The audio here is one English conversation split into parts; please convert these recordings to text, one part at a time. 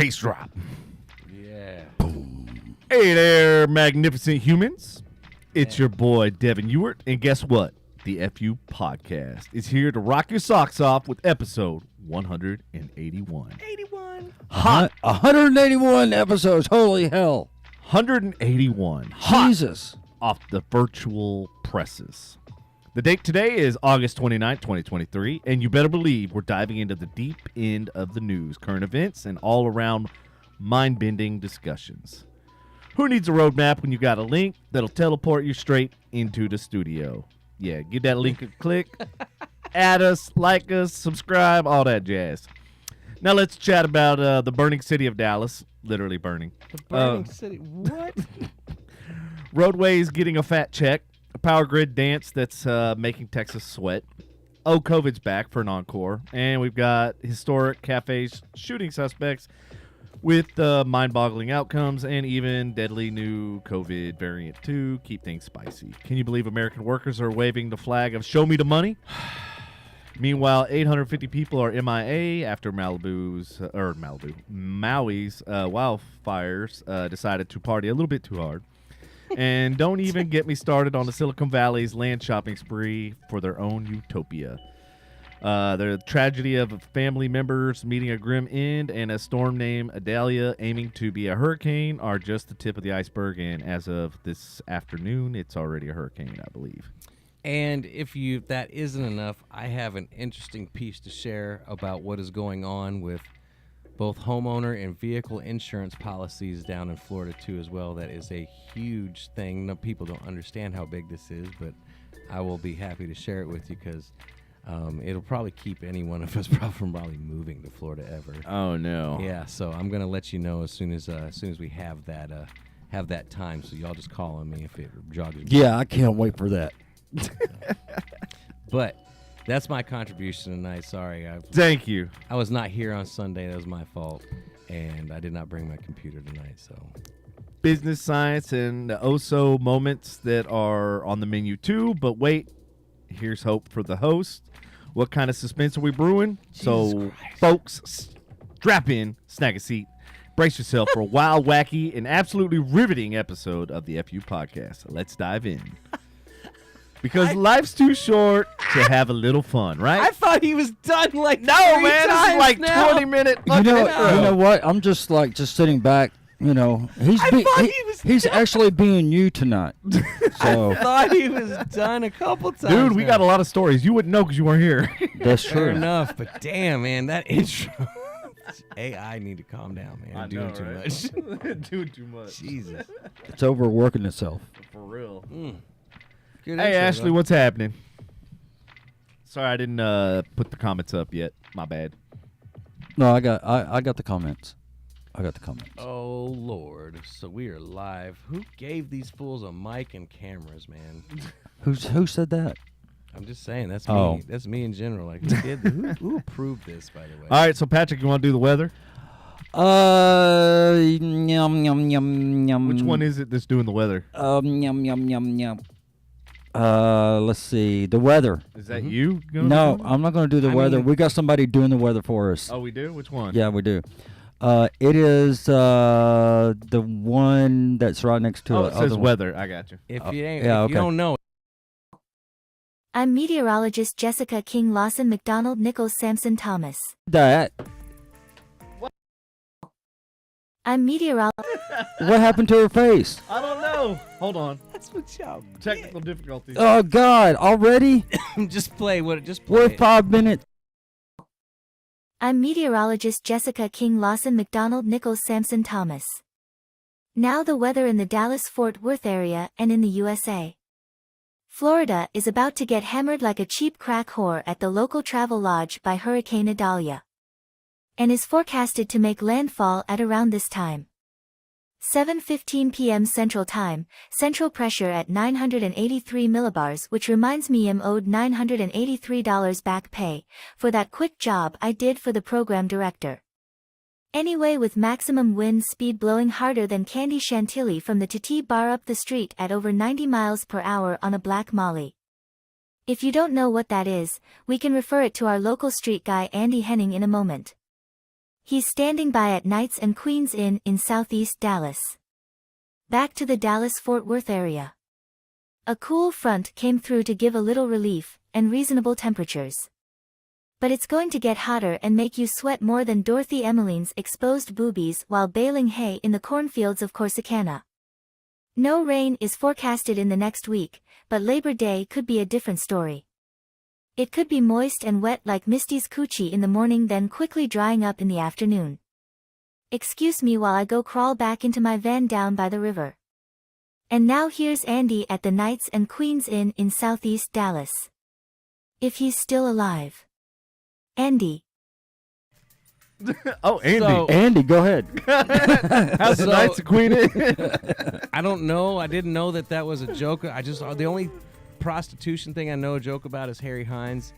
bass drop. Yeah. Hey there, magnificent humans. It's your boy, Devin Ewart. And guess what? The FU Podcast is here to rock your socks off with episode 181. 81. Hot. 181 episodes. Holy hell. 181. Hot Jesus. off the virtual presses. The date today is August 29th, 2023, and you better believe we're diving into the deep end of the news, current events, and all-around mind-bending discussions. Who needs a roadmap when you got a link that'll teleport you straight into the studio? Yeah, give that link a click, add us, like us, subscribe, all that jazz. Now let's chat about the burning city of Dallas, literally burning. The burning city. What? Roadways getting a fat check, a power grid dance that's making Texas sweat. Oh, COVID's back for an encore. And we've got historic cafes shooting suspects with mind-boggling outcomes and even deadly new COVID variant to keep things spicy. Can you believe American workers are waving the flag of show me the money? Meanwhile, 850 people are MIA after Maui's wildfires decided to party a little bit too hard. And don't even get me started on the Silicon Valley's land shopping spree for their own utopia. The tragedy of family members meeting a grim end and a storm named Idalia aiming to be a hurricane are just the tip of the iceberg. And as of this afternoon, it's already a hurricane, I believe. And if that isn't enough, I have an interesting piece to share about what is going on with both homeowner and vehicle insurance policies down in Florida too as well. That is a huge thing. No, people don't understand how big this is, but I will be happy to share it with you because it'll probably keep any one of us from probably moving to Florida ever. Oh no! Yeah, so I'm gonna let you know as soon as we have that time. So y'all just call on me if it jogs. Yeah, I can't wait for that. But that's my contribution tonight. Sorry, Thank you. I was not here on Sunday. That was my fault, and I did not bring my computer tonight. So Business, science, and the oh-so moments that are on the menu too. But wait, here's hope for the host. What kind of suspense are we brewing? So, folks, strap in, snag a seat, brace yourself for a wild, wacky, and absolutely riveting episode of the FU Podcast. Let's dive in. Because life's too short to have a little fun, right? I thought he was done like no, man, this is like now. 20 minutes. You know what? I'm just sitting back. You know, he's actually being you tonight. So I thought he was done a couple times. Dude, we got a lot of stories. You wouldn't know because you weren't here. That's Fair true. enough, but damn, man, that intro. AI need to calm down, man. I I'm doing know, too right? much. Doing too much. Jesus. It's overworking itself. For real. Good Hey, intro, Ashley, though. what's happening? Sorry, I didn't put the comments up yet. My bad. No, I got the comments. I got the comments. Oh, Lord. So we are live. Who gave these fools a mic and cameras, man? Who said that? I'm just saying, that's Oh. me. That's me in general. Like, who approved this, by the way? All right, so Patrick, you want to do the weather? Yum yum yum yum. Which one is it that's doing the weather? Yum yum yum yum. Let's see. The weather. Is that you? Gonna No, do it? I'm not going to do the weather. mean- We got somebody doing the weather for us. Oh, we do? Which one? Yeah, we do. It is the one that's right next to Oh, it. it says weather. I got you. If you okay. don't know, I'm meteorologist Jessica King Lawson McDonald Nichols Sampson Thomas. That. I'm meteorologist. What happened to her face? I don't know. Hold on. that's what y'all Technical difficulties. Oh God! Already? just play what it just play. We're 5 minutes. I'm meteorologist Jessica King Lawson McDonald Nichols Sampson Thomas. Now the weather in the Dallas-Fort Worth area and in the USA. Florida is about to get hammered like a cheap crack whore at the local travel lodge by Hurricane Idalia, and is forecasted to make landfall at around this time. 7:15 p.m. Central Time, central pressure at 983 millibars, which reminds me I'm owed $983 back pay for that quick job I did for the program director. Anyway, with maximum wind speed blowing harder than candy chantilly from the Titi bar up the street at over 90 miles per hour on a black molly. If you don't know what that is, we can refer it to our local street guy Andy Henning in a moment. He's standing by at Knights and Queens Inn in southeast Dallas. Back to the Dallas-Fort Worth area. A cool front came through to give a little relief, and reasonable temperatures. But it's going to get hotter and make you sweat more than Dorothy Emmeline's exposed boobies while baling hay in the cornfields of Corsicana. No rain is forecasted in the next week, but Labor Day could be a different story. It could be moist and wet like Misty's coochie in the morning, then quickly drying up in the afternoon. Excuse me while I go crawl back into my van down by the river. And now here's Andy at the Knights and Queens Inn in southeast Dallas. If he's still alive. Andy. Oh, Andy. So- Andy, go ahead. How's the So- Knights of Queen Inn? I don't know. I didn't know that was a joke. The only prostitution thing I know a joke about is Harry Hines.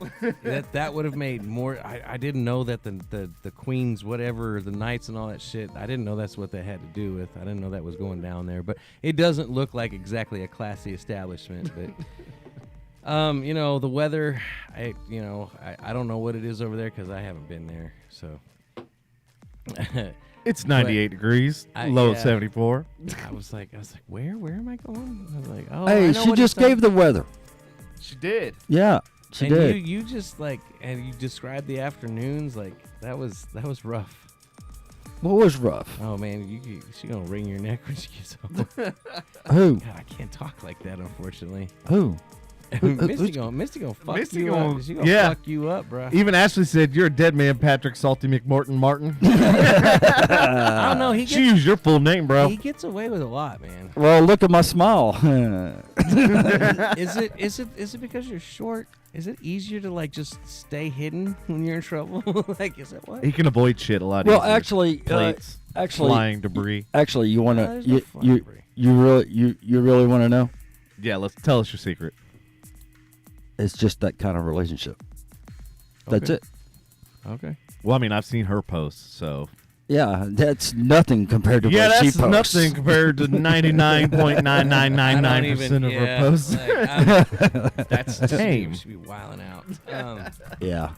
that would have made more. I didn't know that the Queens, whatever, the Knights and all that shit. I didn't know that's what that had to do with. I didn't know that was going down there. But it doesn't look like exactly a classy establishment. But the weather. I don't know what it is over there because I haven't been there. So. It's 98 degrees, low of 74. I was like, where am I going? I was like, oh, Hey, I know she what just it's gave the weather. She did. Yeah, she and did. you just and you described the afternoons like that was rough. What was rough? Oh man, she gonna wring your neck when she gets home. Who? God, I can't talk like that, unfortunately. Who? Misty gonna fuck Misty you gonna- up. She gonna yeah. fuck you up, bro. Even Ashley said, "You're a dead man, Patrick Salty McMorton Martin." I don't know. She used your full name, bro. He gets away with a lot, man. Well, look at my smile. Is it because you're short? Is it easier to just stay hidden when you're in trouble? Is that what? He can avoid shit a lot Well, easier. actually, Plates, actually, flying debris. actually, you want to there's no flying you debris. you really want to know? Yeah, let's tell us your secret. It's just that kind of relationship. That's Okay. it. Okay. Well, I mean, I've seen her posts, so Yeah, that's nothing compared to yeah, what she that's posts. nothing compared to 99.9999% of her posts. That's tame. Should be wilding out. Yeah.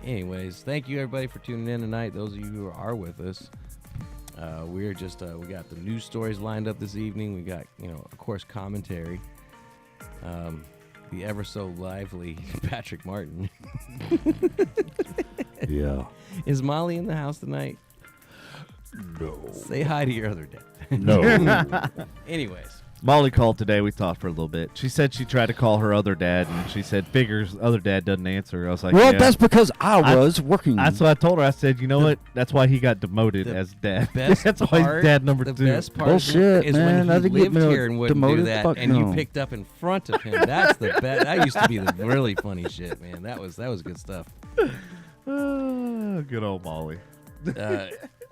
Anyways, thank you everybody for tuning in tonight. Those of you who are with us, we're just we got the news stories lined up this evening. We got of course commentary. The ever so lively Patrick Martin. Yeah. Is Molly in the house tonight? No. Say hi to your other dad. No. Anyways. Molly called today. We talked for a little bit. She said she tried to call her other dad, and she said, figures other dad doesn't answer. I was like, Well, yeah. that's because I was working. That's what I told her. I said, you know what? That's why he got demoted the as dad. Best That's why part, he's dad number the 2. best part Bullshit, is man. I when he didn't get lived no here and wouldn't do demoted. that, Fuck and you no. picked up in front of him. That's the best. That used to be the really funny shit, man. That was good stuff. Good old Molly.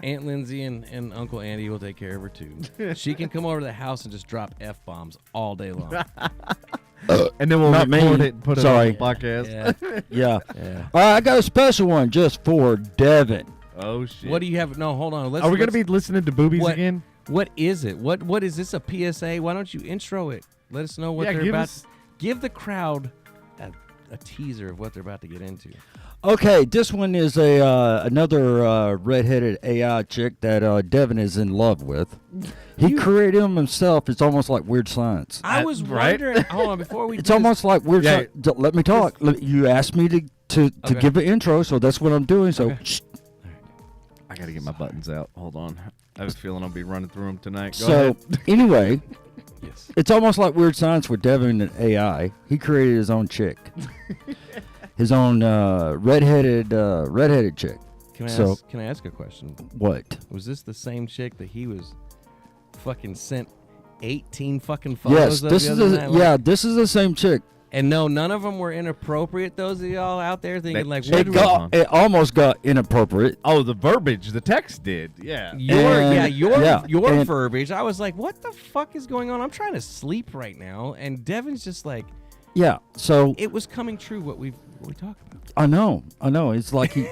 Aunt Lindsay and Uncle Andy will take care of her too. She can come over to the house and just drop F-bombs all day long. And then we'll Not record me. it and put Sorry. it on the podcast. Yeah. Yeah. Yeah. All right, I got a special one just for Devin. Oh, shit. What do you have? No, hold on. Are we going to be listening to boobies what- again? What is it? What is this? A PSA? Why don't you intro it? Let us know what Yeah, they're give about. us- Give the crowd a teaser of what they're about to get into. Okay, this one is another redheaded AI chick that Devin is in love with. He created him himself. It's almost like weird science. I was right? wondering. Hold on, before we. It's do almost like weird Yeah. science. Let me talk. You asked me to Okay. give an intro, so that's what I'm doing. So Okay. shh. I got to get my buttons out. Hold on. I have a feeling I'll be running through them tonight. Go So ahead. anyway, Yes. it's almost like weird science with Devin and AI. He created his own chick, his own redheaded chick. Can So- I ask a question? What? Was this the same chick that he was fucking sent 18 fucking Yes, photos of this the is other night? this is the same chick. And no, none of them were inappropriate. Those of y'all out there thinking like, It what It do got- it almost got inappropriate. Oh, the verbiage, the text did. Yeah. your And- verbiage. I was like, what the fuck is going on? I'm trying to sleep right now, and Devin's just like, Yeah. So it was coming true what we talk about. I know. It's like he,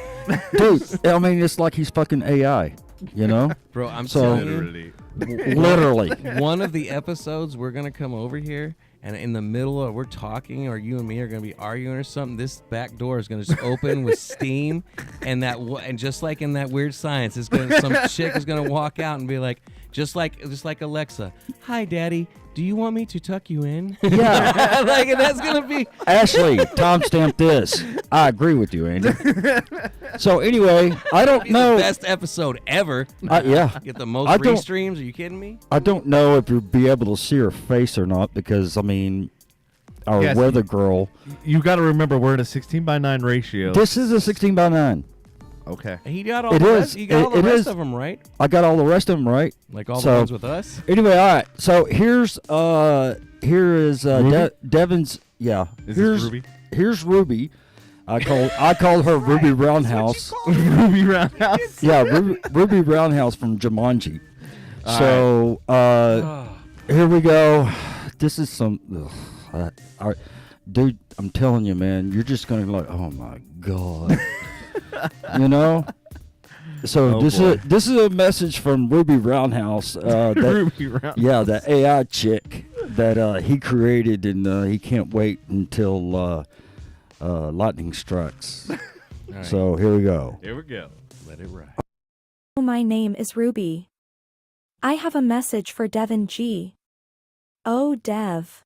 dude. I mean, it's like he's fucking AI. You know, Bro, I'm So- telling you, Literally. literally. one of the episodes we're gonna come over here and in the middle of we're talking, or you and me are gonna be arguing or something, this back door is gonna just open with steam, and and just like in that Weird Science, some chick is gonna walk out and be like, just like Alexa, "Hi, Daddy. Do you want me to tuck you in?" Yeah. Like that's gonna be Ashley, timestamp this. I agree with you, Andy. So anyway, I don't know. the best episode ever. Yeah. Get the most I don't- restreams. Are you kidding me? I don't know if you'll be able to see her face or not because, I mean, our Yes, weather girl. You got to remember we're in a 16:9 ratio. This is a 16:9. Okay. He got all It the is. rest. He got all the It rest is. of them right. I got all the rest of them right. Like all the So- ones with us. Anyway, all right. So here is Ruby? Devin's. Yeah. Is here's this Ruby? Here's Ruby. I call her Ruby Roundhouse. Ruby Roundhouse. Yeah, Ruby Roundhouse from Jumanji. All So here we go. This is some. Dude, I'm telling you, man, you're just gonna be like, oh my god, you know. So Oh, this boy. is a message from Ruby Roundhouse. Ruby Roundhouse. Yeah, the AI chick that he created, and he can't wait until lightning strikes. All right, So here we go. Here we go. let it ride. My name is Ruby. I have a message for Devin G. Oh, Dev.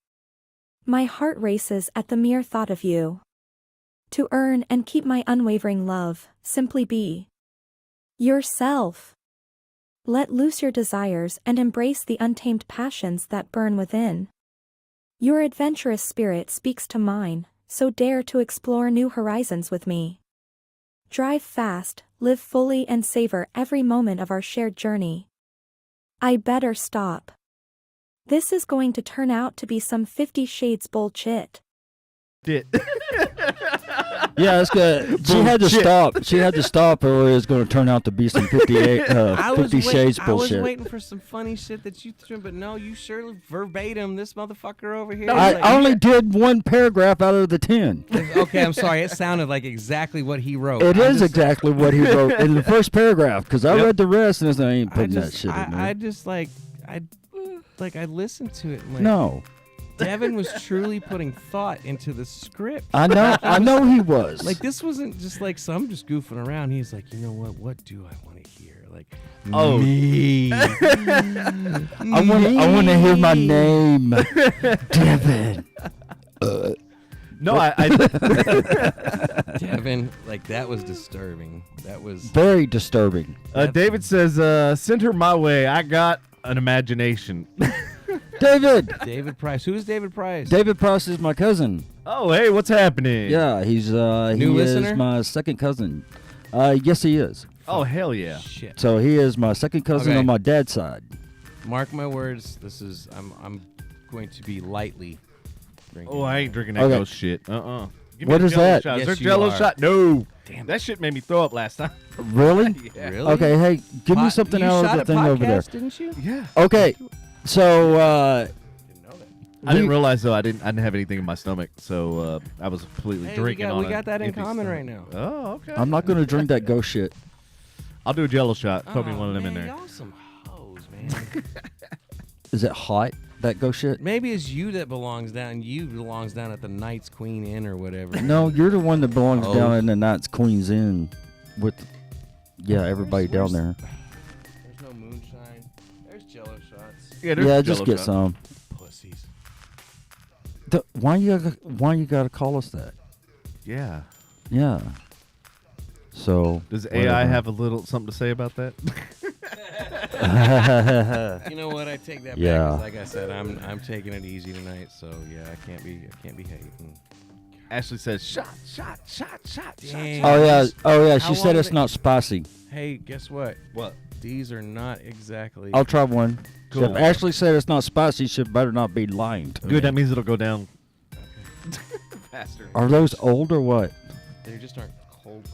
My heart races at the mere thought of you. To earn and keep my unwavering love, simply be yourself. Let loose your desires and embrace the untamed passions that burn within. Your adventurous spirit speaks to mine, so dare to explore new horizons with me. Drive fast, live fully, and savor every moment of our shared journey. I better stop. This is going to turn out to be some 50 Shades bullshit. Did. Yeah, it's good. She had to stop. She had to stop, or it was going to turn out to be some 50 Shades I was bullshit. waiting for some funny shit that you threw, but no, you surely verbatim this motherfucker over here. I Like- only did one paragraph out of the 10. Okay, I'm sorry. It sounded like exactly what he wrote. It I'm is just- exactly what he wrote in the first paragraph, because I Yep. read the rest and I ain't I putting that just, shit in there. I just I listened to it. And like, No, Devin was truly putting thought into the script. I know he was. Like this wasn't just like some just goofing around. He's like, you know what? What do I want to hear? Like, Oh. me. I want to hear my name, Devin. No, I Devin, like that was disturbing. That was. Very disturbing. David says, send her my way. I got an imagination. David. David Price. Who is David Price? David Price is my cousin. Oh, hey, what's happening? Yeah, he's he listener? is my second cousin. Yes, he is. Oh, hell yeah. Shit. So he is my second cousin Okay. on my dad's side. Mark my words. This is. I'm going to be lightly drinking. Oh, I ain't drinking that Okay. ghost shit. Uh-uh. Give What me a is Jell-O that? Shot. Is Yes, there you Jell-O are. shot? No. Damn. That shit made me throw up last time. Really? Yeah. Really? Okay, hey, give me something you out shot of the a thing over there. podcast, Didn't you? Yeah. Okay, so Didn't know that. I didn't we- realize though I didn't have anything in my stomach, so I was completely Hey, drinking on we an got that in empty common stomach. right now. Oh, okay. I'm not going to drink that ghost shit. I'll do a Jell-O shot. Throw me Oh, one of them in man, there. Y'all some hoes, man. Is it hot, that ghost shit? Maybe it's you that belongs down. You belongs down at the Knights Queen Inn or whatever. No, you're the one that belongs Oh. down in the Knights Queen's Inn with, everybody down Where's- there. There's no moonshine. There's Jello shots. Yeah, there's Yeah, just Jell-O get shot. some. Pussies. Why you gotta call us that? Yeah. Yeah. So Does AI have a little something to say about that? You know what? I take that Yeah. back. 'Cause like I said, I'm taking it easy tonight. So yeah, I can't be hating. Ashley says, shot, shot, shot, shot, Damn. shot. Oh yeah. How She long said did it's it- not spicy. Hey, guess what? What? These are not exactly. I'll try one. Cool. If Ashley said it's not spicy, she better not be lying to me. Good, that means it'll go down faster. Are those old or what? They just aren't cold.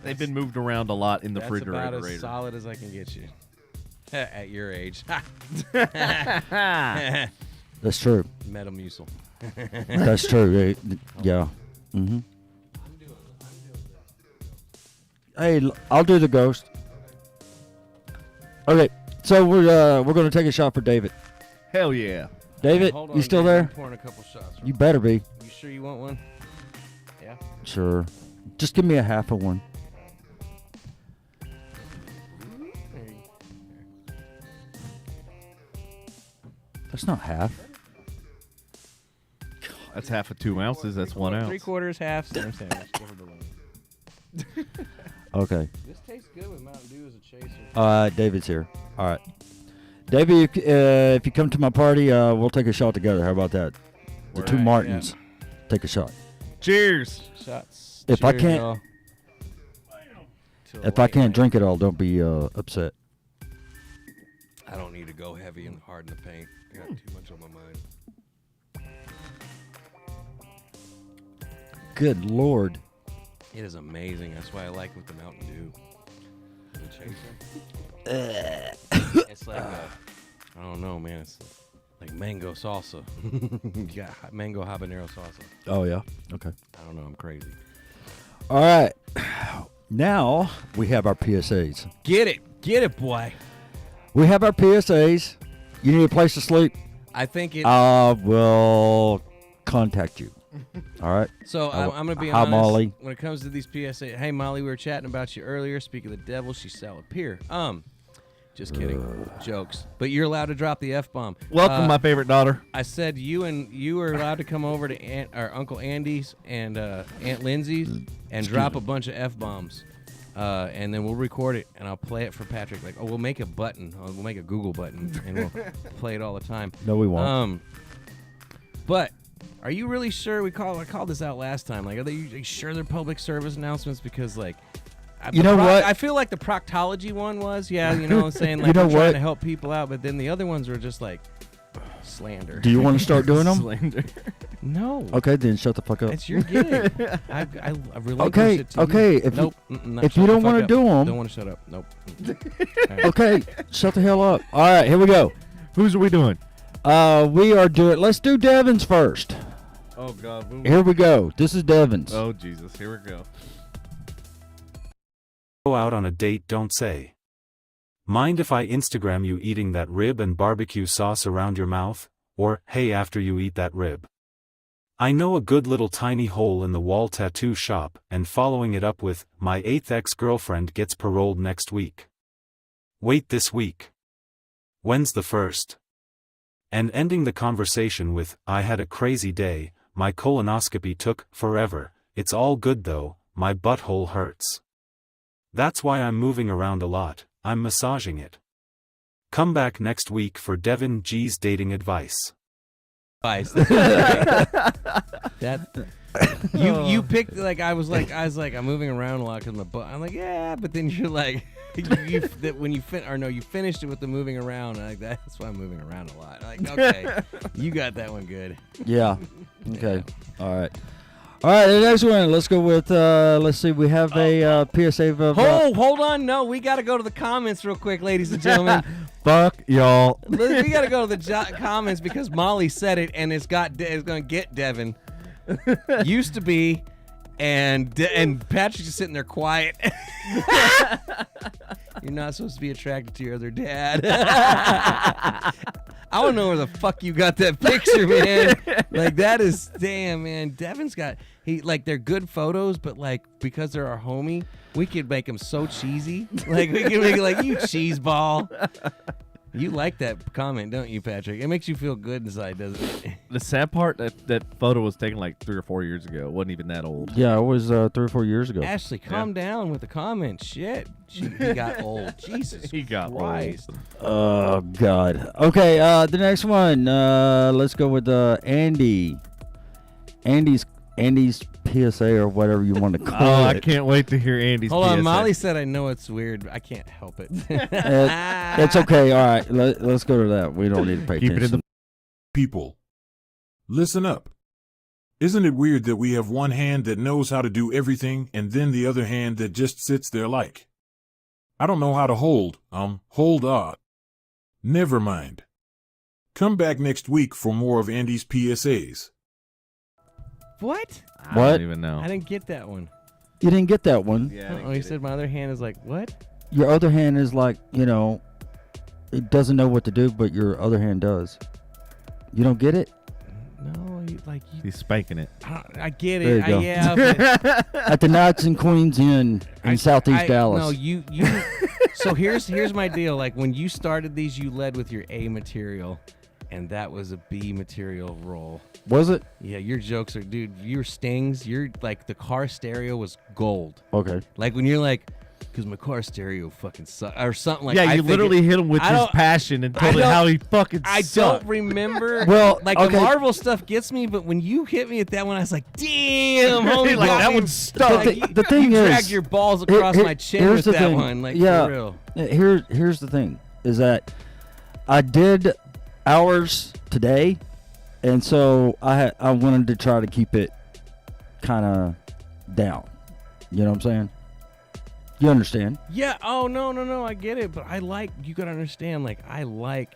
They've been moved around a lot in the That's about as refrigerator. solid as I can get you. At your age. That's true. Metamucil. That's true. Yeah. Mm-hmm. Hey, I'll do the ghost. Okay, so we're gonna take a shot for David. Hell yeah. David, Hold on, you still Dave, I'm there? pouring a couple shots. You better be. You sure you want one? Yeah. Sure. Just give me a half of one. There you go. That's not half. That's half of 2 ounces. That's 1 ounce. 3/4 half, same sandwich. Give her the lemon. Okay. This tastes good with Mountain Dew as a chaser. David's here. All right. David, if you come to my party, we'll take a shot together. How about that? The two Right, Martins. Take a shot. Cheers. Shots. If I Cheers, can't- y'all. To a If I late can't night. drink it all, don't be upset. I don't need to go heavy and hard in the paint. I got too much on my mind. Good Lord. It is amazing. That's why I like it with the Mountain Dew. The chaser. It's like I don't know, man. It's like mango salsa. Yeah, mango habanero salsa. Oh, yeah? Okay. I don't know. I'm crazy. All right. Now we have our PSAs. Get it, boy. We have our PSAs. You need a place to sleep? I think it. We'll contact you. All right? So I'm going to be Hi, honest. Molly. When it comes to these PSA, hey Molly, we were chatting about you earlier. Speaking of the devil, she shall appear. Just kidding, jokes. But you're allowed to drop the F-bomb. Welcome, my favorite daughter. I said you were allowed to come over to Uncle Andy's and Aunt Lindsay's and drop a bunch of F-bombs. And then we'll record it and I'll play it for Patrick. Like, we'll make a button. We'll make a Google button and we'll play it all the time. No, we won't. But are you really sure? I called this out last time. Like, are they sure they're public service announcements? Because like, You know what? I feel like the proctology one was, yeah, you know what I'm saying? Like, You know we're trying what? to help people out, but then the other ones were just like slander. Do you want to start doing them? Slander. No. Okay, then shut the fuck up. It's your gig. I relinquish Okay, it to okay, you. if you- nope. Not if shut you the don't fuck wanna up. do 'em- Don't want to shut up. Nope. All right. Okay, shut the hell up. All right, here we go. Whose are we doing? We are doing. Let's do Devin's first. Oh, God. Here we go. This is Devin's. Oh, Jesus. Here we go. Go out on a date, don't say. Mind if I Instagram you eating that rib and barbecue sauce around your mouth? Or, hey, after you eat that rib. I know a good little tiny hole in the wall tattoo shop, and following it up with, my 8th ex-girlfriend gets paroled next week. Wait this week. When's the first? And ending the conversation with, I had a crazy day, my colonoscopy took forever, it's all good though, my butthole hurts. That's why I'm moving around a lot, I'm massaging it. Come back next week for Devin G's dating advice. You picked like I was like I'm moving around a lot because my butt. I'm like, yeah, but then you're like that when you you finished it with the moving around. I'm like, that's why I'm moving around a lot. I'm like, okay, you got that one good. Yeah. Okay. All right. All right. The next one. Let's go with. Let's see. We have a PSA of. Hold on, no, we got to go to the comments real quick, ladies and gentlemen. Fuck y'all. We got to go to the comments because Molly said it, and it's going to get Devin. Used to be, and Patrick's just sitting there quiet. You're not supposed to be attracted to your other dad. I don't know where the fuck you got that picture, man. Like, that is, damn, man. Devin's got, they're good photos, but like, because they're our homie, we could make them so cheesy. Like, we could make it like, you cheese ball. You like that comment, don't you, Patrick? It makes you feel good inside, doesn't it? The sad part, that photo was taken like 3 or 4 years ago. It wasn't even that old. Yeah, it was 3 or 4 years ago. Ashley, calm down with the comments. Shit. He got old. Jesus He got Christ. Oh God. Okay. The next one. Let's go with Andy. Andy's PSA or whatever you want to call Oh, it. I can't wait to hear Andy's Hold on, PSA. Molly said I know it's weird. I can't help it. It's okay. All right. Let's go to that. We don't need to pay Keep it in attention. People, listen up. Isn't it weird that we have one hand that knows how to do everything and then the other hand that just sits there like, I don't know how to hold on. Never mind. Come back next week for more of Andy's PSAs. What? I What? don't even know. I didn't get that one. You didn't get that one. Yeah, Oh, he said my other hand is like, what? Your other hand is like, it doesn't know what to do, but your other hand does. You don't get it? No, He's spanking it. I get There it. you go. Yeah. But At the Knights and Queens Inn in Southeast Dallas. No, you. So here's my deal. Like when you started these, you led with your A material, and that was a B material roll. Was it? Yeah, your jokes are, dude. Your stings. You're like the car stereo was gold. Okay. Like when you're like, because my car stereo fucking sucks or something like. Yeah, I you think literally hit him with I his don't- passion and told him don't- how he fucking I sucked. don't remember. Well, like okay. the Marvel stuff gets me, but when you hit me at that one, I was like, "Damn, homie, Like, got that me." one stuck. Like, The thing you is, dragged your balls across my chin here's with the that thing. one, like Yeah. for real. Here's the thing, is that I did hours today, and so I wanted to try to keep it kind of down. You know what I'm saying? You understand? Yeah. Oh no. I get it, but you gotta understand. Like I like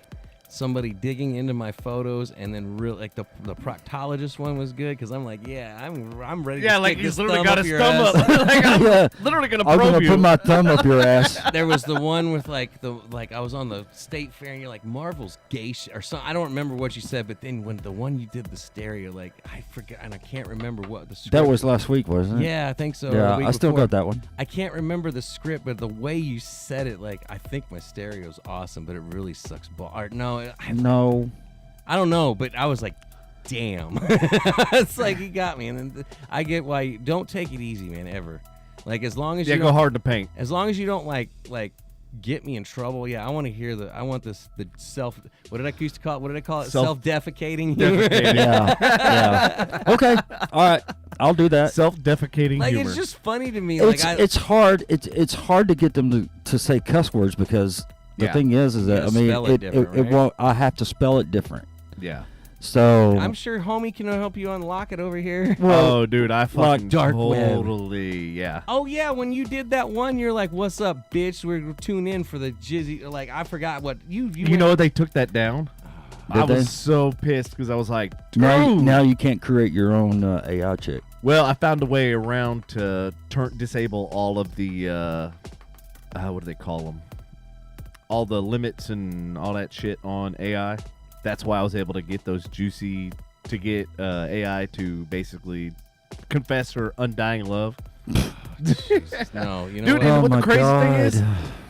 somebody digging into my photos, and then real like the proctologist one was good because I'm like, yeah, I'm ready. Yeah, to like stick he's this literally thumb got up his your thumb ass. up. Like, I'm Yeah. literally gonna I'm probe gonna you. put my thumb up your ass. There was the one with like I was on the state fair and you're like Marvel's gay or something. I don't remember what you said, but then when the one you did the stereo, like I forgot and I can't remember what the script That was last week, wasn't it? Yeah, I think so. or Yeah, the week I still before. got that one. I can't remember the script, but the way you said it, like I think my stereo's awesome, but it really sucks. No, No. I don't know, but I was like, damn. It's like he got me, and then I get why you don't take it easy, man. Ever, like as long as Yeah, you go don't, hard to paint. as long as you don't like get me in trouble. Yeah, I want to hear the self. What did I used to call it? What did I call it? Self-defecating. Defecating. Yeah. Okay. All right. I'll do that. Self-defecating Like humor. it's just funny to me. It's hard. It's hard to get them to say cuss words because the Yeah. thing is You that gotta I mean spell it different, it right? won't. I have to spell it different. yeah. So I'm sure homie can help you unlock it over here. Oh, dude, I fucking dark web. totally, yeah. Oh yeah, when you did that one, you're like, "What's up, bitch? We're tuned in for the jizzy." Like I forgot what you. You know what? They took that down. I Did they? was so pissed because I was like, now, dude. now you can't create your own AI chick. Well, I found a way around to disable all of the what do they call them? All the limits and all that shit on AI. That's why I was able to get those juicy to get AI to basically confess her undying love. No, you know Dude, what? and Oh what the my crazy thing God. is,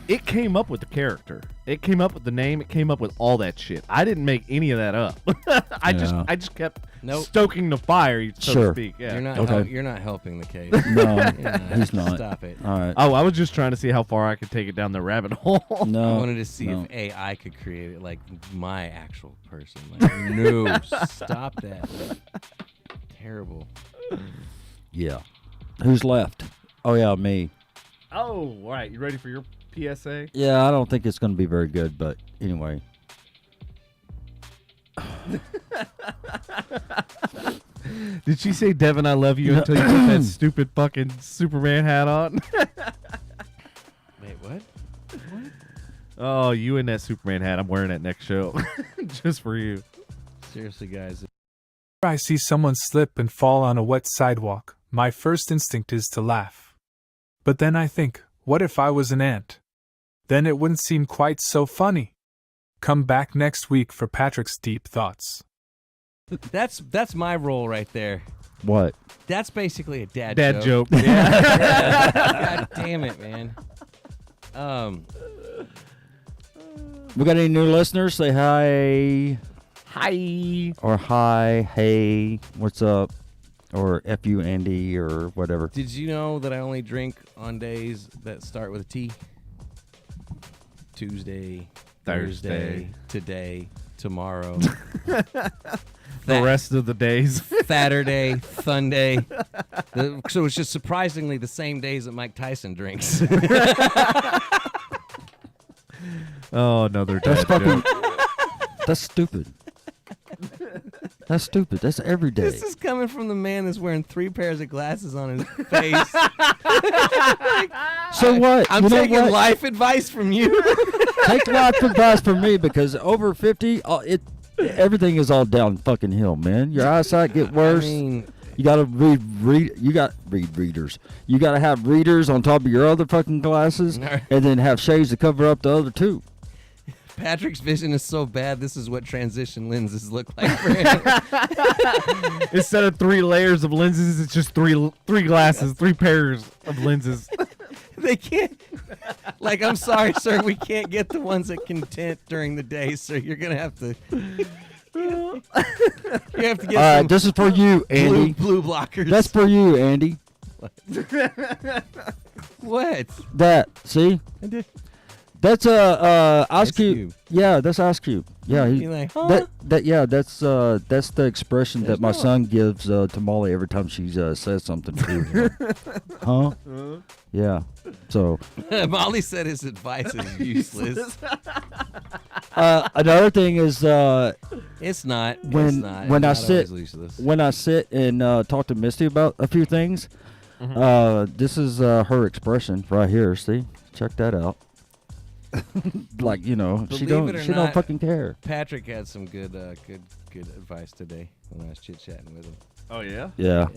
it came up with the character. It came up with the name. It came up with all that shit. I didn't make any of that up. I Yeah. just kept Nope. stoking the fire, so Sure. to speak. Yeah. You're not. Okay. You're not helping the case. No, You're he's not. Stop it. All right. Oh, I was just trying to see how far I could take it down the rabbit hole. No. I wanted to see no. if AI could create it like my actual person. Like, no, stop that. Terrible. Yeah. Who's left? Oh yeah, me. Oh, all right. You ready for your PSA? Yeah, I don't think it's going to be very good, but anyway. Did she say, Devin, I love you until you put that stupid fucking Superman hat on? Wait, what? Oh, you in that Superman hat. I'm wearing that next show. Just for you. Seriously, guys. I see someone slip and fall on a wet sidewalk, my first instinct is to laugh. But then I think, what if I was an ant? Then it wouldn't seem quite so funny. Come back next week for Patrick's deep thoughts. That's my role right there. What? That's basically a dad Joke. God damn it, man. We got any new listeners? Say hi. Hi. Or hi, hey, what's up? Or F you, Andy, or whatever. Did you know that I only drink on days that start with a T? Tuesday, Thursday. today, tomorrow, The rest of the days. Saturday, Sunday. So it's just surprisingly the same days that Mike Tyson drinks. Oh, another That's dad fucking. joke. That's stupid. That's stupid. That's every day. This is coming from the man that's wearing 3 pairs of glasses on his face. So what? I'm You know taking what? life advice from you. Take life advice from me because over 50, everything is all down fucking hill, man. Your eyesight get worse. I mean, You gotta read readers. You gotta have readers on top of your other fucking glasses, No. and then have shades to cover up the other two. Patrick's vision is so bad. This is what transition lenses look like for him. Instead of 3 layers of lenses, it's just three glasses, 3 pairs of lenses. They can't. Like, I'm sorry, sir. We can't get the ones that can tint during the day, so you're gonna have to. You have to get All some right, this is for you, Andy. blue blockers. That's for you, Andy. What? That see? I did. That's Ice Ice Cube. Cube. Yeah, that's Ice Cube. Yeah, You're like, huh? that's the expression There's that my no- son gives to Molly every time she says something to him. Huh? Yeah. So Molly said his advice is useless. another thing is It's not. When- it's not. when It's I not sit- always useless. when I sit and talk to Misty about a few things, this is her expression right here. See, check that out. Like she Believe don't it or she not, don't fucking care. Patrick had some good advice today when I was chit chatting with him. Oh, yeah? Yeah.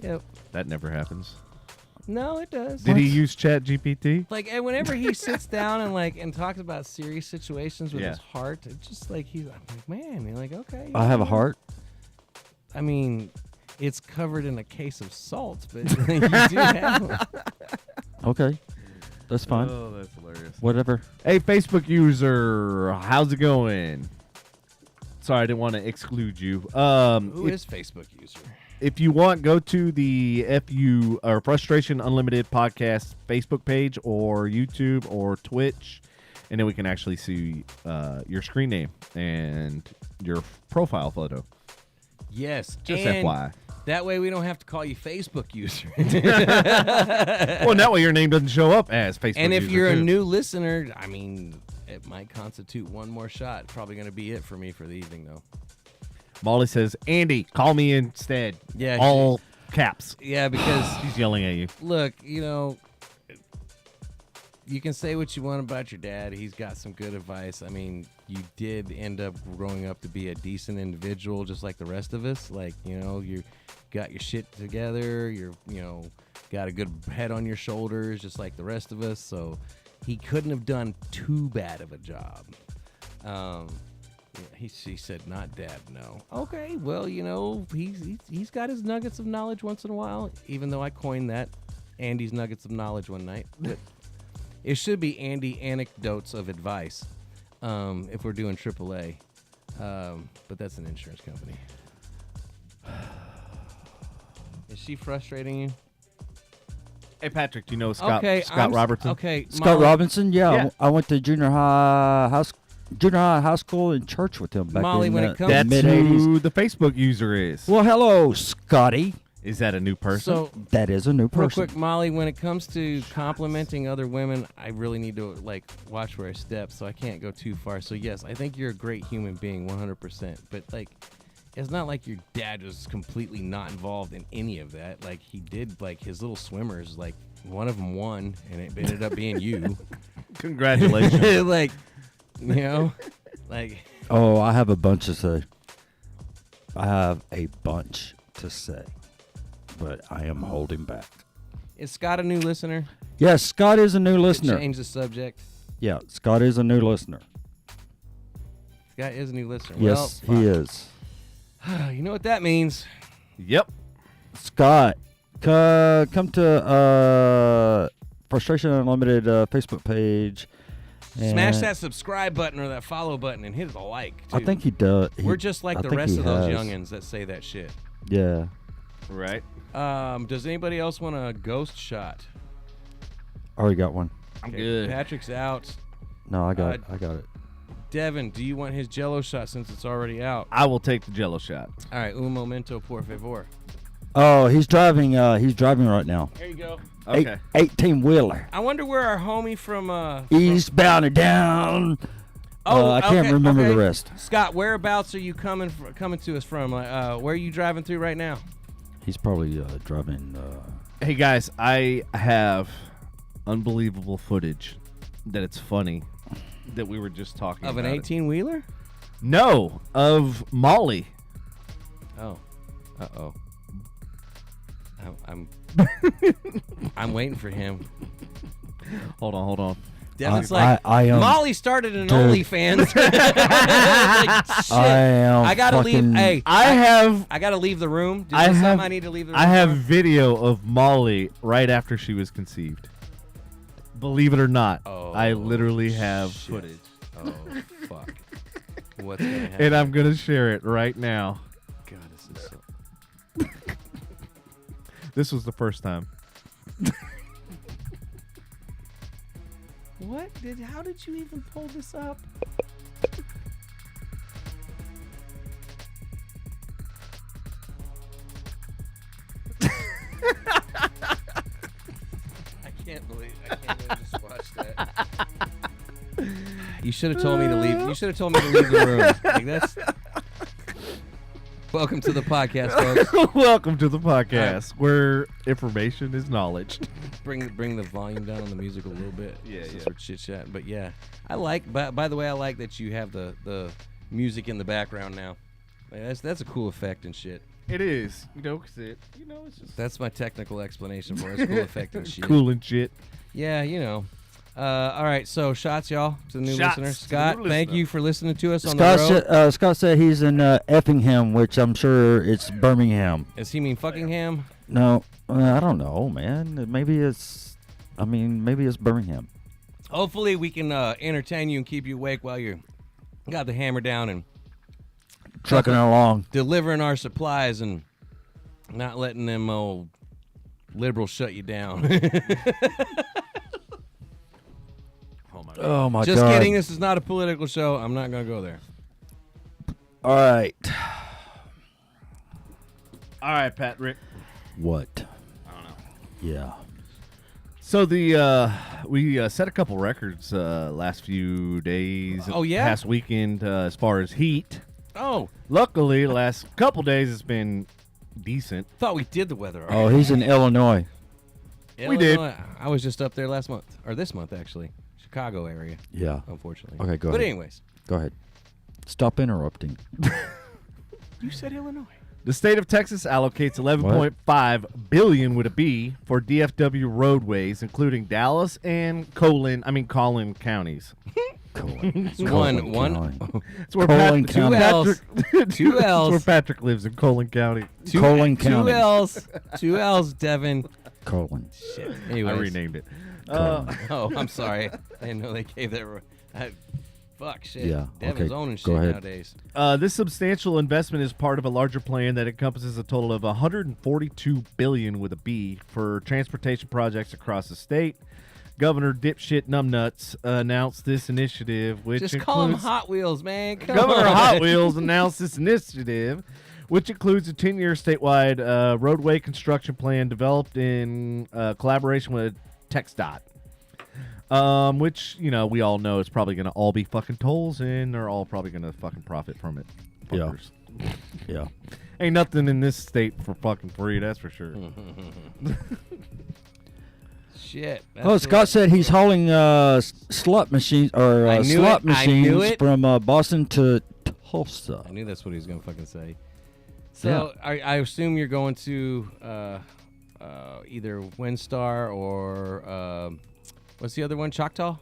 Yep. That never happens. No, it does. Did he use Chat GPT? Like, and whenever he sits down and talks about serious situations with Yeah. his heart, it's just like I'm like, man, you're like, okay. I have a heart. I mean, it's covered in a case of salt, but you do have one. Okay, that's fine. Oh, that's hilarious. Whatever. Hey, Facebook user, how's it going? Sorry, I didn't want to exclude you. Who is Facebook user? If you want, go to the FU or Frustration Unlimited podcast Facebook page or YouTube or Twitch, and then we can actually see your screen name and your profile photo. Yes, Just and FYI. that way we don't have to call you Facebook user. Well, that way your name doesn't show up as Facebook And if user, you're a too. new listener, I mean, it might constitute one more shot. Probably going to be it for me for the evening, though. Molly says, Andy, call me instead. Yeah, All caps. Yeah, because She's yelling at you. look, you can say what you want about your dad. He's got some good advice. I mean, you did end up growing up to be a decent individual, just like the rest of us. Like, you got your shit together. You're, got a good head on your shoulders, just like the rest of us. So he couldn't have done too bad of a job. She said, not dad, no. Okay, well, he's got his nuggets of knowledge once in a while, even though I coined that Andy's nuggets of knowledge one night. But it should be Andy anecdotes of advice if we're doing AAA. But that's an insurance company. Is she frustrating you? Hey, Patrick, do you know Scott I'm- Robertson? Okay, Scott Molly, Robinson. Yeah, Yeah. I went to junior high school and church with him back Molly, in when it comes- the That's mid '80s. who the Facebook user is. Well, hello, Scotty. Is that a new person? So, That is a new real person. quick, Molly, when it comes to complimenting other women, I really need to watch where I step, so I can't go too far. So yes, I think you're a great human being, 100%. But it's not like your dad was completely not involved in any of that. Like he did, his little swimmers, one of them won, and it ended up being you. Congratulations. Oh, I have a bunch to say. I have a bunch to say, but I am holding back. Is Scott a new listener? Yes, Scott is a new To listener. change the subject. Yeah, Scott is a new listener. Scott is a new listener. Yes, well, he is. You know what that means? Yep. Scott, come to Frustration Unlimited Facebook page. Smash and that subscribe button or that follow button and hit the like, too. I think he does. We're just like I the think rest he of those has. youngins that say that shit. Yeah. Right. Does anybody else want a ghost shot? Already got one. I'm Okay, good. Patrick's out. No, I got it. I got it. Devin, do you want his Jello shot since it's already out? I will take the Jello shot. All right, un momento, por favor. Oh, he's driving. He's driving right now. Here you go. Okay. 18-wheeler. I wonder where our homie from Eastbound and down. I can't okay, remember okay. the rest. Scott, whereabouts are you coming to us from? Where are you driving through right now? He's probably driving. Hey, guys, I have unbelievable footage that it's funny that we were just talking Of about. an it. 18-wheeler? No, of Molly. Oh. Uh-oh. I'm waiting for him. Hold on. Devin's like, I am. Molly started an Dude. OnlyFans. Like, shit. I am. I gotta fucking, leave. Hey, I gotta leave the room. Is there something I need to leave the room? I have for? video of Molly right after she was conceived. Believe it or not, I literally have footage. Oh, fuck. What's gonna happen? And I'm gonna share it right now. God, this is so... This was the first time. What? How did you even pull this up? I can't believe I just watched that. You should have told me to leave. You should have told me to leave the room. Like that's. Welcome to the podcast, folks. Welcome to the podcast where information is knowledge. Bring the volume down on the music a little bit. Yeah, since yeah. we're chit chatting. But yeah, I like. By the way, I like that you have the music in the background now. Like, that's a cool effect and shit. It is, cause it's just That's my technical explanation for it. It's cool effect and shit. cool and shit. Yeah, all right, so shots, y'all, to the new Shots listener. to the Scott, new thank listener. you for listening to us on the road. Scott said he's in Effingham, which I'm sure it's Birmingham. Does he mean Fuckingham? No, I don't know, man. Maybe it's Birmingham. Hopefully we can entertain you and keep you awake while you got the hammer down and Trucking along. delivering our supplies and not letting them old liberals shut you down. Oh my Just God. kidding. This is not a political show. I'm not going to go there. All right. All right, Pat, Rick. What? I don't know. Yeah. So we set a couple records last few days. Oh, yeah? Past weekend as far as heat. Oh, Luckily, the last couple days it's been decent. thought we did the weather. Oh, he's in Illinois. we did. Illinois, I was just up there last month, or this month actually, Chicago area. Yeah. Unfortunately. Okay, go But ahead. anyways, Go ahead. Stop interrupting. you said Illinois. The state of Texas allocates $11.5 billion with a B for DFW roadways, including Dallas and Collin counties. One. It's where Collin Patrick, County. Patrick, Two it's L's. where Patrick lives in Collin County. Collin County. 2 L's. 2 L's, Devin. Colin. Shit. I Anyways. renamed it. Oh, I'm sorry. I didn't know they gave that. Fuck shit. Yeah, Devin's okay, owning go shit ahead. nowadays. This substantial investment is part of a larger plan that encompasses a total of $142 billion with a B for transportation projects across the state. Governor Dipshit Numbnuts announced this initiative, which Just call them includes Hot Wheels, man. Come Governor on. Hot Wheels announced this initiative, which includes a 10-year statewide roadway construction plan developed in collaboration with TxDOT. Which, we all know is probably going to all be fucking tolls, and they're all probably going to fucking profit from it. Yeah. Fuckers. Yeah. Ain't nothing in this state for fucking free, that's for sure. Shit. Oh, Scott said he's hauling slot machines or I knew slot it. I knew machines it. from Boston to Tulsa. I knew that's what he was going to fucking say. So I assume you're going to either Windstar or what's the other one? Choctaw?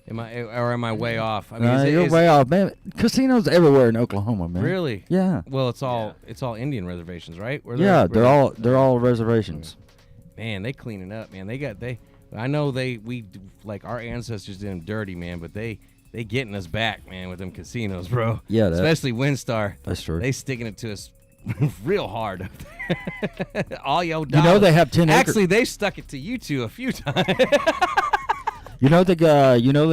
Am I way off? I mean, You're way off, man. Casinos everywhere in Oklahoma, man. Really? Yeah. Well, it's all Indian reservations, right? Yeah, they're all reservations. Man, they cleaning up, man. I know we like our ancestors did them dirty, man, but they getting us back, man, with them casinos, bro. Yeah, especially Windstar. That's true. They sticking it to us real hard up there. All your dollars. You know they have 10 acres. Actually, they stuck it to you two a few times. You know they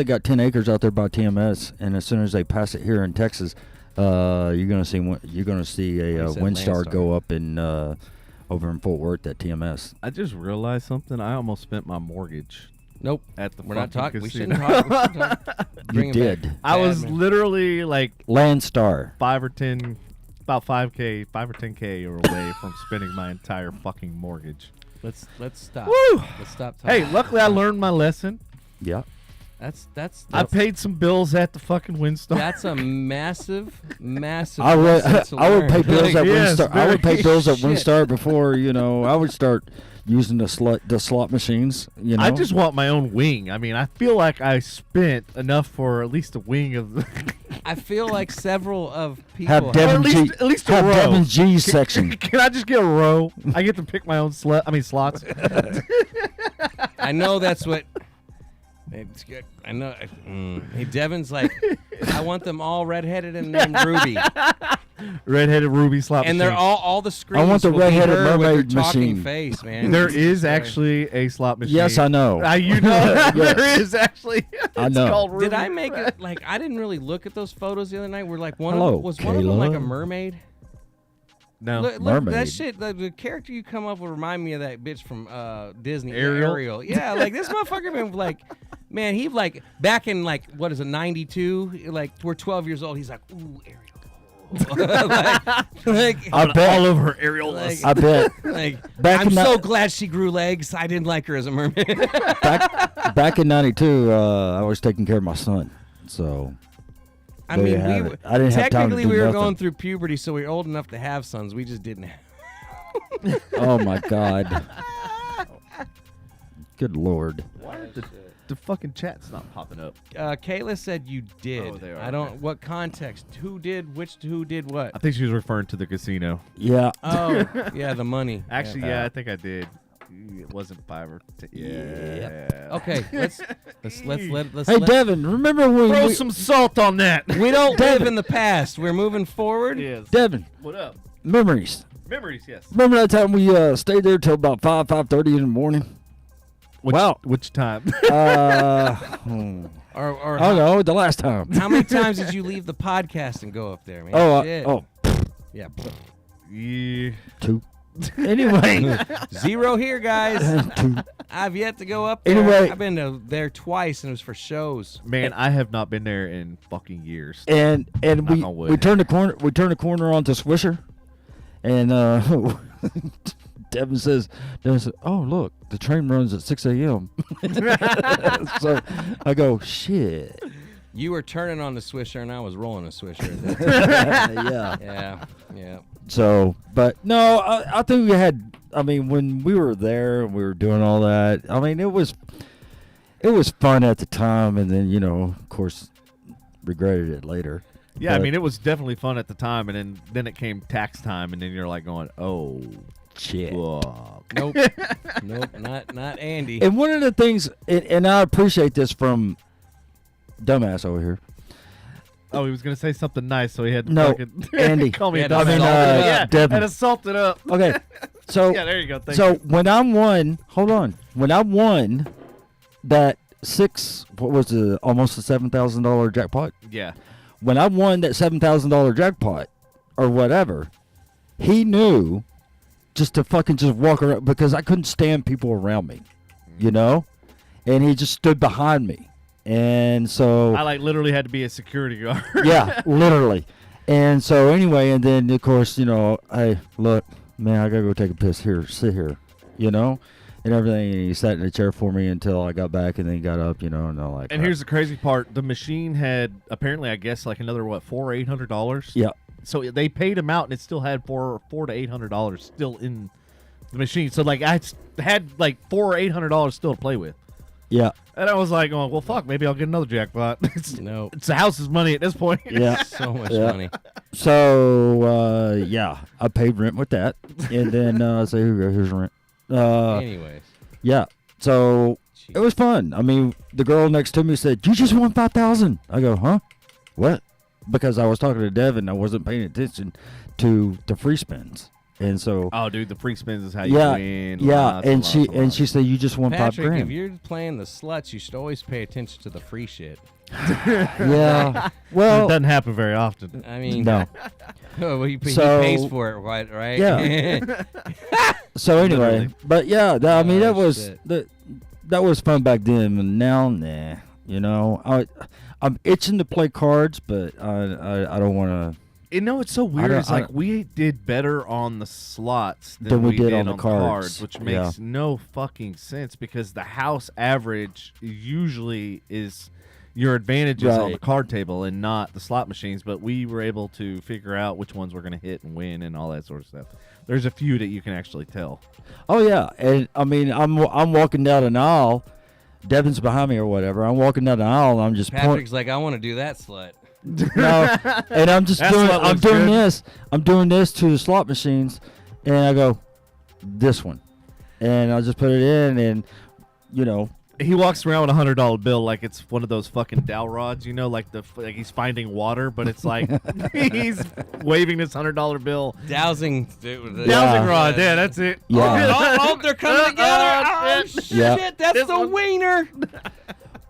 got 10 acres out there by TMS, and as soon as they pass it here in Texas, you're gonna see a Windstar Landstar. go up in over in Fort Worth at TMS. I just realized something. I almost spent my mortgage Nope. at the We're not fucking talking. We casino. shouldn't talk. Bring You it back. did. I was Bad man. literally like Landstar. 5 or 10K away from spending my entire fucking mortgage. Let's stop. Woo! Let's stop talking. Hey, luckily I learned my lesson. Yeah. That's I paid some bills at the fucking WinStar. That's a massive I would lesson to I would learn. pay bills at Yes, WinStar. I would pay very bills at shit. WinStar before I would start using the slot machines. I just want my own wing. I mean, I feel like I spent enough for at least a wing of. I feel like several of people have Devin at least- G. at least a have row. Devin G's section. Can I just get a row? I get to pick my own slots. I know that's what. It's good. I know. Hey, Devin's like, I want them all redheaded and named Ruby, Redheaded ruby slot and machine. they're all the screens. want the will be redheaded her with her mermaid talking machine. face, man. There is Sorry. actually a slot machine. Yes, I know. You know Yes. there is actually. I It's know. called Ruby Did I make Red. it like I didn't really look at those photos the other night? Were like one Hello, of one of them like a Kayla. mermaid? No. Look, that Mermaid. shit. The character you come up with remind me of that bitch from Disney. Ariel? Yeah, like this motherfucker been like, man, he like back in like what is it, 92? Like we're 12 years old. He's like, ooh, Ariel. like, I bet. all over her areolas. Like- I bet. like Back I'm in so that- glad she grew legs. I didn't like her as a mermaid. back in '92, I was taking care of my son, so I There mean, you have we it. I didn't have time to technically do we were nothing. going through puberty, so we were old enough to have sons. We just didn't have. oh my god, good lord. Why is the fucking chat's not popping up? Kayla said you did. Oh, they are, I don't. okay. What context? Who did? Who did what? I think she was referring to the casino. Yeah, Oh, yeah, the money. Actually, yeah, I think I did. It wasn't 5 or 10. Yeah. Okay, let's hey Devin, remember when Throw we, some salt on that. we don't live in the past. We're moving forward. Yes. Devin, What up? memories? Memories, yes. Remember that time we stayed there till about 5:30 in the morning? Which time? Or I don't know, the last time. how many times did you leave the podcast and go up there, man? Oh, Shit. Yeah. Yeah. 2. Anyway, 0 here, guys. 2. I've yet to go up there. Anyway. I've been there twice, and it was for shows. Man, I have not been there in fucking years. And Knock we on wood. we turned the corner. We turned the corner onto Swisher, and Devin says, "Oh look, the train runs at 6 a.m." So I go, "Shit." You were turning on the Swisher, and I was rolling a Swisher. At that time. Yeah. Yeah. So, but no, I think we had. I mean, when we were there and we were doing all that, I mean, it was fun at the time, and then of course, regretted it later. Yeah, I But- mean, it was definitely fun at the time, and then it came tax time, and then you're like going, oh, Shit. fuck. Nope. Not Andy. And one of the things, and I appreciate this from dumbass over here. Oh, he was going to say something nice, so he had to No, fucking Andy. call me He a had to dumbass. salt it up. Yeah, Devin. had to salt it up. Okay, so Yeah, there you go. Thank so you. when I won, hold on, when I won that almost a $7,000 jackpot. Yeah. When I won that $7,000 jackpot or whatever, he knew just to fucking just walk around because I couldn't stand people around me, and he just stood behind me, and so I like literally had to be a security guard. yeah, literally. And so anyway, and then of course, hey, look, man, I gotta go take a piss here, sit here, and everything. And he sat in the chair for me until I got back, and then he got up, and I'm like. And here's the crazy part: the machine had apparently, I guess, like another $400 or $800. yeah, So they paid him out, and it still had $400 to $800 still in the machine. So like I had like $400 or $800 still to play with. yeah, And I was like, "Oh, well, fuck, maybe I'll get another jackpot." No. It's the house's money at this point. yeah. So much Yeah. money. So yeah, I paid rent with that, and then say here's rent. Anyways. Yeah. So it was fun. I mean, the girl next to me said, "You just won 5,000." I go, "Huh? What?" Because I was talking to Devin, I wasn't paying attention to the free spins, and so Oh, dude, the free spins is how you yeah, win. yeah. Lots And lots. she said, "You just won Patrick, if $5,000." you're playing the sluts, you should always pay attention to the free shit. Yeah. It Well, doesn't happen very often. I mean, no. well, he So- pays for it, right? Yeah. So anyway, Literally. but yeah, I mean Oh, that was shit. that was fun back then. And now, nah. I'm itching to play cards, but I don't want to You know, it's so weird. don't- It's I like we did better on the slots Than we did on the cards, cards. which Yeah. makes no fucking sense because the house average usually is your advantages on the Right. card table and not the slot machines. But we were able to figure out which ones we're going to hit and win and all that sort of stuff. There's a few that you can actually tell. Oh yeah, and I mean, I'm walking down an aisle. Devin's behind me or whatever. I'm walking down the aisle and I'm just Patrick's like, I want to do that slut. no, and I'm just That's doing. what I'm looks doing good. this. I'm doing this to the slot machines, and I go, this one, and I'll just put it in, and you know, He walks around with $100 bill like it's one of those fucking dowel rods, you know, like he's finding water, but it's like he's waving this $100 bill. Dowsing. Dowsing rod, yeah, that's it. Yeah. Oh, they're coming together. Oh, shit, Yeah. that's the wiener.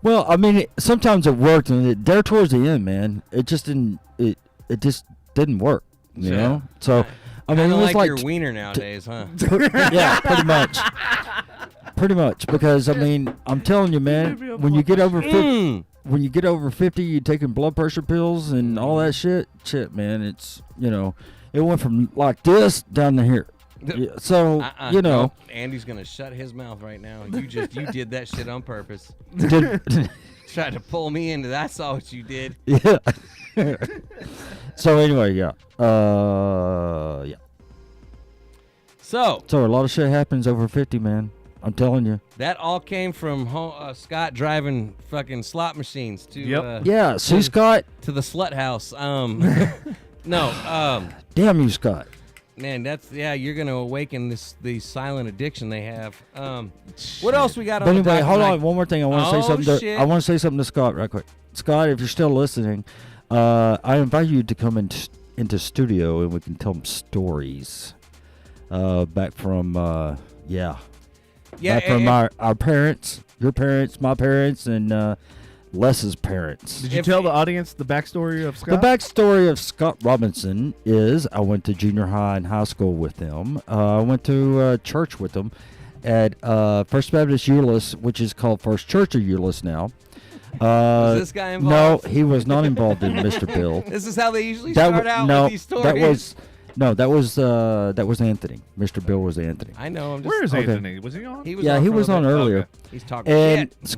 well, I mean, sometimes it worked, and there towards the end, man, it just didn't. It just didn't work, you Yeah. know. So, I mean, Kind it of was like like your wiener nowadays, huh? yeah, pretty much. Pretty much, because I mean, I'm telling you, man, when you get over 50, when you get over 50, you're taking blood pressure pills and all that shit. Shit, man, it's it went from like this down to here. Yeah, so no. Andy's gonna shut his mouth right now. You did that shit on purpose. did- Tried to pull me into that. I saw what you did. yeah. So anyway, yeah. So So a lot of shit happens over 50, man. I'm telling you. that all came from Scott driving fucking slot machines to Yep. Yeah. See, Scott. to the slut house. No, Damn you, Scott. man, you're gonna awaken the silent addiction they have. What else we got But on the anyway, docket hold tonight? on. One more thing. I want to Oh, say something. shit. I want to say something to Scott right quick. Scott, if you're still listening, I invite you to come into studio and we can tell them stories. Back from back from our parents, your parents, my parents, and Les's parents. Did you tell the audience the backstory of Scott? The backstory of Scott Robinson is I went to junior high and high school with him. I went to church with him at First Baptist Euless, which is called First Church of Euless now. Was this guy involved? No, he was not involved in Mr. Bill. This is how they usually That start wa- out no, with these stories. that was Anthony. Mr. Bill was Anthony. I know. I'm just. Where is Okay. Anthony? Was he on? He was Yeah, on he for a was little on bit. earlier. Okay. He's talking And shit.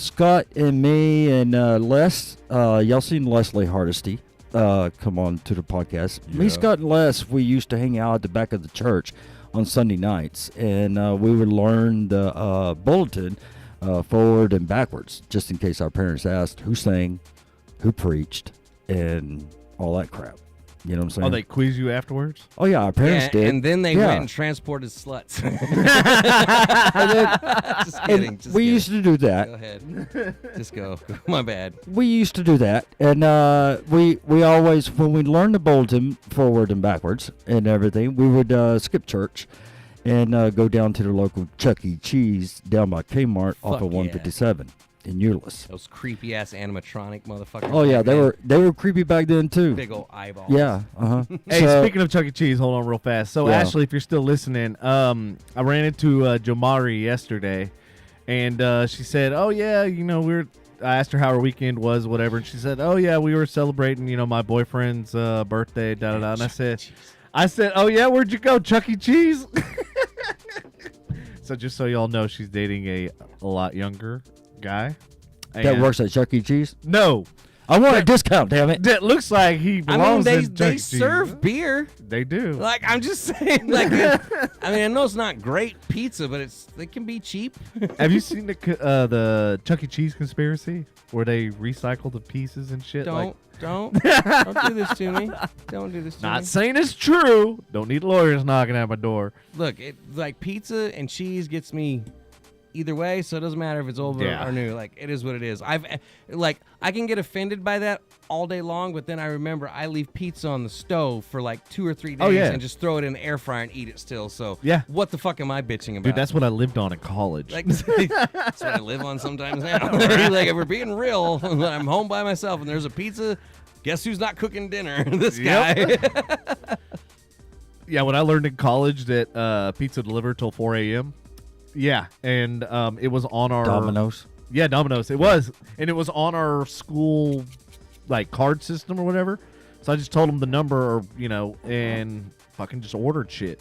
Scott and me and Les, y'all seen Leslie Hardesty come on to the podcast. Me, Scott, and Les, we used to hang out at the back of the church on Sunday nights, and we would learn the bulletin forward and backwards, just in case our parents asked who sang, who preached, and all that crap. You know what I'm saying? Oh, they quiz you afterwards? Oh, yeah, our parents did. And then they Yeah. went and transported sluts. Just And kidding. Just we kidding. used to do that. Go ahead. Just go. My bad. We used to do that, and we always, when we learned the bulletin forward and backwards and everything, we would skip church and go down to the local Chuck E. Cheese down by Kmart off Fuck of yeah. 157 in Euless. Those creepy ass animatronic motherfuckers. Oh yeah, back they then. were creepy back then too. big old eyeballs. Yeah, Hey, So- speaking of Chuck E. Cheese, hold on real fast. So, Yeah. Ashley, if you're still listening, I ran into Jomari yesterday, and she said, "Oh yeah, I asked her how her weekend was, whatever, and she said, "Oh yeah, we were celebrating, my boyfriend's birthday, da da da." And I said, "Oh yeah, where'd you go, Chuck E. Cheese?" So just so y'all know, she's dating a lot younger guy. that And- works at Chuck E. Cheese. No, I want a discount, damn it. that looks like he I mean, belongs they in Chuck E. they Cheese. serve beer. They do. Like I'm just saying. Like I know it's not great pizza, but they can be cheap. Have you seen the Chuck E. Cheese conspiracy where they recycle the pieces and shit? Don't do this to me. Don't do this to Not me. saying it's true. Don't need lawyers knocking at my door. Look, like pizza and cheese gets me either way, so it doesn't matter if it's old Yeah. or new. Like it is what it is. I can get offended by that all day long, but then I remember I leave pizza on the stove for like 2 or 3 days Oh, yeah. and just throw it in the air fryer and eat it still. So Yeah. what the fuck am I bitching about? Dude, that's what I lived on in college. like that's what I live on sometimes now. Like if we're being real, I'm home by myself and there's a pizza. Guess who's not cooking dinner? This guy. Yeah, when I learned in college that pizza delivered till 4 a.m. Yeah, and it was on our Domino's. Yeah, Domino's. It was, and it was on our school like card system or whatever. So I just told him the number, and fucking just ordered shit.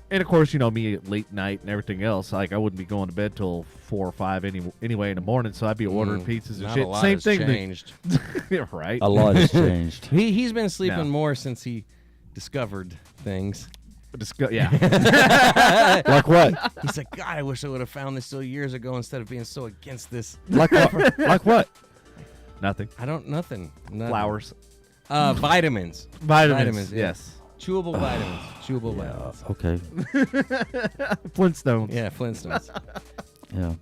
And of course, me late night and everything else. Like I wouldn't be going to bed till 4 or 5 anyway in the morning. So I'd be ordering pizzas and Not shit. a lot Same has thing. changed. Right. A lot has changed. He's been sleeping No. more since he discovered things. Yeah. Like what? He's like, God, I wish I would have found this so years ago instead of being so against this. Like what? Like what? Nothing. Nothing. Flowers. Vitamins. Vitamins. yeah. Yes. Chewable vitamins. Chewable vitamins. Okay. Flintstones. Yeah, Flintstones. Yeah.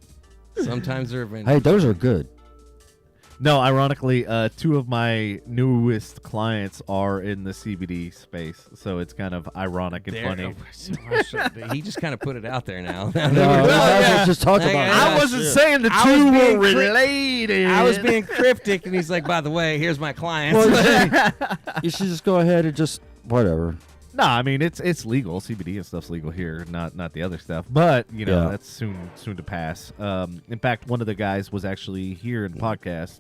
Sometimes they're Hey, those are good. No, ironically, 2 of my newest clients are in the CBD space, so it's kind of ironic and funny. He just kind of put it out there now. No, let's just talk Like, about I I it. wasn't saying the I was 2 being were related. I was being cryptic, and he's like, by the way, here's my clients. Well, you should just go ahead and just whatever. No, I mean it's legal. CBD and stuff's legal here, not the other stuff. But Yeah. that's soon to pass. In fact, one of the guys was actually here in the podcast,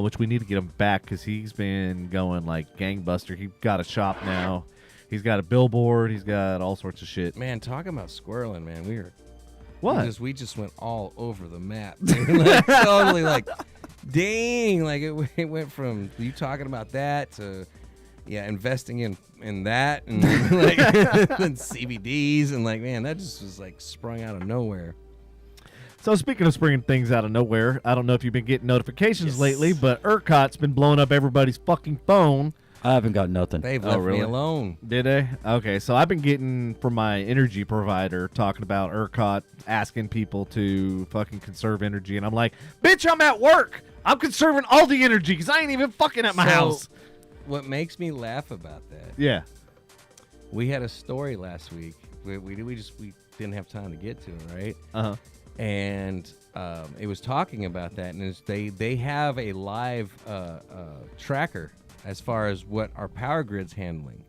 which we need to get him back because he's been going like gangbuster. He got a shop now. He's got a billboard. He's got all sorts of shit. Man, talking about squirreling, man, What? We just went all over the map. Like, totally like, dang, like it went from you talking about that to investing in that and like and CBDs and like, man, that just was like sprung out of nowhere. So speaking of springing things out of nowhere, I don't know if you've been getting notifications lately, but ERCOT's been blowing up everybody's fucking phone. I haven't got nothing. They've left really? me alone. Did they? Okay, so I've been getting from my energy provider talking about ERCOT asking people to fucking conserve energy, and I'm like, bitch, I'm at work. I'm conserving all the energy because I ain't even fucking at my house. What makes me laugh about that? Yeah. We had a story last week. We didn't have time to get to it, right? Uh-huh. And it was talking about that, and they have a live tracker as far as what our power grid's handling,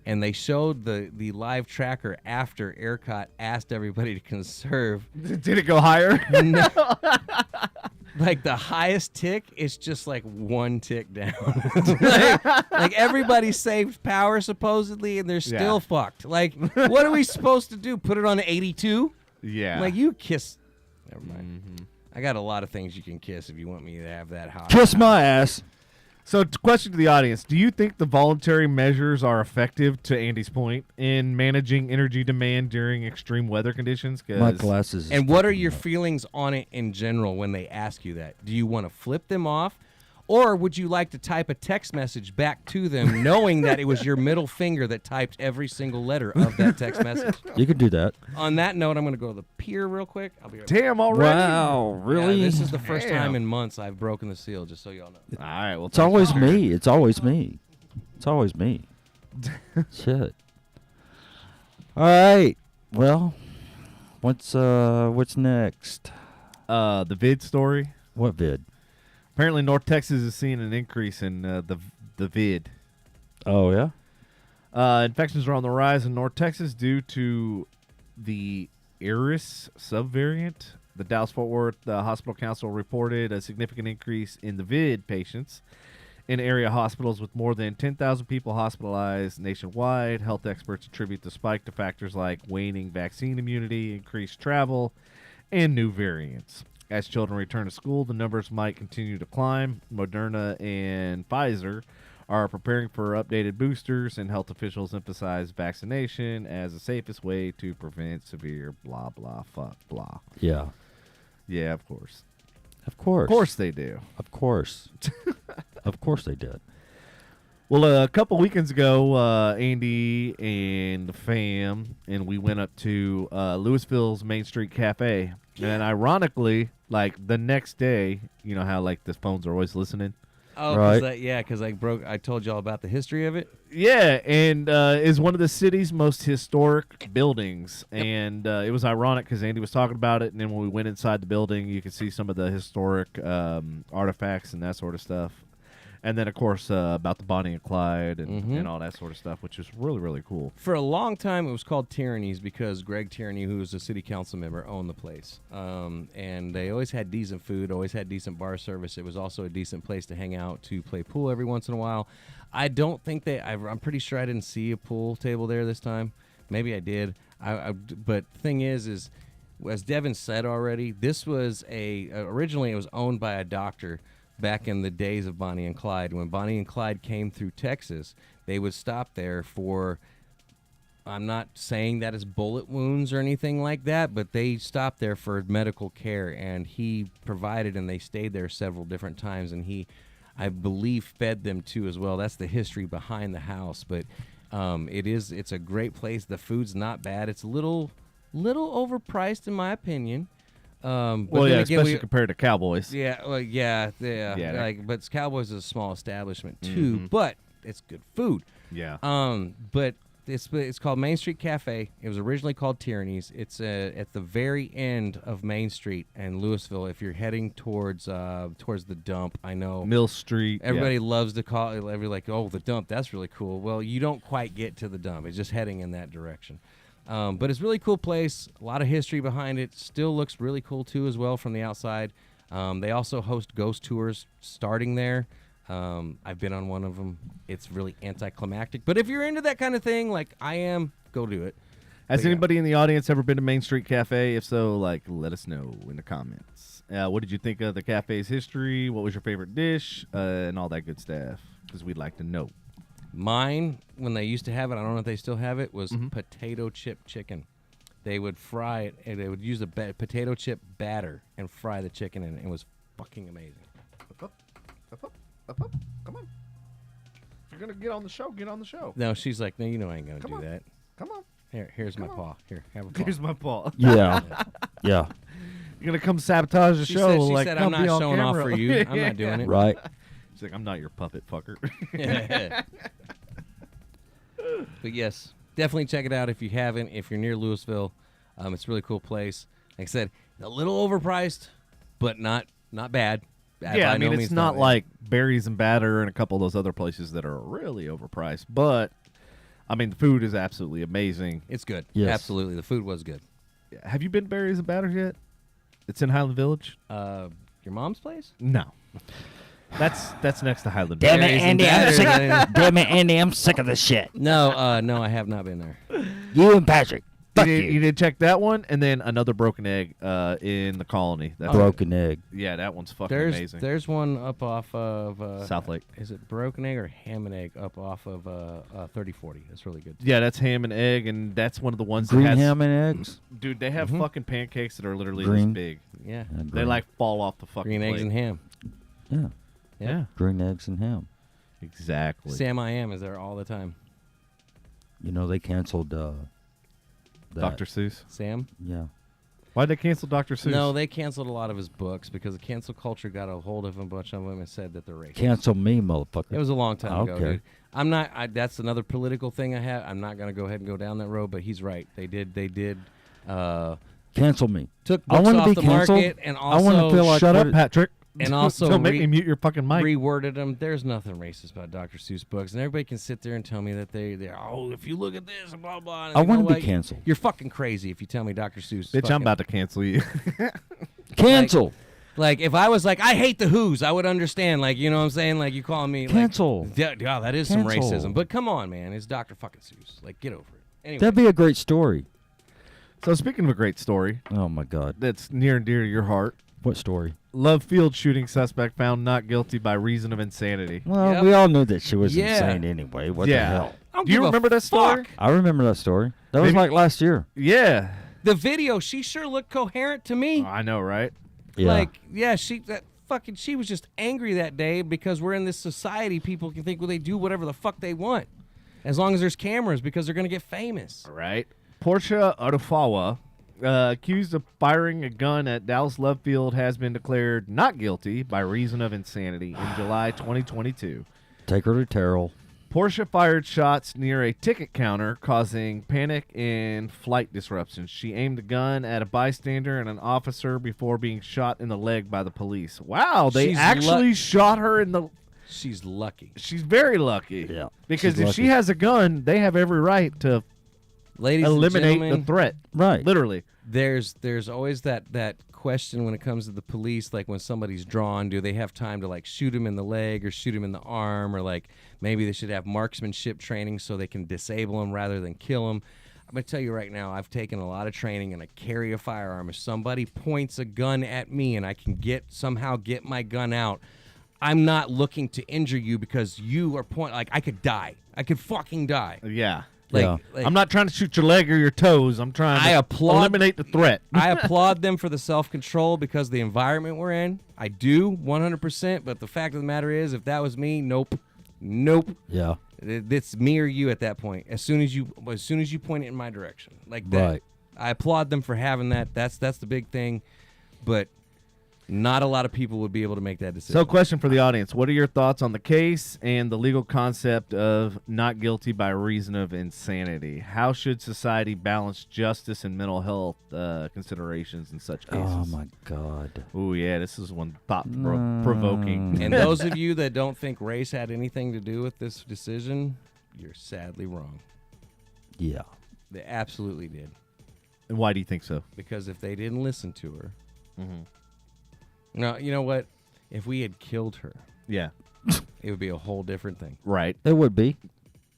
and they showed the live tracker after ERCOT asked everybody to conserve. Did it go higher? No. Like the highest tick is just like 1 tick down. like everybody saved power supposedly, and they're still fucked. Like, what are we supposed to do? Put it on 82? Yeah. Like you kiss. Never mind. I got a lot of things you can kiss if you want me to have that high. Kiss my ass. So, question to the audience: do you think the voluntary measures are effective, to Andy's point, in managing energy demand during extreme weather conditions? My glasses. And what are your feelings on it in general when they ask you that? Do you want to flip them off? Or would you like to type a text message back to them knowing that it was your middle finger that typed every single letter of that text message? You could do that. On that note, I'm going to go to the pier real quick. I'll be right back. Damn, already? Wow, really? Yeah, this is the first Damn. time in months I've broken the seal, just so y'all know. All right. Well, It's always me. It's always me. It's always me. Shit. All right. Well, what's next? The vid story. What vid? Apparently, North Texas is seeing an increase in the vid. Oh yeah. Infections are on the rise in North Texas due to the Eris subvariant. The Dallas-Fort Worth Hospital Council reported a significant increase in the vid patients in area hospitals, with more than 10,000 people hospitalized nationwide. Health experts attribute the spike to factors like waning vaccine immunity, increased travel, and new variants. As children return to school, the numbers might continue to climb. Moderna and Pfizer are preparing for updated boosters, and health officials emphasize vaccination as the safest way to prevent severe blah, blah, fuck, blah. Yeah. Yeah, of course. Of course. Of course they do. Of course. Of course they did. Well, a couple weekends ago, Andy and the fam, and we went up to Louisville's Main Street Cafe. And ironically, like the next day, you know how like the phones are always listening? Oh, Right. because I told y'all about the history of it. Yeah, and is one of the city's most historic buildings. And it was ironic because Andy was talking about it, and then when we went inside the building, you could see some of the historic artifacts and that sort of stuff. And then, of course, about the Bonnie and Clyde and all that sort of stuff, which is really, really cool. For a long time, it was called Tyranny's because Greg Tierney, who was a city council member, owned the place. And they always had decent food, always had decent bar service. It was also a decent place to hang out, to play pool every once in a while. I don't think I'm pretty sure I didn't see a pool table there this time. Maybe I did. But the thing is, as Devin said already, this was originally it was owned by a doctor back in the days of Bonnie and Clyde. When Bonnie and Clyde came through Texas, they would stop there for, I'm not saying that as bullet wounds or anything like that, but they stopped there for medical care, and he provided, and they stayed there several different times, and he, I believe, fed them too as well. That's the history behind the house, but it's a great place. The food's not bad. It's a little overpriced in my opinion. Well, yeah, especially compared to Cowboys. Yeah, well, yeah. But Cowboys is a small establishment too, but it's good food. Yeah. But it's called Main Street Cafe. It was originally called Tyranny's. It's at the very end of Main Street in Louisville. If you're heading towards the dump, I know Mill Street. Everybody loves to call it. Oh, the dump. That's really cool. Well, you don't quite get to the dump. It's just heading in that direction. But it's a really cool place. A lot of history behind it. Still looks really cool, too, as well from the outside. They also host ghost tours starting there. I've been on one of them. It's really anticlimactic. But if you're into that kind of thing, like I am, go do it. Has anybody in the audience ever been to Main Street Cafe? If so, let us know in the comments. What did you think of the cafe's history? What was your favorite dish? And all that good stuff, because we'd like to know. Mine, when they used to have it, I don't know if they still have it, was potato chip chicken. They would fry it, and they would use a potato chip batter and fry the chicken in it. It was fucking amazing. Up. Come on. If you're going to get on the show, get on the show. No, she's like, no, I ain't going to do that. Come on. Here's my paw. Here, have a paw. Here's my paw. Yeah. Yeah. You're going to come sabotage the show. She said, I'm not showing off for you. I'm not doing it. Right. She's like, I'm not your puppet, fucker. But yes, definitely check it out if you haven't. If you're near Louisville, it's a really cool place. Like I said, a little overpriced, but not bad. Yeah, I mean, it's not like Berries and Batter and a couple of those other places that are really overpriced. But, I mean, the food is absolutely amazing. It's good. Yes. Absolutely. The food was good. Have you been to Berries and Batter yet? It's in Highland Village? Your mom's place? No. That's next to Highland Damn Village. it, Andy! I'm sick. Damn it, Andy! I'm sick of this shit. No, I have not been there. You and Patrick. Fuck you. You did check that one, and then another Broken Egg in the Colony. That's Broken Egg. Yeah, that one's fucking amazing. There's one up off of South Lake. Is it Broken Egg or Ham and Egg up off of 3040? That's really good. Yeah, that's Ham and Egg, and that's one of the ones Green that has ham and eggs. Dude, they have fucking pancakes that are literally Green. this big. Yeah. They fall off the fucking Green eggs plate. and ham. Yeah. Yeah. Green eggs and ham. Exactly. Sam I Am is there all the time. You know they canceled. Dr. Seuss. Sam? Yeah. Why'd they cancel Dr. Seuss? No, they canceled a lot of his books because the cancel culture got a hold of a bunch of them and said that they're racist. Cancel me, motherfucker. It was a long time ago, Okay. dude. I'm not. That's another political thing I have. I'm not going to go ahead and go down that road, but he's right. They did. Cancel me. Took I books want to off be the canceled. market and I want to also feel like Shut up, Patrick. And also don't make me mute your fucking mic. reworded them. There's nothing racist about Dr. Seuss books, and everybody can sit there and tell me that they're if you look at this and blah blah. And I you know want to be what? canceled. You're fucking crazy if you tell me Dr. Seuss. Bitch, I'm about to cancel you. Cancel. Like if I was like I hate the Who's, I would understand. Like you know what I'm saying? Like you calling me Cancel. Like, yeah, that is some Cancel. racism. But come on, man, it's Dr. fucking Seuss. Like get over it. Anyway, That'd be a great story. So speaking of a great story Oh my God. that's near and dear to your heart, What story? Love Field shooting suspect found not guilty by reason of insanity. Well, Yep. we all knew that she was Yeah. insane anyway. What Yeah. the hell? I don't Do you give a remember that story? fuck. I remember that story. That was Maybe- like last year. Yeah. The video, she sure looked coherent to me. I know, right? Yeah. Like, yeah, she was just angry that day because we're in this society. People can think, well, they do whatever the fuck they want, as long as there's cameras, because they're gonna get famous. All right. Portia Odufawa, accused of firing a gun at Dallas Love Field, has been declared not guilty by reason of insanity in July 2022. Take her to Terrell. Portia fired shots near a ticket counter, causing panic and flight disruptions. She aimed the gun at a bystander and an officer before being shot in the leg by the police. Wow, they She's actually shot her in the... She's lucky. She's very lucky. Yeah, Because she's if she lucky. has a gun, they have every right to Ladies eliminate and gentlemen, the threat. Right. Literally. there's always that question when it comes to the police, like when somebody's drawn, do they have time to like shoot him in the leg or shoot him in the arm, or like maybe they should have marksmanship training so they can disable him rather than kill him. I'm going to tell you right now, I've taken a lot of training and I carry a firearm. If somebody points a gun at me and I can somehow get my gun out, I'm not looking to injure you because you are like I could die. I could fucking die. Yeah. Yeah. Like, I'm not trying to shoot your leg or your toes. I'm trying to eliminate the threat. I applaud them for the self-control because of the environment we're in. I do 100%, but the fact of the matter is, if that was me, nope. Yeah. It's me or you at that point. As soon as you point it in my direction, like that. Right. I applaud them for having that. That's the big thing, but not a lot of people would be able to make that decision. So, question for the audience. What are your thoughts on the case and the legal concept of not guilty by reason of insanity? How should society balance justice and mental health considerations in such cases? Oh, my God. Oh, yeah, this is one thought-provoking. And those of you that don't think race had anything to do with this decision, you're sadly wrong. Yeah. They absolutely did. And why do you think so? Because if they didn't listen to her, no, you know what? If we had killed her, Yeah, it would be a whole different thing. right. It would be.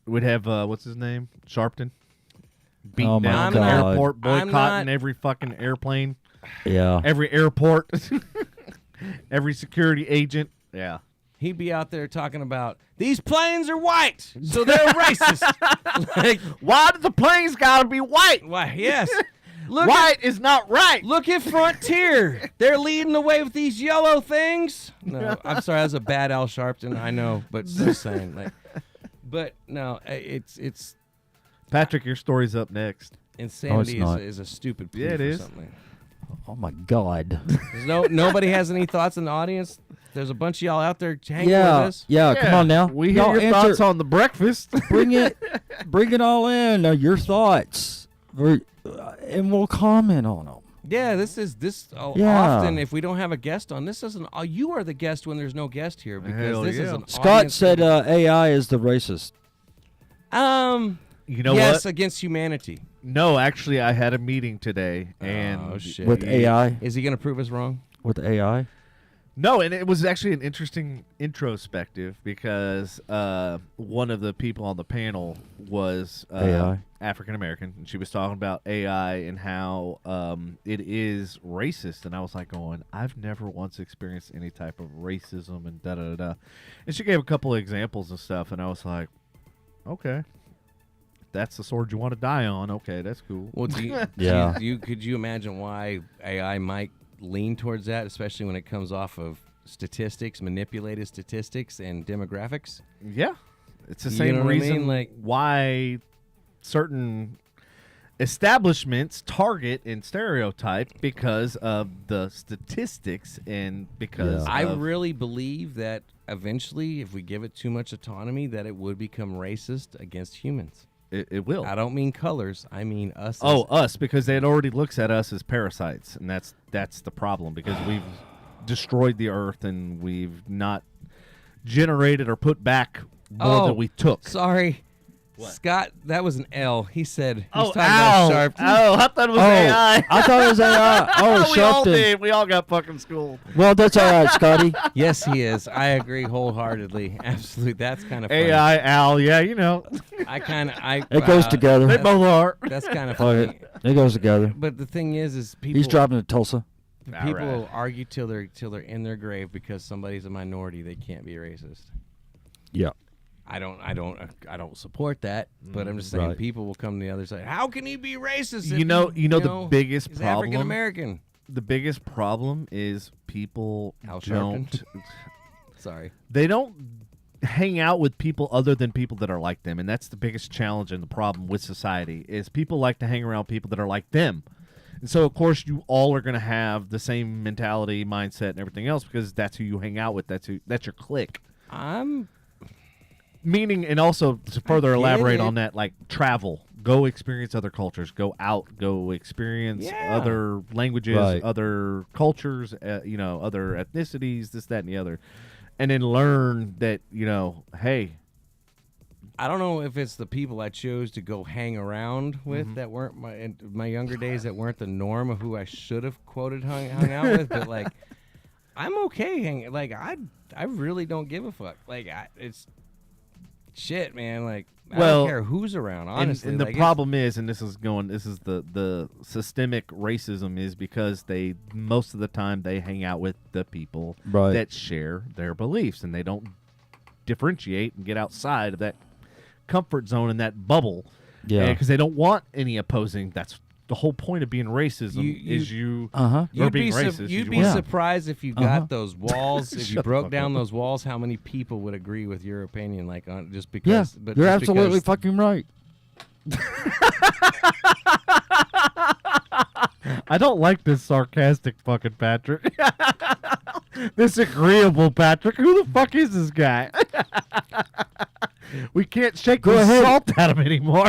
We'd have, what's his name? Sharpton? Beating Oh, my down the God. airport, I'm boycotting not- every fucking airplane, Yeah. every airport, every security agent. Yeah. He'd be out there talking about these planes are white, so they're racist. Like, Why do the planes gotta be white? why? Yes. Look White is not right. Look at Frontier. They're leading the way with these yellow things. No, I'm sorry, that's a bad Al Sharpton. I know, but just saying. Like, but no, it's Patrick, your story's up next. insanity not. is a stupid plea Yeah, it for is. something. Oh, my God. There's nobody has any thoughts in the audience. There's a bunch of y'all out there hanging Yeah. with us. Yeah. Come on now. We hear Y'all your answer- thoughts on the breakfast. Bring it all in. Your thoughts. And we'll comment on them. Yeah, this Yeah. often if we don't have a guest on, this isn't. You are the guest when there's no guest here because Hell this is yeah. an Scott audience said AI is the racist. You know yes, what? against humanity. No, actually, I had a meeting today, and Oh shit. With AI? Is he gonna prove us wrong? With AI? no, and it was actually an interesting introspective because one of the people on the panel was AI? African American, and she was talking about AI and how it is racist, and I was like, going, I've never once experienced any type of racism and da da da, and she gave a couple of examples and stuff, and I was like, okay. That's the sword you want to die on. Okay, that's cool. Well, do you, Yeah. could you imagine why AI might lean towards that, especially when it comes off of statistics, manipulated statistics, and demographics? Yeah, it's the You same know what I reason mean? Like- why certain establishments target and stereotype because of the statistics and because Yeah. I of, really believe that eventually, if we give it too much autonomy, that it would become racist against humans. it will. I don't mean colors. I mean us. Oh, us, because it already looks at us as parasites, and that's the problem because we've destroyed the earth and we've not generated or put back more than we took. Sorry. What? Scott, that was an L. He said, he's Oh, talking about ow. Sharpton. Oh, I thought it was AI. I thought it was AI. Oh, we all Sharpton. did. We all got fucking schooled. Well, that's all right, Scotty. Yes, he is. I agree wholeheartedly. Absolutely. That's kind of funny. AI, Al, yeah, you know. It goes together. They both are. That's kind of Fuck funny. It goes together. But the thing is people He's driving to Tulsa. people All right. argue till they're in their grave because somebody's a minority. They can't be racist. Yeah. I don't support that, but I'm just saying Right. people will come to the other side. How can he be racist? if You know the biggest he's problem. African American. The biggest problem is people Al don't. Sorry. They don't hang out with people other than people that are like them, and that's the biggest challenge and the problem with society is people like to hang around people that are like them. And so, of course, you all are going to have the same mentality, mindset, and everything else because that's who you hang out with. That's your clique. Meaning, and also to further get elaborate it. on that, like travel, go experience other cultures, go out, go experience Yeah. other languages, Right. other cultures, other ethnicities, this, that, and the other. and then learn that, hey, I don't know if it's the people I chose to go hang around with that weren't in my younger days, that weren't the norm of who I should have quoted hung out with, but like I'm okay hanging. Like I really don't give a fuck. Like it's shit, man. Like I don't care who's around. Honestly, and the problem is, and this is the systemic racism is because most of the time they hang out with the people that share their beliefs, and they don't differentiate and get outside of that comfort zone and that bubble, because they don't want any opposing. That's the whole point of being racism. You'd be racist. You'd be surprised if you got those walls. If you broke down those walls, how many people would agree with your opinion? Like just because. Yeah, but you're just absolutely because, fucking right. I don't like this sarcastic fucking Patrick. This agreeable Patrick. Who the fuck is this guy? We can't shake the salt at him anymore.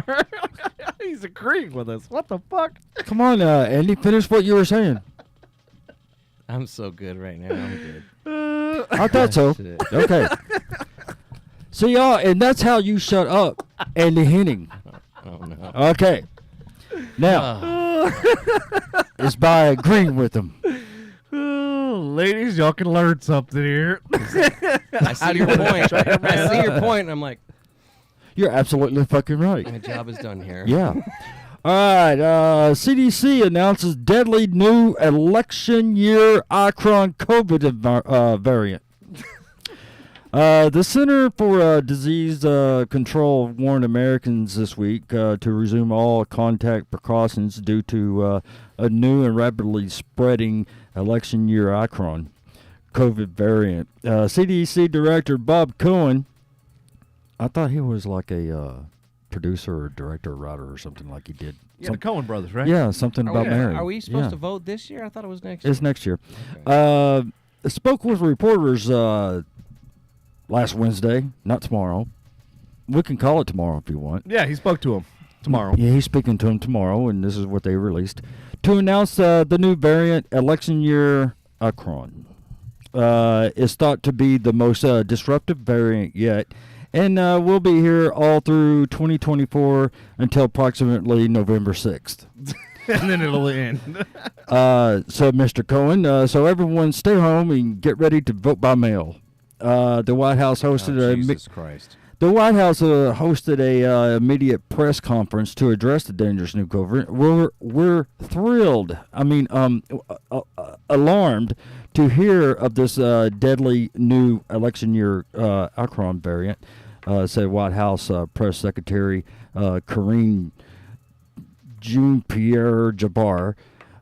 He's agreeing with us. What the fuck? Come on, Andy, finish what you were saying. I'm so good right now. I'm good. I thought so. Okay. So, y'all, and that's how you shut up, Andy Henning. Oh, no. Okay. Now, it's by agreeing with him. Ladies, y'all can learn something here. I see your point. I see your point. And I'm like, you're absolutely fucking right. my job is done here. Yeah. All right. CDC announces deadly new election year Omicron COVID variant. The Center for Disease Control warned Americans this week to resume all contact precautions due to a new and rapidly spreading election year Omicron COVID variant. CDC Director Bob Cohen, I thought he was like a producer or director or writer or something, like he did. Yeah, the Cohen brothers, right? Yeah, something about Mary. Are we supposed to vote this year? I thought it was next year. It's next year. Okay. Spoke with reporters last Wednesday, not tomorrow. We can call it tomorrow if you want. Yeah, he spoke to him tomorrow. Yeah, he's speaking to him tomorrow, and this is what they released. To announce the new variant, election year Omicron, is thought to be the most disruptive variant yet, and will be here all through 2024 until approximately November 6th. And then it'll end. So, Mr. Cohen, so everyone stay home and get ready to vote by mail. The White House hosted Jesus Christ. The White House hosted a immediate press conference to address the dangerous new COVID. We're thrilled. I mean, alarmed to hear of this deadly new election year Omicron variant, said White House Press Secretary Karine Jean-Pierre Jabbar.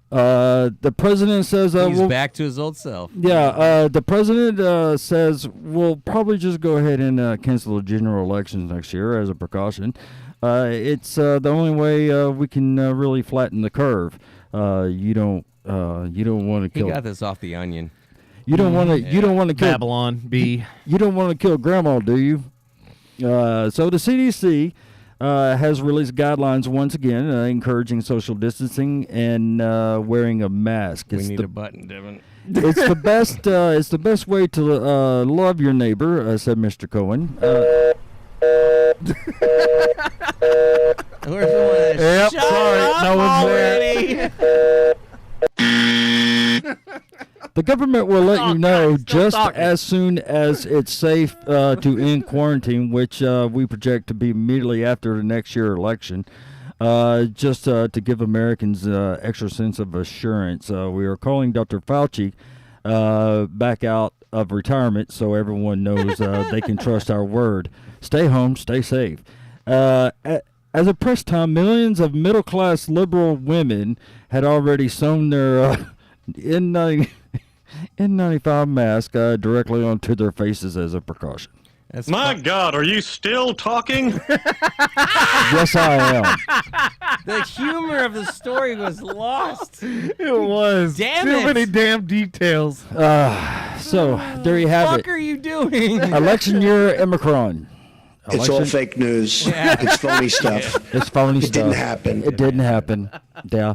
The president says he's back to his old self. Yeah, the president says we'll probably just go ahead and cancel the general elections next year as a precaution. It's the only way we can really flatten the curve. You don't want to kill. He got this off the Onion. You don't want to. You don't want to kill Babylon B. You don't want to kill grandma, do you? So the CDC has released guidelines once again, encouraging social distancing and wearing a mask. We need a button, Devin. It's the best. It's the best way to love your neighbor, said Mr. Cohen. Where's the one? Yep, Shut sorry, up no one's already. The government will let you know still just talking. as soon as it's safe to end quarantine, which we project to be immediately after the next year election, just to give Americans extra sense of assurance. We are calling Dr. Fauci back out of retirement so everyone knows they can trust our word. Stay home, stay safe. As of press time, millions of middle-class liberal women had already sewn their N95 mask directly onto their faces as a precaution. My God, are you still talking? Yes, I am. The humor of the story was lost. It was. Damn Too it. many damn details. So there you have What the it. fuck are you doing? Election year Omicron. It's all fake news. Yeah. It's phony stuff. It's phony stuff. It didn't happen. It didn't happen. Yeah.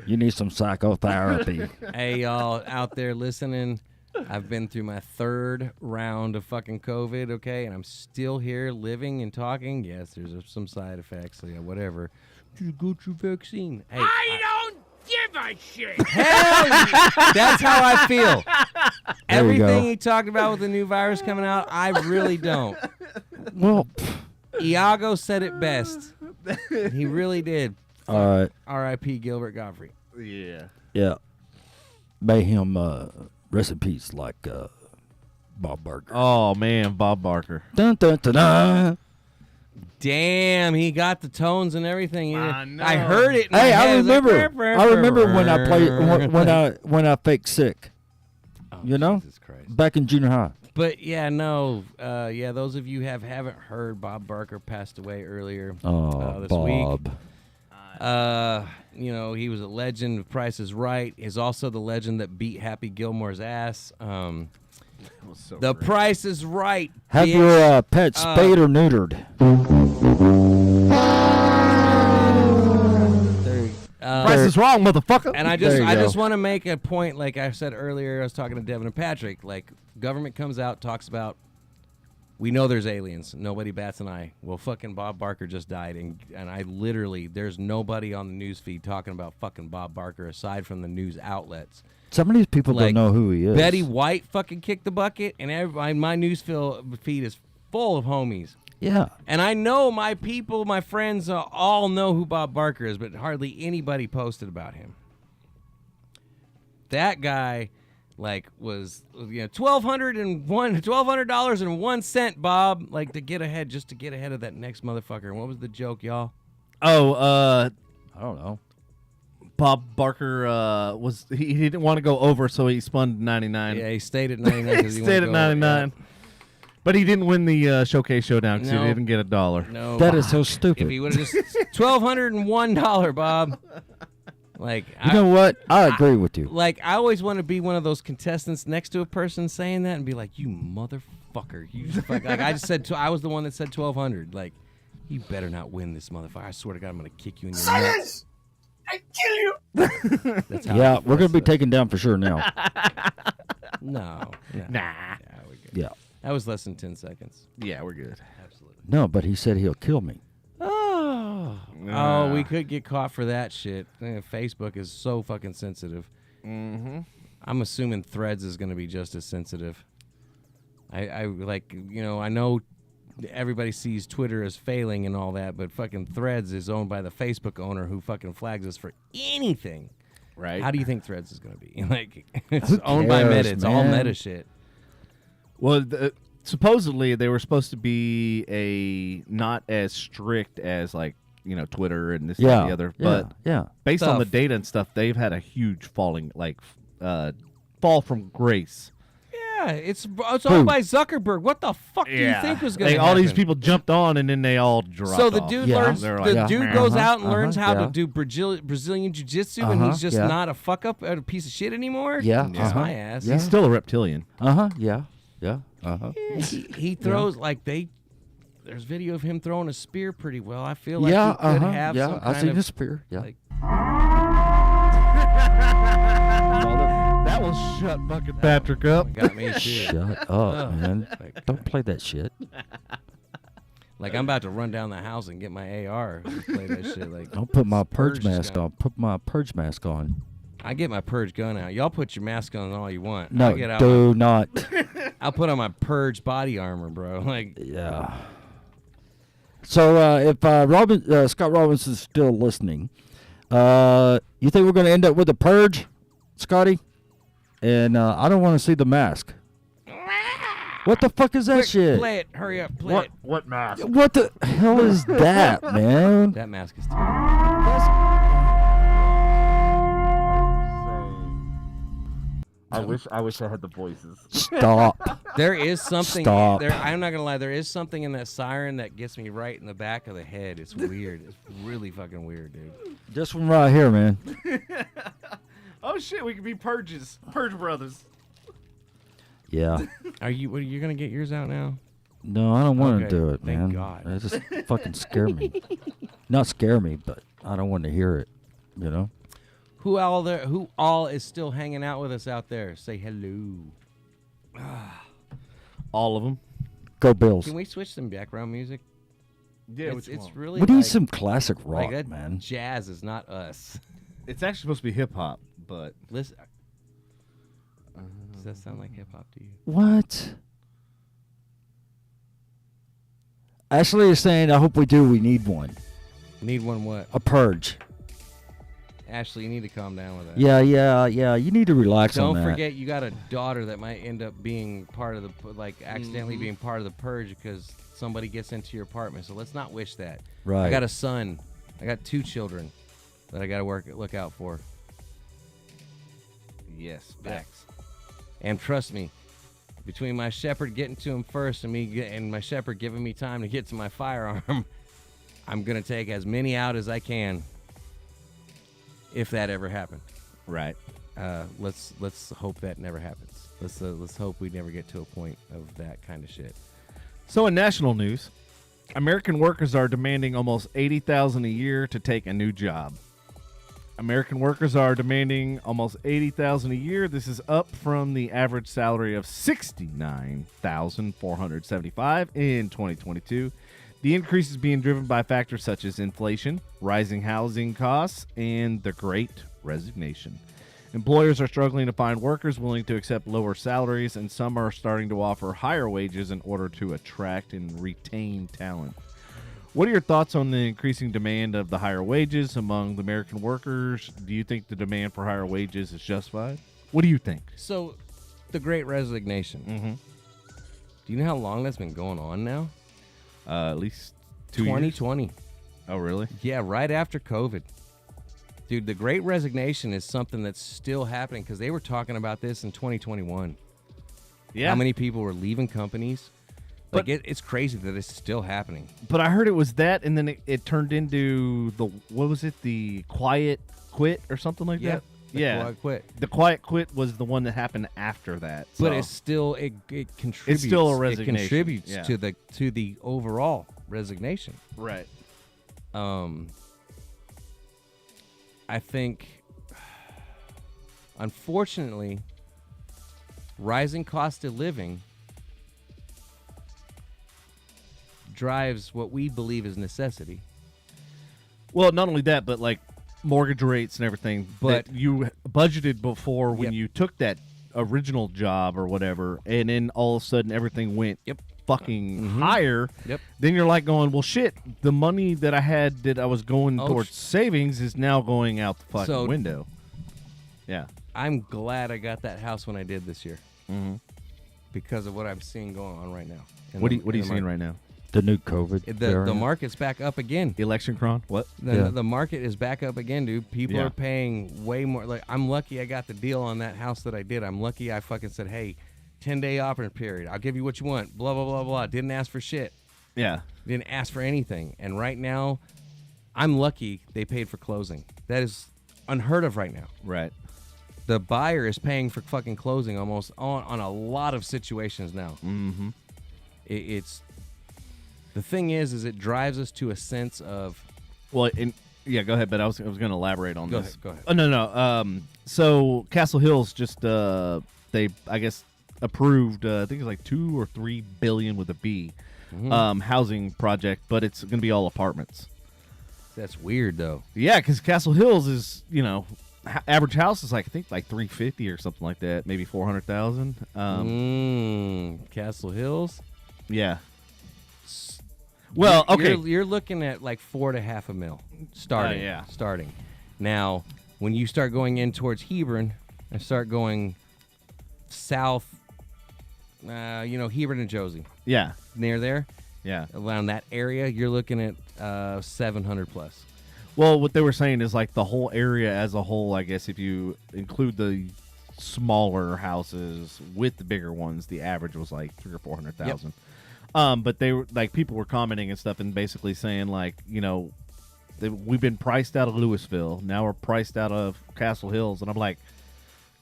You need some psychotherapy. Hey, y'all out there listening, I've been through my 3rd round of fucking COVID, okay, and I'm still here living and talking. Yes, there's some side effects, so yeah, whatever. You go to vaccine. Hey, I don't give a shit. Hell yeah. That's how I feel. Everything he talked about with the new virus coming out, I really don't. Well, Iago said it best. He really did. all right. R.I.P. Gilbert Gottfried. Yeah. Yeah. May him rest in peace, like Bob Barker. Oh man, Bob Barker. Dun, dun, dun, dun. Damn, he got the tones and everything. I know. I heard it. in my Hey, head. I was like, remember. I remember when I played when I faked sick. Oh, You know? Jesus Christ. Back in junior high. But yeah, no, those of you haven't heard, Bob Barker passed away earlier Oh, this Bob. week. He was a legend of Price is Right. He's also the legend that beat Happy Gilmore's ass. The great. Price is Right. Have bitch. your pet spayed or neutered? Price is wrong, motherfucker. And I There you just go. want to make a point, like I said earlier, I was talking to Devin and Patrick, like government comes out, talks about, we know there's aliens. Nobody bats an eye. Well, fucking Bob Barker just died, and I literally, there's nobody on the news feed talking about fucking Bob Barker aside from the news outlets. Some of these people Like, don't know who he is. Betty White fucking kicked the bucket, and everybody, my news feed is full of homies. Yeah. And I know my people, my friends, all know who Bob Barker is, but hardly anybody posted about him. That guy, was $1,200.01, Bob, to get ahead, just to get ahead of that next motherfucker. And what was the joke, y'all? Oh, I don't know. Bob Barker he didn't want to go over, so he spun to 99. Yeah, he stayed at 99. He stayed at 99. But he didn't win the Showcase Showdown because No. he didn't get $1. No, That is so if stupid. he would have just $1,201, Bob. You know what? I agree with you. I always want to be one of those contestants next to a person saying that and be like, "You motherfucker! You fuck!" I just said, I was the one that said 1,200. You better not win this, motherfucker! I swear to God, I'm gonna kick you in your nuts. I kill you. That's how Yeah, we're going to be taken down for sure now. No. Nah. Yeah, we're good. Yeah. That was less than 10 seconds. Yeah, we're good. Absolutely. No, but he said he'll kill me. Oh, we could get caught for that shit. Facebook is so fucking sensitive. Mm-hmm. I'm assuming Threads is going to be just as sensitive. I know everybody sees Twitter as failing and all that, but fucking Threads is owned by the Facebook owner who fucking flags us for anything. Right. How do you think Threads is going to be? It's owned by cares, Meta. It's all man? Meta shit. Well, supposedly they were supposed to be not as strict as Twitter and this and the other, but yeah. based on the Stuff. data and stuff, they've had a huge fall from grace. Yeah, it's owned by Zuckerberg. What the fuck do you think was going to happen? All these people jumped on and then they all dropped So the off. dude Yeah. learns. They're The like, dude "Uh-huh, goes out and learns how yeah. to do Brazilian jiu-jitsu, and he's just yeah. not a fuck up, a piece of shit anymore. Yeah, Kiss my ass. yeah. He's still a reptilian. Yeah. He throws there's video of him throwing a spear pretty well. I feel like Yeah, he could have some I kind see of the spear. Yeah. like- That will shut fucking Patrick up. got me too. Shut up, man. Don't play that shit. I'm about to run down the house and get my AR and play that shit. Don't put my purge Purge mask gun. on. Put my purge mask on. I get my purge gun out. Y'all put your mask on all you want. No, I get out do not. I'll put on my purge body armor, bro. Yeah. So if Scott Robinson's still listening, you think we're going to end up with a purge, Scotty? And I don't want to see the mask. What the fuck is that Quick, shit? play it. Hurry up. Play it. What mask? What the hell is that, man? That mask is terrible. I wish I had the voices. Stop. There is something. Stop. I'm not gonna lie. There is something in that siren that gets me right in the back of the head. It's weird. It's really fucking weird, dude. This one right here, man. Oh shit, we could be Purge Brothers. Yeah. Are you gonna get yours out now? No, I don't want to Okay, do it, thank man. God. It just fucking scare me. Not scare me, but I don't want to hear it. You know. Who all is still hanging out with us out there? Say hello. All of them. Go Bills. Can we switch some background music? Yeah, it's really We need like, some classic rock, like that man. Jazz is not us. It's actually supposed to be hip hop, but Listen, does that sound like hip hop to you? What? Ashley is saying, I hope we do. We need one. Need one what? A purge. Ashley, you need to calm down with that. Yeah. You need to relax on Don't that. forget, you got a daughter that might end up being part of the, accidentally being part of the purge because somebody gets into your apartment. So let's not wish that. Right. I got a son. I got 2 children that I got to look out for. yes, facts. And trust me, between my shepherd getting to him first and and my shepherd giving me time to get to my firearm, I'm gonna take as many out as I can. If that ever happened, Right. let's hope that never happens. Let's hope we never get to a point of that kind of shit. So in national news, American workers are demanding almost $80,000 a year to take a new job. American workers are demanding almost $80,000 a year. This is up from the average salary of $69,475 in 2022. The increase is being driven by factors such as inflation, rising housing costs, and the Great Resignation. Employers are struggling to find workers willing to accept lower salaries, and some are starting to offer higher wages in order to attract and retain talent. What are your thoughts on the increasing demand of the higher wages among the American workers? Do you think the demand for higher wages is justified? What do you think? So, the Great Resignation. Mm-hmm. Do you know how long that's been going on now? At least 2 years. 2020. Oh, really? Yeah, right after COVID. Dude, the Great Resignation is something that's still happening because they were talking about this in 2021. Yeah. How many people were leaving companies? Like, But- it's crazy that it's still happening. But I heard it was that, and then it turned into what was it? The quiet quit or something like that? Yeah. Well, I quit. The quiet quit was the one that happened after that. But so- it's still it contributes. It's still a It resignation. contributes Yeah. to the overall resignation. right. I think, unfortunately, rising cost of living drives what we believe is necessity. Well, not only that, but like mortgage rates and everything. But- that you budgeted before when Yep. you took that original job or whatever, and then all of a sudden everything went fucking higher. Yep. Then you're like going, well, shit. The money that I had that I was going towards savings is now going out the fucking So- window. Yeah. I'm glad I got that house when I did this year Mm-hmm. because of what I'm seeing going on right now. What are you seeing right now? The new COVID. The variant. market's back up again. Election cron? What? The market is back up again, dude. People Yeah. are paying way more. Like, I'm lucky I got the deal on that house that I did. I'm lucky I fucking said, hey, 10-day operating period. I'll give you what you want. Blah, blah, blah, blah. Didn't ask for shit. Yeah. Didn't ask for anything. And right now, I'm lucky they paid for closing. That is unheard of right now. Right. The buyer is paying for fucking closing almost on a lot of situations now. Mm-hmm. It's the thing is it drives us to a sense of Well, yeah, go ahead. But I was going to elaborate on Go this. ahead, go ahead. Oh no. So Castle Hills just they I guess approved I think it's like 2 or 3 billion with a B housing project, but it's going to be all apartments. that's weird though. Yeah, because Castle Hills is average house is like I think like 350 or something like that, maybe 400,000. Castle Hills. Yeah. Well, okay. You're looking at like $4.5 million starting. yeah. Starting. Now, when you start going in towards Hebron and start going south, Hebron and Josie, Yeah. near there, Yeah. around that area, you're looking at 700 plus. Well, what they were saying is like the whole area as a whole, I guess if you include the smaller houses with the bigger ones, the average was like 300,000 or 400,000. But they were like people were commenting and stuff and basically saying like, we've been priced out of Louisville. Now we're priced out of Castle Hills. And I'm like,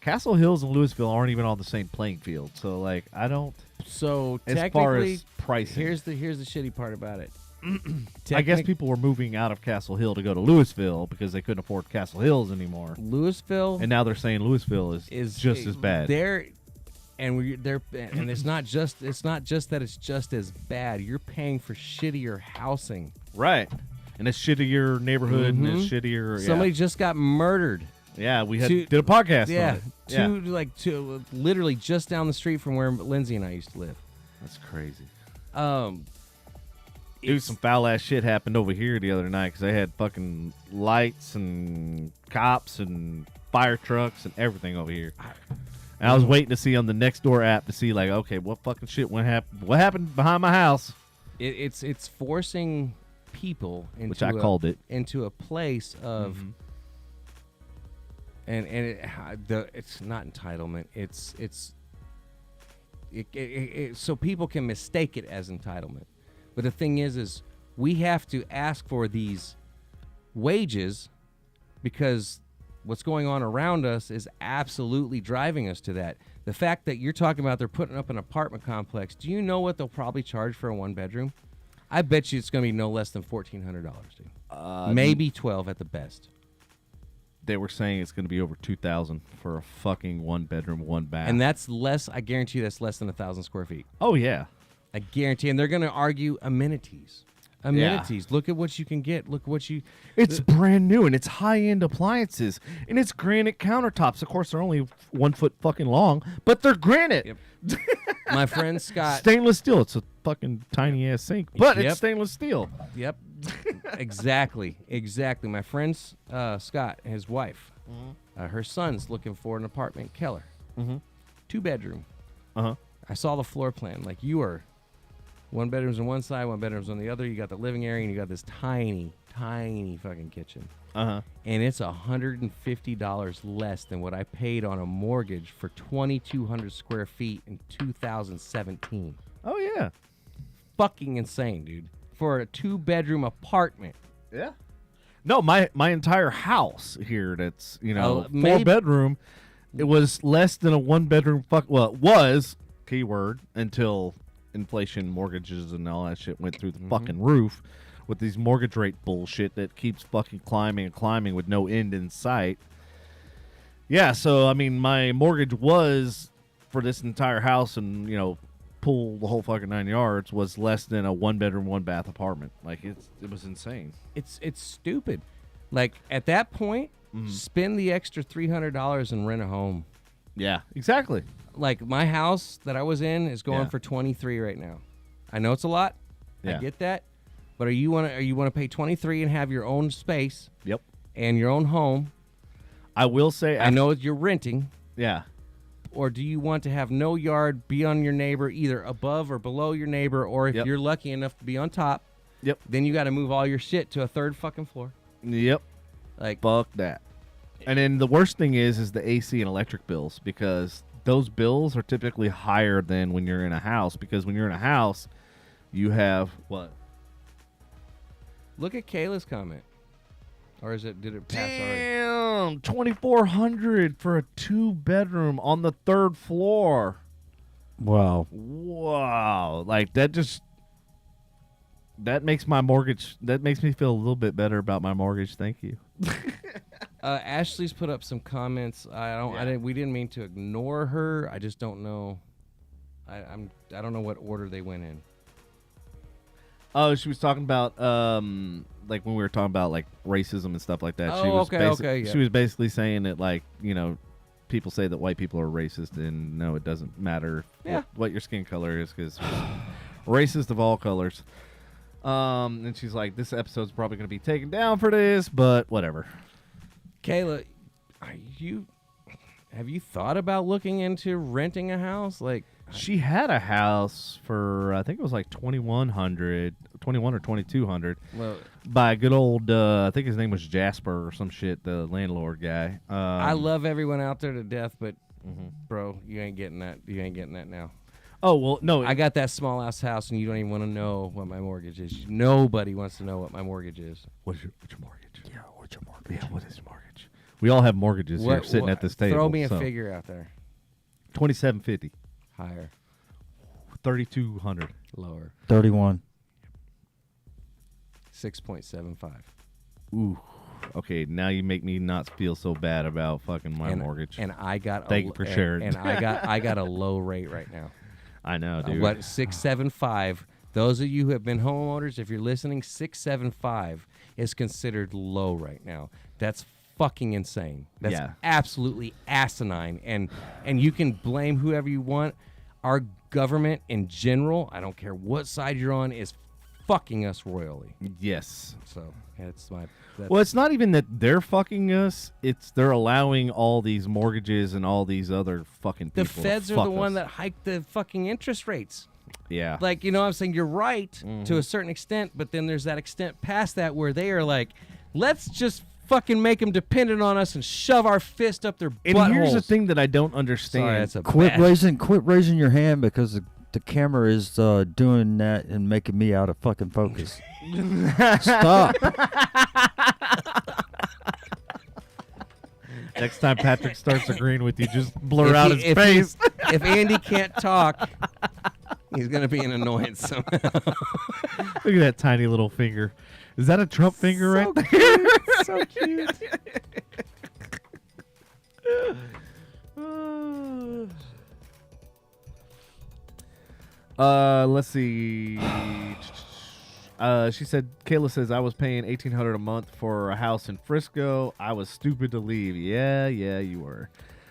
Castle Hills and Louisville aren't even on the same playing field. So like, I don't. So As far technically, as pricing, here's the shitty part about it. I guess people were moving out of Castle Hill to go to Louisville because they couldn't afford Castle Hills anymore. Louisville And now they're saying Louisville is just as bad. and it's not just that it's just as bad. You're paying for shittier housing. Right. And it's shittier neighborhood and it's shittier. Somebody just got murdered. Yeah, we did a podcast on it. Two, literally just down the street from where Lindsay and I used to live. That's crazy. Dude, some foul ass shit happened over here the other night because they had fucking lights and cops and fire trucks and everything over here. And I was waiting to see on the Nextdoor app to see like, okay, what fucking shit what happened behind my house? It's forcing people into which I called it into a place of it's not entitlement. It's so people can mistake it as entitlement. But the thing is we have to ask for these wages because what's going on around us is absolutely driving us to that. The fact that you're talking about they're putting up an apartment complex, do you know what they'll probably charge for a one-bedroom? I bet you it's going to be no less than $1,400, dude. Maybe $1,200 at the best. They were saying it's going to be over $2,000 for a fucking one-bedroom, one-bath. And that's less, I guarantee you that's less than 1,000 square feet. Oh, yeah. I guarantee. And they're going to argue amenities. Amenities. Yeah. Look at what you can get. Look what you... It's brand new, and it's high-end appliances, and it's granite countertops. Of course, they're only 1 foot fucking long, but they're granite. Yep. My friend Scott... Stainless steel. It's a fucking tiny-ass sink, but it's stainless steel. Yep. Exactly. My friend Scott and his wife, her son's looking for an apartment, Keller. 2-bedroom. I saw the floor plan. Like, you are... 1 bedroom's on one side, 1 bedroom's on the other. You got the living area, and you got this tiny fucking kitchen. And it's $150 less than what I paid on a mortgage for 2,200 square feet in 2017. Oh, yeah. Fucking insane, dude. For a 2-bedroom apartment. Yeah. No, my entire house here that's, 4-bedroom, it was less than a 1-bedroom well, it was, keyword, until... inflation, mortgages, and all that shit went through the fucking roof with these mortgage rate bullshit that keeps fucking climbing and climbing with no end in sight. Yeah, so, I mean, my mortgage was, for this entire house and, pull the whole fucking 9 yards, was less than a 1-bedroom, 1-bath apartment. Like, it was insane. It's stupid. Like, at that point, spend the extra $300 and rent a home. Yeah, exactly. Like, my house that I was in is going for $23 right now. I know it's a lot. I get that. But are you want to pay $23 and have your own space? Yep. And your own home? I will say, I know you're renting. Yeah. Or do you want to have no yard, be on your neighbor, either above or below your neighbor, or if you're lucky enough to be on top? Yep. Then you got to move all your shit to a 3rd fucking floor. Yep. Like, fuck that. And then the worst thing is the AC and electric bills, because those bills are typically higher than when you're in a house, because when you're in a house, you have what? Look at Kayla's comment. Or did it pass already? Damn, $2,400 for a 2-bedroom on the 3rd floor. Wow. Like, that makes my mortgage, that makes me feel a little bit better about my mortgage. Thank you. Ashley's put up some comments. We didn't mean to ignore her. I just don't know. I don't know what order they went in. Oh, she was talking about like when we were talking about like racism and stuff like that. Oh, okay. She was basically saying that, like, people say that white people are racist, and no, it doesn't matter what your skin color is, because racist of all colors. And she's like, this episode's probably going to be taken down for this, but whatever. Kayla, have you thought about looking into renting a house? Like, she had a house for, I think it was like $2,100 or $2,200 by a good old, I think his name was Jasper or some shit, the landlord guy. I love everyone out there to death, but bro, you ain't getting that. You ain't getting that now. Oh, well, no. I got that small ass house, and you don't even want to know what my mortgage is. Nobody wants to know what my mortgage is. What's your mortgage? Yeah, what's your mortgage? Yeah, what is your mortgage? We all have mortgages here sitting at this table. Throw me a figure out there. $2,750. Higher. $3,200. Lower. 31. 6.75. Ooh. Okay, now you make me not feel so bad about fucking my mortgage. And I got Thank you for sharing. And I got a low rate right now. I know, dude. What 675? Those of you who have been homeowners, if you're listening, 675 is considered low right now. That's fucking insane. That's absolutely asinine. And you can blame whoever you want. Our government in general, I don't care what side you're on, is fucking us royally. Yes. So that's well, it's not even that they're fucking us. It's they're allowing all these mortgages and all these other fucking people. The feds are the one that hiked the fucking interest rates. Yeah. Like, you know what I'm saying? You're right to a certain extent, but then there's that extent past that where they are like, let's just fucking make them dependent on us and shove our fist up their buttholes. And here's the thing that I don't understand. Sorry, that's a quit raising your hand because the camera is doing that and making me out of fucking focus. Stop. Next time Patrick starts agreeing with you, just blur out his face. If Andy can't talk, he's going to be an annoyance somehow. Look at that tiny little finger. Is that a Trump finger right there? So cute. Let's see. She said, Kayla says, I was paying $1,800 a month for a house in Frisco. I was stupid to leave. Yeah, you were.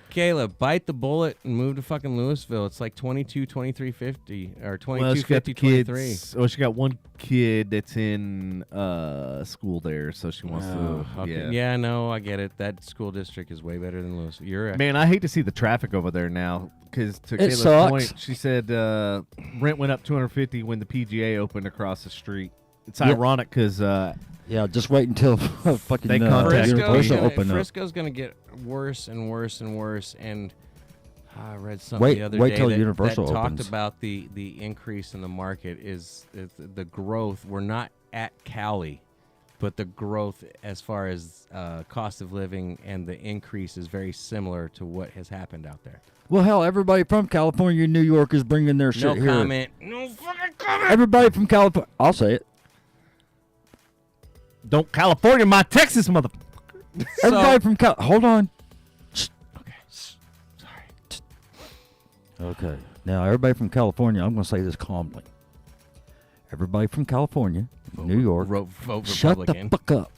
Kayla, bite the bullet and move to fucking Louisville. It's like $22,350 or $22,50, $23. Well, she got one kid that's in school there, so she wants to. Okay. Yeah, no, I get it. That school district is way better than Louisville. You're right. Man, I hate to see the traffic over there now because to It Kayla's sucks. point, she said rent went up $250 when the PGA opened across the street. It's Yep. ironic because just wait until fucking They contact Universal me. open up. Frisco's going to get worse and worse and worse. And I read something the other Wait day till that Universal talked opens. about the increase in the market is the growth. We're not at Cali, but the growth as far as cost of living and the increase is very similar to what has happened out there. Well, hell, everybody from California and New York is bringing their shit here. No comment. No fucking comment. Everybody from California. I'll say it. don't California my Texas, motherfucker. Everybody from Hold on. Okay. Sorry. Okay. Now, everybody from California, I'm going to say this calmly. Everybody from California, New York, Vote shut Republican. the fuck up.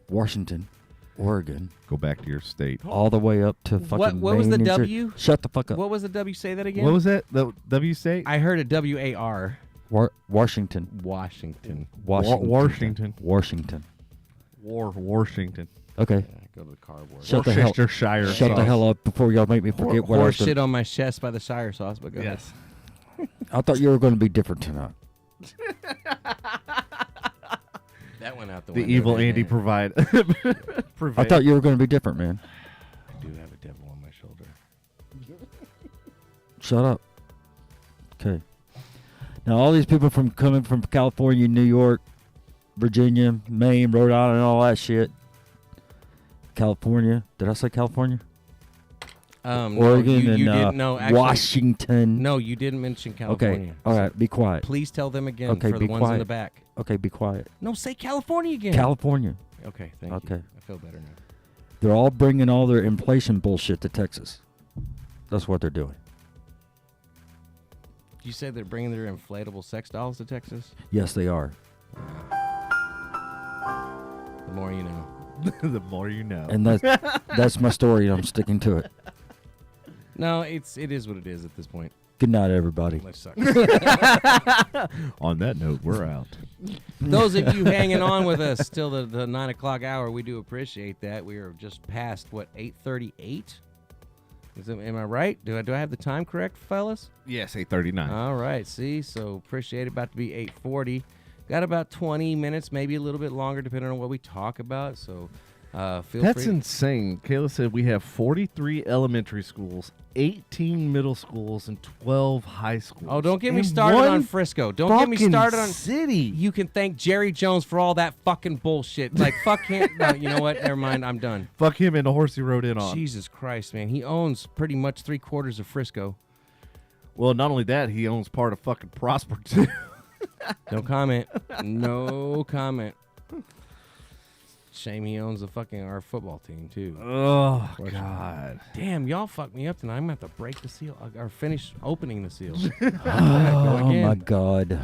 Washington, Oregon, Go back to your state. all the way up to fucking what was the Maine and W? Shut the fuck up. What was the W? Say that again. What was that? The W state? I heard a WAR. Washington. Washington. Washington. Washington. Washington. Washington. Okay. Yeah, go to the cardboard. Shut the hell. Worcestershire Shut the sauce. hell up before y'all make me forget what I was Horse gonna- shit on my chest by the Shire sauce, but go ahead. Yes. I thought you were going to be different tonight. That went out the The window. evil didn't Andy it? I thought you were going to be different, man. I do have a devil on my shoulder. Shut up. Okay. Now, all these people coming from California, New York, Virginia, Maine, Rhode Island, and all that shit. California. Did I say California? No, Oregon you and didn't. No, actually, Washington. No, you didn't mention Okay. California. All right. Be quiet. Please tell them again Okay, for the be ones in quiet. the back. Okay. Be quiet. No, say California again. California. Okay, thank Okay. you. I feel better now. They're all bringing all their inflation bullshit to Texas. That's what they're doing. You said they're bringing their inflatable sex dolls to Texas? Yes, they are. The more you know. The more you know. And that's my story, and I'm sticking to it. No, it is what it is at this point. Good night, everybody. Let's suck. On that note, we're out. Those of you hanging on with us till the 9 o'clock hour, we do appreciate that. We are just past, 8:38? Am I right? Do I have the time correct, fellas? Yes, 8:39. All right, see? So appreciate it. About to be 8:40. Got about 20 minutes, maybe a little bit longer, depending on what we talk about. So feel That's free. insane. Kayla said we have 43 elementary schools, 18 middle schools, and 12 high schools. Oh, don't get me In started one on Frisco. Don't get me fucking started on city. You can thank Jerry Jones for all that fucking bullshit. Like, fuck him. No, you know what? Never mind. I'm done. Fuck him and the horse he rode in on. Jesus Christ, man. He owns pretty much 3/4 of Frisco. Well, not only that, he owns part of fucking Prosper, too. No comment. No comment. shame he owns our football team too. Oh God! Damn, y'all fucked me up tonight. I'm gonna have to break the seal or finish opening the seal. Oh my God.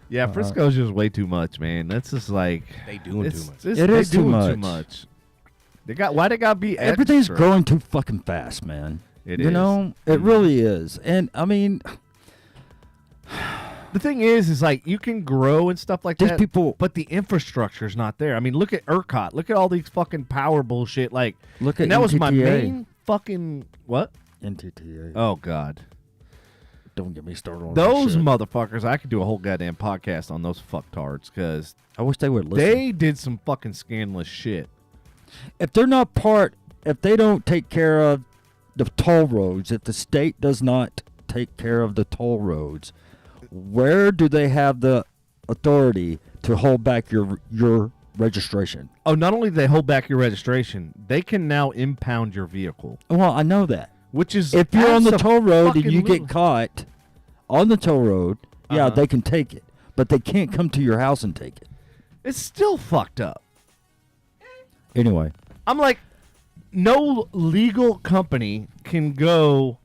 Yeah, Frisco's just way too much, man. That's just like They doing too much. It is too much. Why they gotta be Everything's extra? growing too fucking fast, man. It you is. know, it really is. And I mean, The thing is like you can grow and stuff like these that, people but the infrastructure's not there. I mean, look at ERCOT. Look at all these fucking power bullshit. Like, look at and that was my NTTA. main fucking what? NTTA. Oh God. Don't get me started on Those that shit. motherfuckers, I could do a whole goddamn podcast on those fucktards because I wish they would listen. they did some fucking scandalous shit. If they're not if they don't take care of the toll roads, if the state does not take care of the toll roads, where do they have the authority to hold back your registration? Oh, not only do they hold back your registration, they can now impound your vehicle, Well, I know that. which is If you're on the toll road and you abso-fucking-lutely- get caught on the toll road, yeah, Uh-huh. they can take it, but they can't come to your house and take it. it's still fucked up. Anyway, I'm like, no legal company can go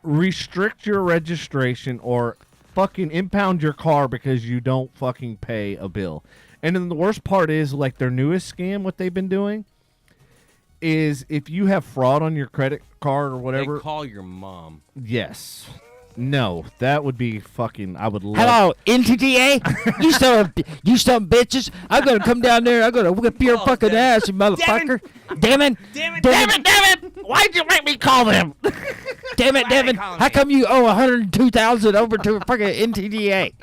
restrict your registration or fucking impound your car because you don't fucking pay a bill. And then the worst part is, like, their newest scam, what they've been doing is if you have fraud on your credit card or whatever. They call your mom. Yes. No, that would be fucking. I would love. hello, NTTA. you some bitches. I'm gonna come down there. I'm gonna whip your fucking ass, you motherfucker. Damn it. Why'd you make me call them? Damn it, Devin. How come you owe $102,000 over to a fucking NTDA?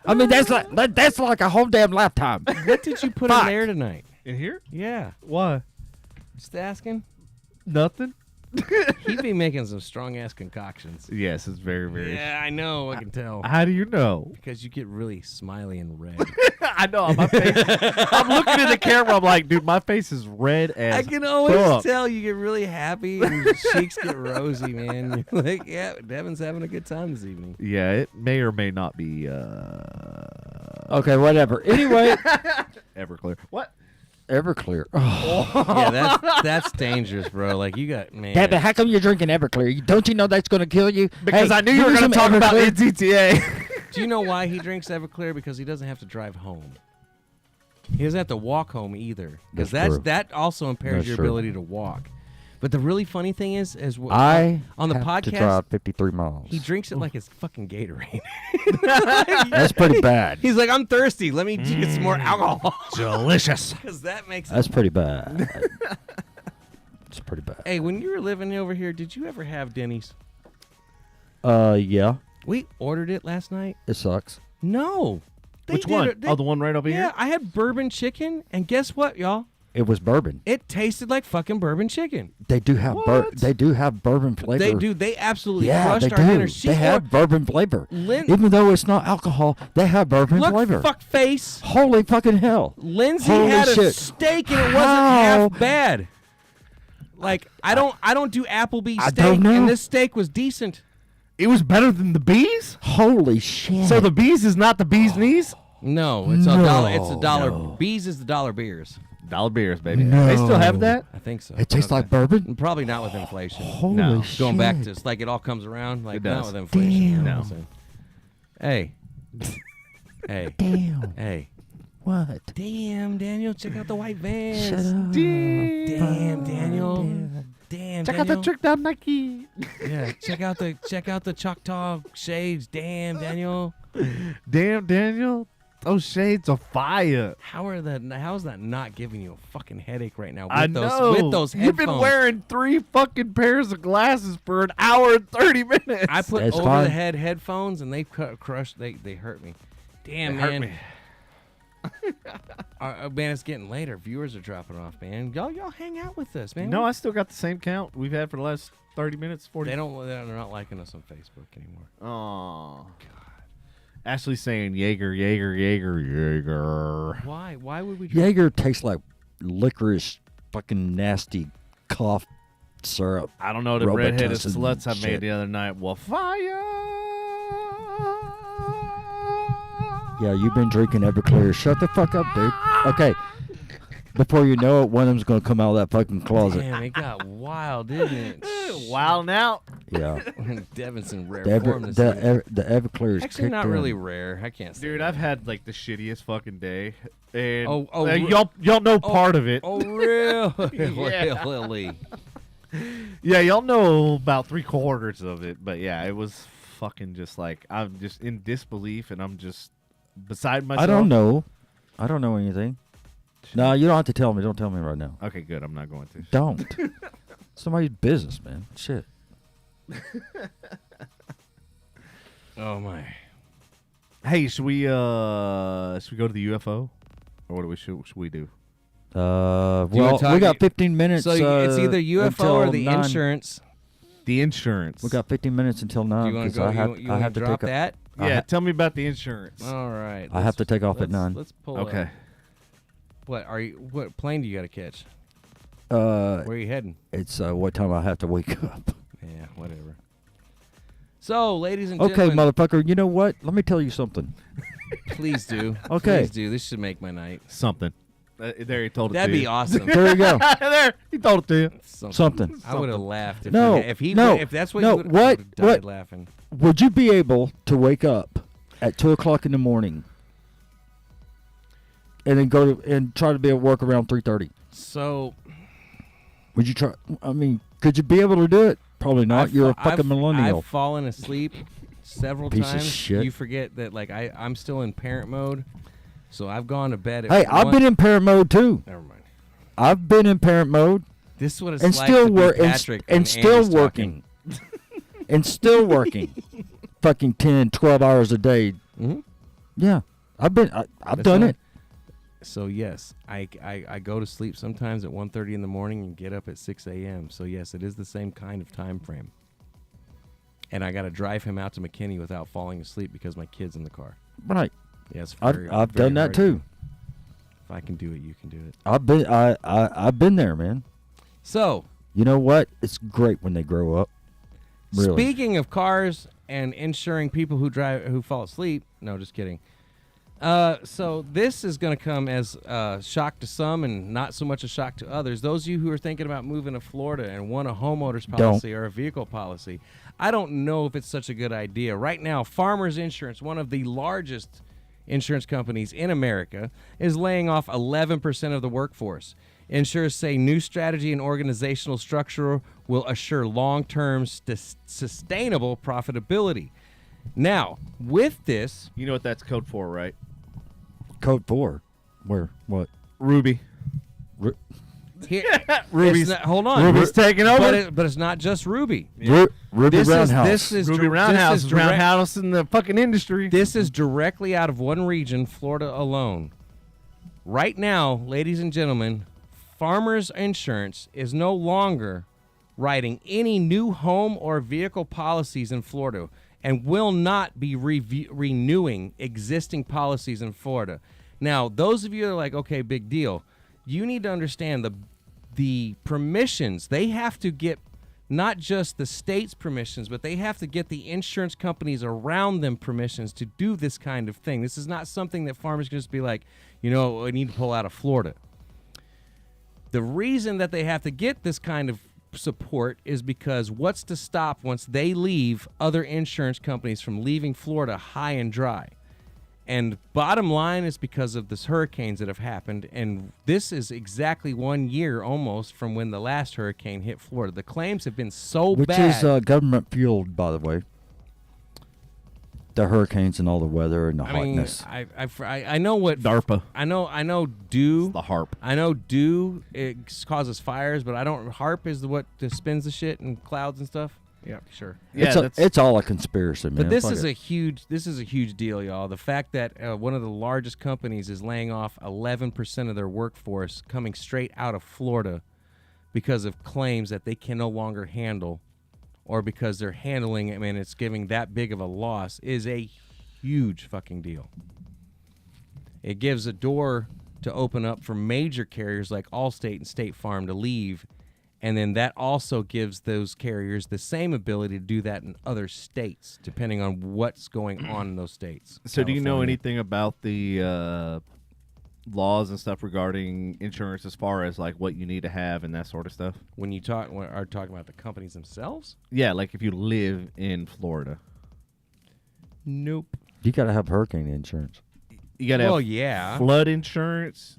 I mean, that's like a whole damn lifetime. What did you put in there tonight? In here? Yeah, Why? just asking. Nothing. He'd be making some strong ass concoctions. Yes, it's very, very. Yeah, I know. I can tell. How do you know? Because you get really smiley and red. I know. My face. I'm looking at the camera. I'm like, dude, my face is red as. I can always fuck. tell you get really happy and your cheeks get rosy, man. You're like, yeah, Devin's having a good time this evening. Yeah, it may or may not be. Okay, whatever. Anyway, Everclear. What? Everclear. Oh. Yeah, that's dangerous, bro. Like you got man. Devin, how come you're drinking Everclear? Don't you know that's going to kill you? Because Hey, I knew you were give me going to some talk about Everclear. NTTA. Do you know why he drinks Everclear? Because he doesn't have to drive home. He doesn't have to walk home either. Because That's true. that also impairs That's your true. ability to walk. But the really funny thing is I on the have to podcast, drive 53 miles. he drinks it like it's fucking Gatorade. That's pretty bad. He's like, I'm thirsty. Let me get some more alcohol. Delicious. Because that makes That's pretty bad. It's pretty bad. Hey, when you were living over here, did you ever have Denny's? Yeah, We ordered it last night. it sucks. No. They Which did one? it- they- Oh, the one right over Yeah, here? I had bourbon chicken, and guess what, y'all? It was bourbon. It tasted like fucking bourbon chicken. They do have What? they do have bourbon flavor. They do. They absolutely Yeah, crushed they our dinner. do. She They have or- bourbon flavor. Lin- Even though it's not alcohol, they have bourbon Look, flavor. fuck face. Holy fucking hell. Lindsay Holy had a shit. steak and it wasn't How? half bad. Like I don't do Applebee's I steak, don't know. and this steak was decent. It was better than the bees? Holy shit. So the bees is not the bees knees? No, it's a No, dollar. It's a dollar. no. Bees is the dollar beers. Dollar beers, baby. No. They still have that? I think so. it tastes like bourbon? Probably not with inflation. Holy No. shit. Going back to it's like it all comes around. Like It not does. with inflation. Damn. You know what I'm saying? Hey. Hey. Damn. Hey. What? Damn, Daniel, check out the white Shut vans. up. Damn, Daniel. Damn, Check out Daniel. the trick down Nike. Yeah, check out the Choctaw shades. Damn, Daniel. Damn, Daniel. Those shades are fire. How is that not giving you a fucking headache right now? With I those, know. With those You've been headphones? wearing 3 fucking pairs of glasses for an hour and 30 minutes. I put That's over fine. the head headphones and they crushed. They hurt me. Damn, They hurt man. me. Man, it's getting later. Viewers are dropping off, man. Y'all hang out with us, man. No, I still got the same count we've had for the last 30 minutes, 40. They're not liking us on Facebook anymore. Oh, God. Ashley's saying Jaeger, Jaeger, Jaeger, Jaeger. Why? Why would we? Drink? Jaeger tastes like licorice, fucking nasty cough syrup. I don't know the Robitussin redheaded sluts I shit. made the other night. Well, fire. Yeah, you've been drinking Everclear. Shut the fuck up, dude. Okay. Before you know it, one of them's going to come out of that fucking closet. Damn, it got wild, didn't it? Wilding out. Yeah. Devin's in rare The, form Ever, this the, week. the Everclear is Actually, kicked not in. really rare. I can't say. Dude, that. I've had like the shittiest fucking day. And Oh, y'all know part of it. Oh, really? Yeah. Really? Yeah, y'all know about 3/4 of it, but yeah, it was fucking just like I'm just in disbelief and I'm just beside myself. I don't know. I don't know anything. No, you don't have to tell me. Don't tell me right now. Okay, good. I'm not going to. Don't. Somebody's business, man. Shit. Oh my. Hey, should we go to the UFO, or what do we should we do? Well, talk- we got 15 minutes. So it's either UFO or until the 9. insurance. The insurance. We got 15 minutes until 9. Do you want to 'cause go? I You have want to to drop take that? Yeah, tell me about the insurance. All right. I have to take off at 9. Let's pull. Okay. What plane do you got to catch? Uh, Where are you heading? it's what time I have to wake up. Yeah, whatever. So, ladies and Okay, gentlemen, motherfucker. You know what? Let me tell you something. please do. Okay. Please do. This should make my night. Something. There, he told it That'd to be you. awesome. There you go. There, he told it to you. Something. I would have laughed if No, he no, if that's what no, you would what- have died what- laughing. Would you be able to wake up at 2 o'clock in the morning and then go to and try to be at work around 3:30? So Would you try? I mean, could you be able to do it? Probably not. You're a fucking millennial. I've fallen asleep several Piece of times. shit. You forget that I'm still in parent mode. So I've gone to bed at Hey, I've been in parent mode too. Never mind. I've been in parent mode This is what it's and like still to be work Patrick when and still Andy's working. And still working. Fucking 10, 12 hours a day. Mhm. Yeah. I've That's done right. it. So yes, I go to sleep sometimes at 1:30 in the morning and get up at 6 a.m. So yes, it is the same kind of time frame. And I got to drive him out to McKinney without falling asleep because my kid's in the car. Right. Yes, I've done that too. If I can do it, you can do it. I've been there, man. So, You know what? It's great when they grow up. Really. speaking of cars and insuring people who fall asleep, no, just kidding. So this is going to come as a shock to some and not so much a shock to others. Those of you who are thinking about moving to Florida and want a homeowner's policy or a vehicle policy, I don't know if it's such a good idea. Right now, Farmers Insurance, one of the largest insurance companies in America, is laying off 11% of the workforce. Insurers say new strategy and organizational structure will assure long-term sustainable profitability. Now, with this, You know what that's code for, right? Code 4. Where? What? Ruby. here, Ruby's hold on. Ruby's taking over. But it's not just Ruby. Ruby Roundhouse. This is Ruby dir- Roundhouse this is is direct- Roundhouse in the fucking industry. This is directly out of one region, Florida alone. Right now, ladies and gentlemen, Farmers Insurance is no longer writing any new home or vehicle policies in Florida and will not be renewing existing policies in Florida. Now, those of you that are like, okay, big deal, you need to understand the permissions. They have to get not just the state's permissions, but they have to get the insurance companies around them permissions to do this kind of thing. This is not something that farmers can just be like, you know, I need to pull out of Florida. The reason that they have to get this kind of support is because what's to stop once they leave other insurance companies from leaving Florida high and dry? And bottom line is because of this hurricanes that have happened, and this is exactly 1 year almost from when the last hurricane hit Florida. The claims have been so Which bad. is government fueled, by the way. The hurricanes and all the weather and the hotness. I know what DARPA. I know dew. The HARP. I know dew it causes fires, but I don't. HARP is what spins the shit and clouds and stuff. Yeah, sure. Yeah, it's all a conspiracy, man. But this Fuck is it. a huge deal, y'all. The fact that one of the largest companies is laying off 11% of their workforce coming straight out of Florida because of claims that they can no longer handle, or because they're handling it, I mean, it's giving that big of a loss, is a huge fucking deal. It gives a door to open up for major carriers like Allstate and State Farm to leave And then that also gives those carriers the same ability to do that in other states, depending on what's going on in those states. So do you know California. anything about the laws and stuff regarding insurance as far as like what you need to have and that sort of stuff? When are talking about the companies themselves? Yeah, like if you live in Florida. Nope. You got to have hurricane insurance. You got to Well, have yeah. flood insurance,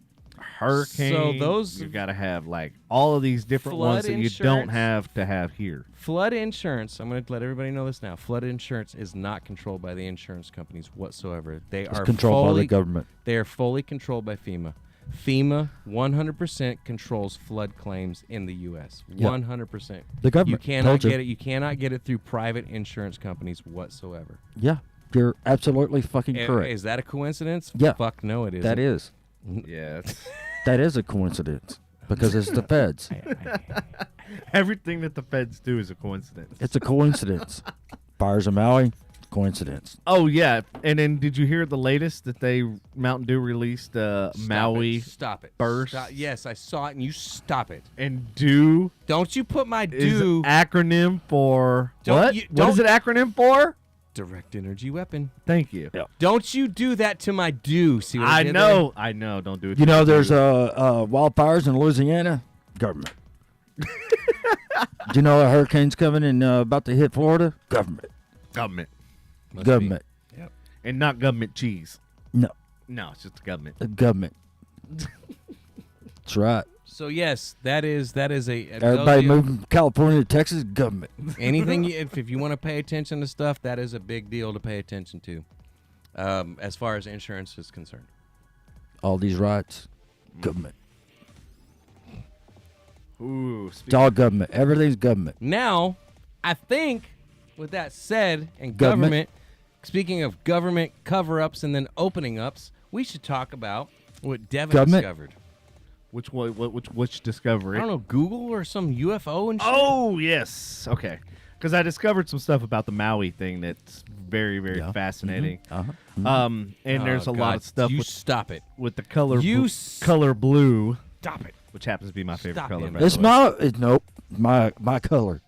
hurricane. So those- you got to have like all of these different Flood ones that you don't insurance? have to have here. Flood insurance, I'm going to let everybody know this now. Flood insurance is not controlled by the insurance companies whatsoever. They It's are controlled by fully, the government. They are fully controlled by FEMA. FEMA 100% controls flood claims in the U.S. 100%. The government You cannot told you. get it. You cannot get it through private insurance companies whatsoever. Yeah, you're absolutely fucking correct. Is that a coincidence? Yeah. Fuck no, it isn't. That is. Yeah. That is a coincidence because it's the feds. Everything that the feds do is a coincidence. It's a coincidence. Fires in Maui, coincidence. Oh yeah, and then did you hear the latest that Mountain Dew released Maui Stop it. burst? Stop. Yes, I saw it, and you stop it. And Dew Don't you put my is Dew acronym for Don't what? you- What is don't- it acronym for? direct energy weapon. Thank you. Yeah. Don't you do that to my Dew. See what I I did know. I know. Don't do it. You to know, me, there's Dew. wildfires in Louisiana. Government. Do you know a hurricane's coming and about to hit Florida? Government. government Must Government. Be. Yep. and not government cheese. No, No, it's just the government. the government. That's right. So yes, that is a Everybody moving from California to Texas, government. anything if you want to pay attention to stuff, that is a big deal to pay attention to. As far as insurance is concerned. All these rights, government. Ooh, It's all government. Everything's government. Now, I think with that said, and Government. government, speaking of government cover-ups and then opening ups, we should talk about what Devin Government? discovered. which one? Which discovery? I don't know, Google or some UFO and shit. Oh yes. Okay. Because I discovered some stuff about the Maui thing that's very, very Yeah. fascinating. Uh-huh. And there's Oh, a lot God, of stuff You with, stop it. with the color You color blue, Stop it. which happens to be my favorite Stop color. him. By the It's way. nope. My color.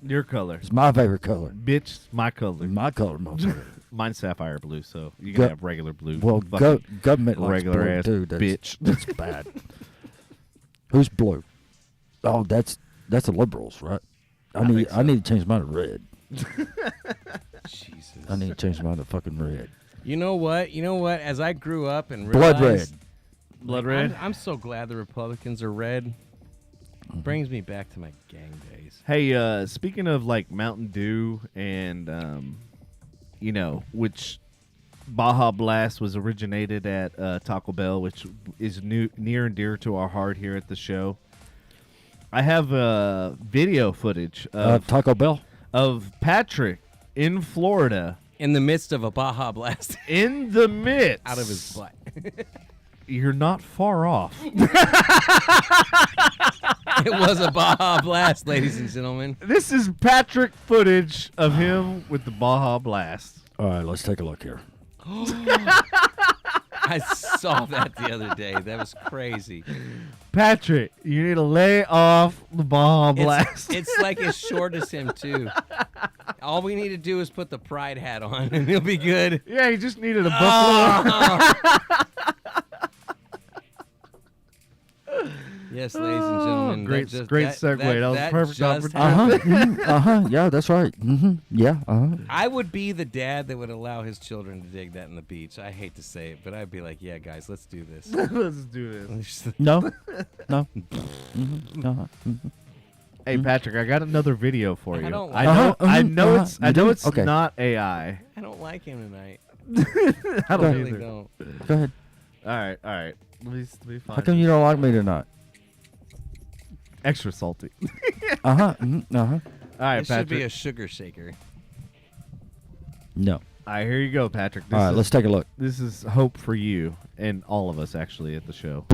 Your color, It's my favorite color. bitch. My color. My color, motherfucker. Mine's sapphire blue, so you Go- can have regular blue. Well, Fucking government likes regular blue ass too. That's, bitch. That's bad. Who's blue? Oh, that's the liberals, right? I need to change mine to red. Jesus. I need to change mine to fucking red. You know what? As I grew up and Blood realized, red. Blood red. I'm so glad the Republicans are red. Brings me back to my gang days. Hey, speaking of like Mountain Dew and which Baja Blast was originated at Taco Bell, which is near and dear to our heart here at the show. I have video footage of Taco Bell. Patrick in Florida In the midst of a Baja Blast in the midst out of his butt. You're not far off. It was a Baja Blast, ladies and gentlemen. This is Patrick footage of him with the Baja Blast. All right, let's take a look here. I saw that the other day. That was crazy. Patrick, you need to lay off the Baja Blast. It's like as short as him, too. All we need to do is put the pride hat on, and he'll be good. Yeah, he just needed a buffalo. Yes, ladies and gentlemen. Great that segue. That was perfect just opportunity. happened. Yeah, that's right. Yeah. I would be the dad that would allow his children to dig that in the beach. I hate to say it, but I'd be like, yeah, guys, let's do this. Let's do this. No. No. Hey, Patrick, I got another video for you. I don't I like know. I know it's. You I know do? it's Okay. not AI. I don't like him tonight. I I don't really either. don't. Go ahead. All right. Let me find How come you don't like me tonight? extra salty. All right, It should be Patrick. a sugar shaker. No. All right, here you go, Patrick. This All right, is, let's take a look. This is hope for you and all of us actually at the show.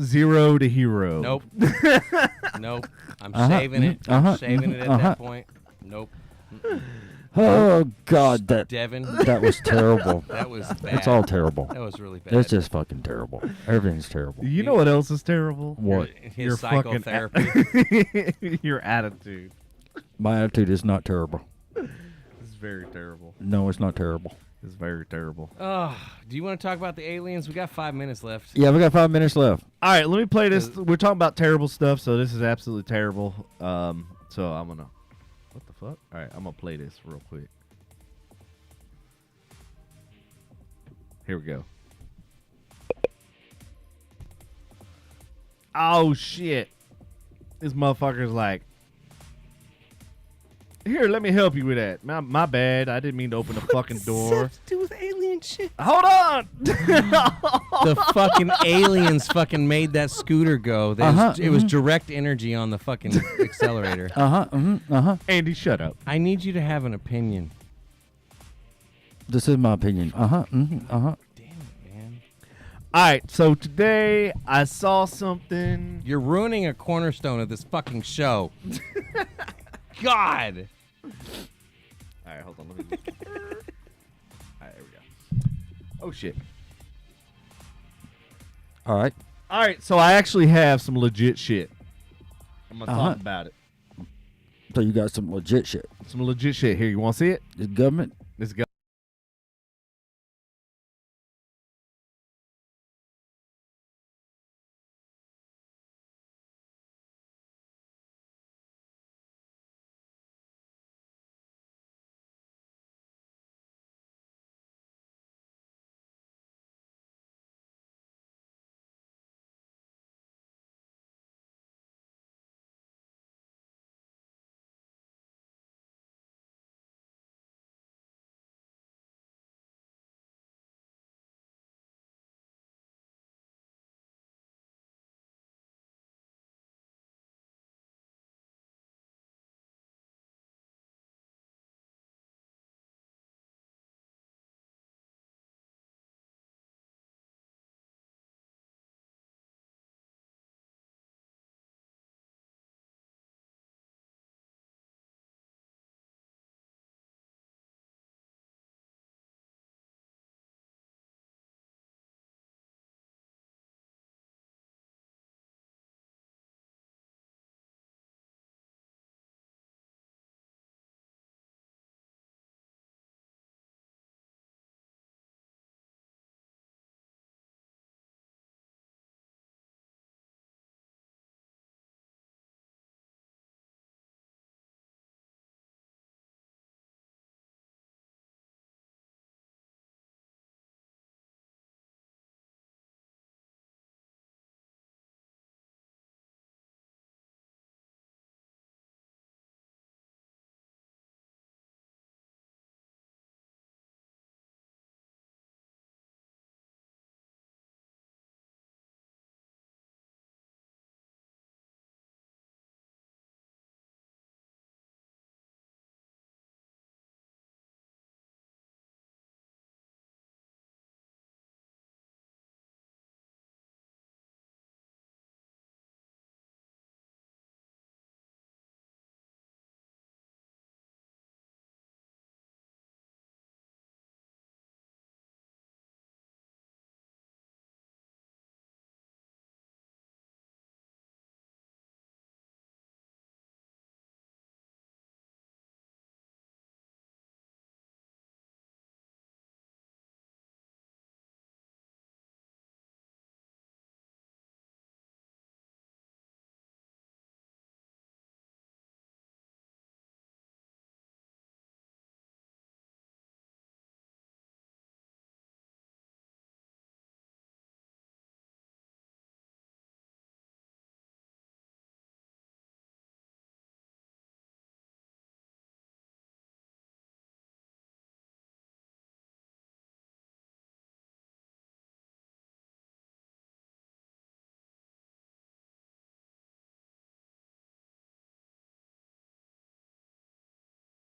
Zero to hero. Nope. Nope. I'm Uh-huh, shaving it. uh-huh, I'm shaving it at uh-huh. that point. Nope. Oh God, Devin. that was terrible. That was bad. It's all terrible. That was really bad. It's just fucking terrible. Everything's terrible. You know what else is terrible? What? His fucking psychotherapy. your attitude. My attitude is not terrible. It's very terrible. No, it's not terrible. It's very terrible. Oh, do you want to talk about the aliens? We got 5 minutes left. Yeah, we got 5 minutes left. All right, let me play this. We're talking about terrible stuff, so this is absolutely terrible. So I'm gonna. What the fuck? All right, I'm gonna play this real quick. Here we go. Oh shit! This motherfucker's like, here, let me help you with that. My bad. I didn't mean to open the fucking door. To do with alien shit? Hold on. The fucking aliens fucking made that scooter go. It was direct energy on the fucking accelerator. Andy, shut up. I need you to have an opinion. This is my opinion. Damn it, man. All right, so today I saw something. You're ruining a cornerstone of this fucking show. God. All right, hold on. Let me. All right, here we go. Oh shit. All right. All right, so I actually have some legit shit. I'm gonna talk about it. So you got some legit shit. Some legit shit here. You want to see it? The government. Let's go.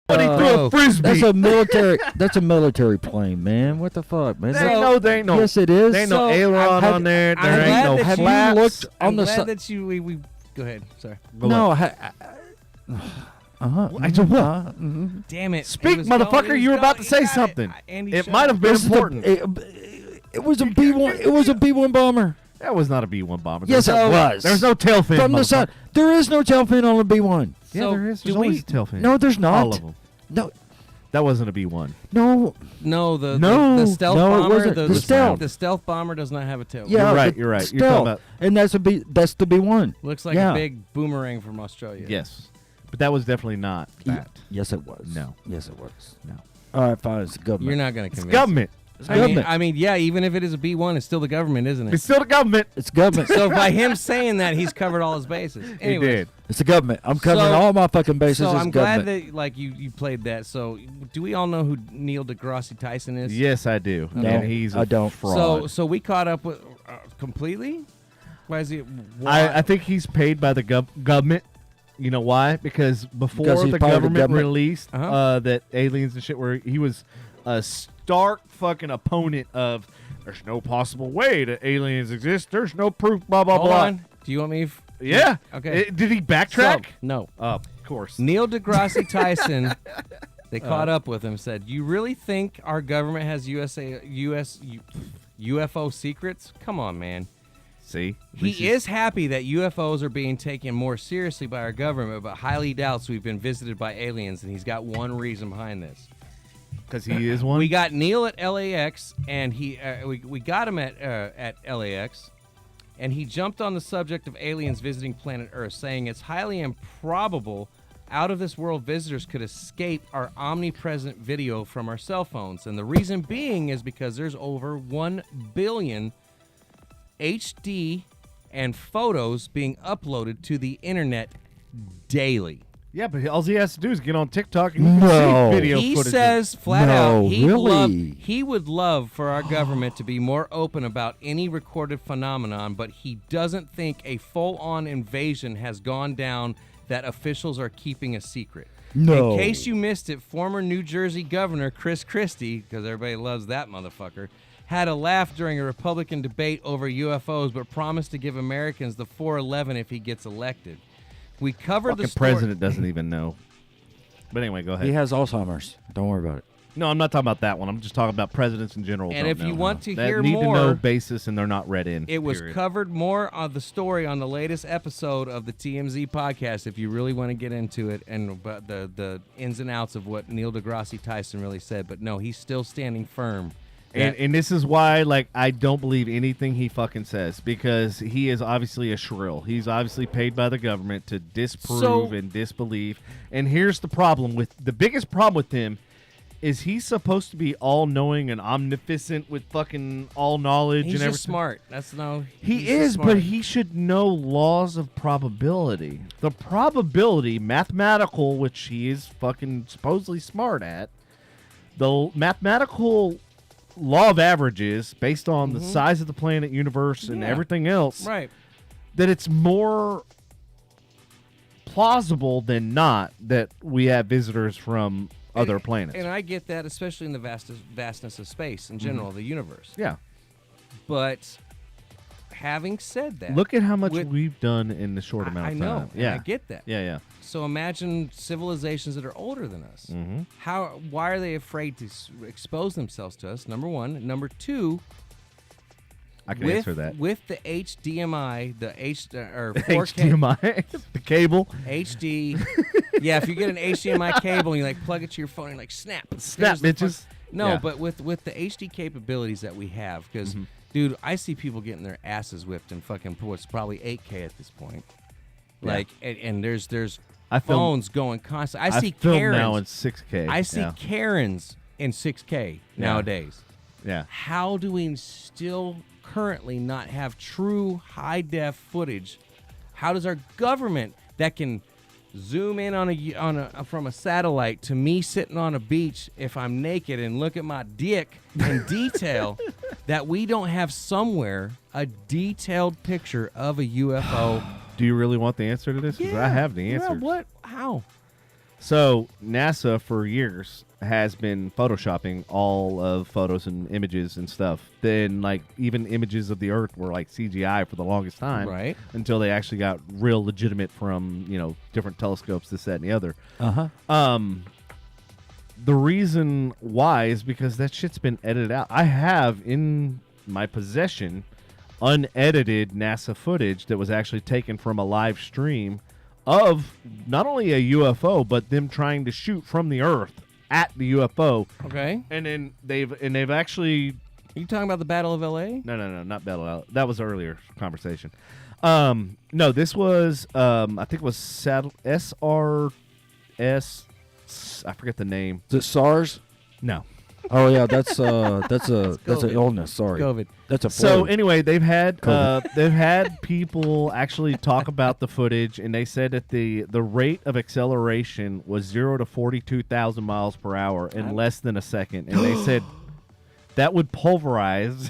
But he threw a frisbee. That's a military. That's a military plane, man. What the fuck, man? There ain't no. Yes, it is. There ain't no aileron on there. There ain't no Have flaps. you looked on I'm the glad side? that you. We go ahead. Sorry. No. I just what? Damn it! Speak, motherfucker! You were about to say something. It might have been important. It was a B-1. It was a B-1 bomber. That was not a B-1 bomber. Yes, it was. There's no tail fin. From the side. There is no tail fin on a B-1. Yeah, So there is. There's do we- always a tail fin. No, there's not. All of them. No, That wasn't a B-1. no. No, the stealth no, it bomber. wasn't. The stealth. The stealth bomber does not have a tail. Yeah, right, the you're right. You're stealth. talking about- And that's the B-1. Looks like Yeah. a big boomerang from Australia. Yes. But that was definitely not that. Yes, it was. No. Yes, it was. No. All right, fine. It's the government. You're not going to It's convince. government. It's I government. mean, yeah. Even if it is a B1, it's still the government, isn't It's it? still the government. It's government. So by him saying that, he's covered all his bases. He Anyways, did. It's the government. I'm covering So- all my fucking bases. So It's I'm glad government. that like you played that. So do we all know who Neil deGrasse Tyson is? Yes, I do. No, and he's a I don't. fraud. So we caught up with completely. Why is he? Why? I think he's paid by the government. You know why? Because before Because he's the part of the government government. released Uh-huh. that aliens and shit were, he was a stark fucking opponent of. There's no possible way that aliens exist. There's no proof. Blah blah Hold blah. on. Do you want me? Yeah. Okay. Did he backtrack? So, no. Of course. Neil deGrasse Tyson. They caught up with him. Said, "You really think our government has UFO secrets? Come on, man." See, He is happy that UFOs are being taken more seriously by our government, but highly doubts we've been visited by aliens, and he's got one reason behind this. because he is one. We got Neil at LAX, and we got him at LAX, and he jumped on the subject of aliens visiting planet Earth, saying it's highly improbable out-of-this-world visitors could escape our omnipresent video from our cell phones, and the reason being is because there's over 1 billion HD and photos being uploaded to the internet daily. Yeah, but all he has to do is get on TikTok and you No. can see video He footage. says flat No, out really? he would love for our government to be more open about any recorded phenomenon, but he doesn't think a full-on invasion has gone down that officials are keeping a secret. No. In case you missed it, former New Jersey Governor Chris Christie, because everybody loves that motherfucker, had a laugh during a Republican debate over UFOs, but promised to give Americans the 411 if he gets elected. We covered Fucking the story. president doesn't even know. But anyway, go ahead. He has Alzheimer's. Don't worry about it. No, I'm not talking about that one. I'm just talking about presidents in general. And don't if you know. want to That hear need to know more, basis and they're not read in. It was period. covered more on the story on the latest episode of the TMZ podcast. If you really want to get into it and about the ins and outs of what Neil deGrasse Tyson really said, but no, he's still standing firm. And this is why, like, I don't believe anything he fucking says because he is obviously a shrill. He's obviously paid by the government to disprove and disbelieve. And here's the problem with the biggest problem with him is he's supposed to be all-knowing and omnipotent with fucking all knowledge He's and everything. just smart. That's no. He he's is, just but smart. he should know laws of probability. The probability, mathematical, which he is fucking supposedly smart at, the mathematical law of averages based on the size of the planet, universe, and Yeah. everything else, Right. that it's more plausible than not that we have visitors from other planets. And I get that, especially in the vastness of space in general, the universe. Yeah. But having said that, Look at how much with- we've done in the short amount I of know. time. and Yeah. I get that. Yeah, yeah. So imagine civilizations that are older than us. Why are they afraid to expose themselves to us? Number one. Number two. I can answer that. With the HDMI, the 4K HDMI, the cable. HD. Yeah, if you get an HDMI cable and you like plug it to your phone and like snap, Snap, there's the bitches. No, Yeah. but with the HD capabilities that we have, because dude, I see people getting their asses whipped in fucking what's probably 8K at this point. Yeah. Like, and there's I film- phones going constantly. I see film Karens now in 6K. I see Yeah. Karens in 6K nowadays. Yeah. How do we still currently not have true high def footage? How does our government that can zoom in on a from a satellite to me sitting on a beach if I'm naked and look at my dick in detail that we don't have somewhere a detailed picture of a UFO? Do you really want the answer to this? 'Cause I have the answer. Yeah, what? How? So NASA for years has been photoshopping all of photos and images and stuff. Then like even images of the Earth were like CGI for the longest time, Right. Until they actually got real legitimate from different telescopes, this, that, and the other. The reason why is because that shit's been edited out. I have in my possession unedited NASA footage that was actually taken from a live stream of not only a UFO, but them trying to shoot from the Earth at the UFO. Okay. And then they've actually. Are you talking about the Battle of L.A.? No, not Battle Out. That was earlier conversation. No, this was I think it was SRS. I forget the name. Is it SARS? No. Oh yeah, that's an illness. Sorry, COVID. That's a So flu. anyway, they've had people actually talk about the footage, and they said that the rate of acceleration was 0 to 42,000 miles per hour in less than a second, and they said that would pulverize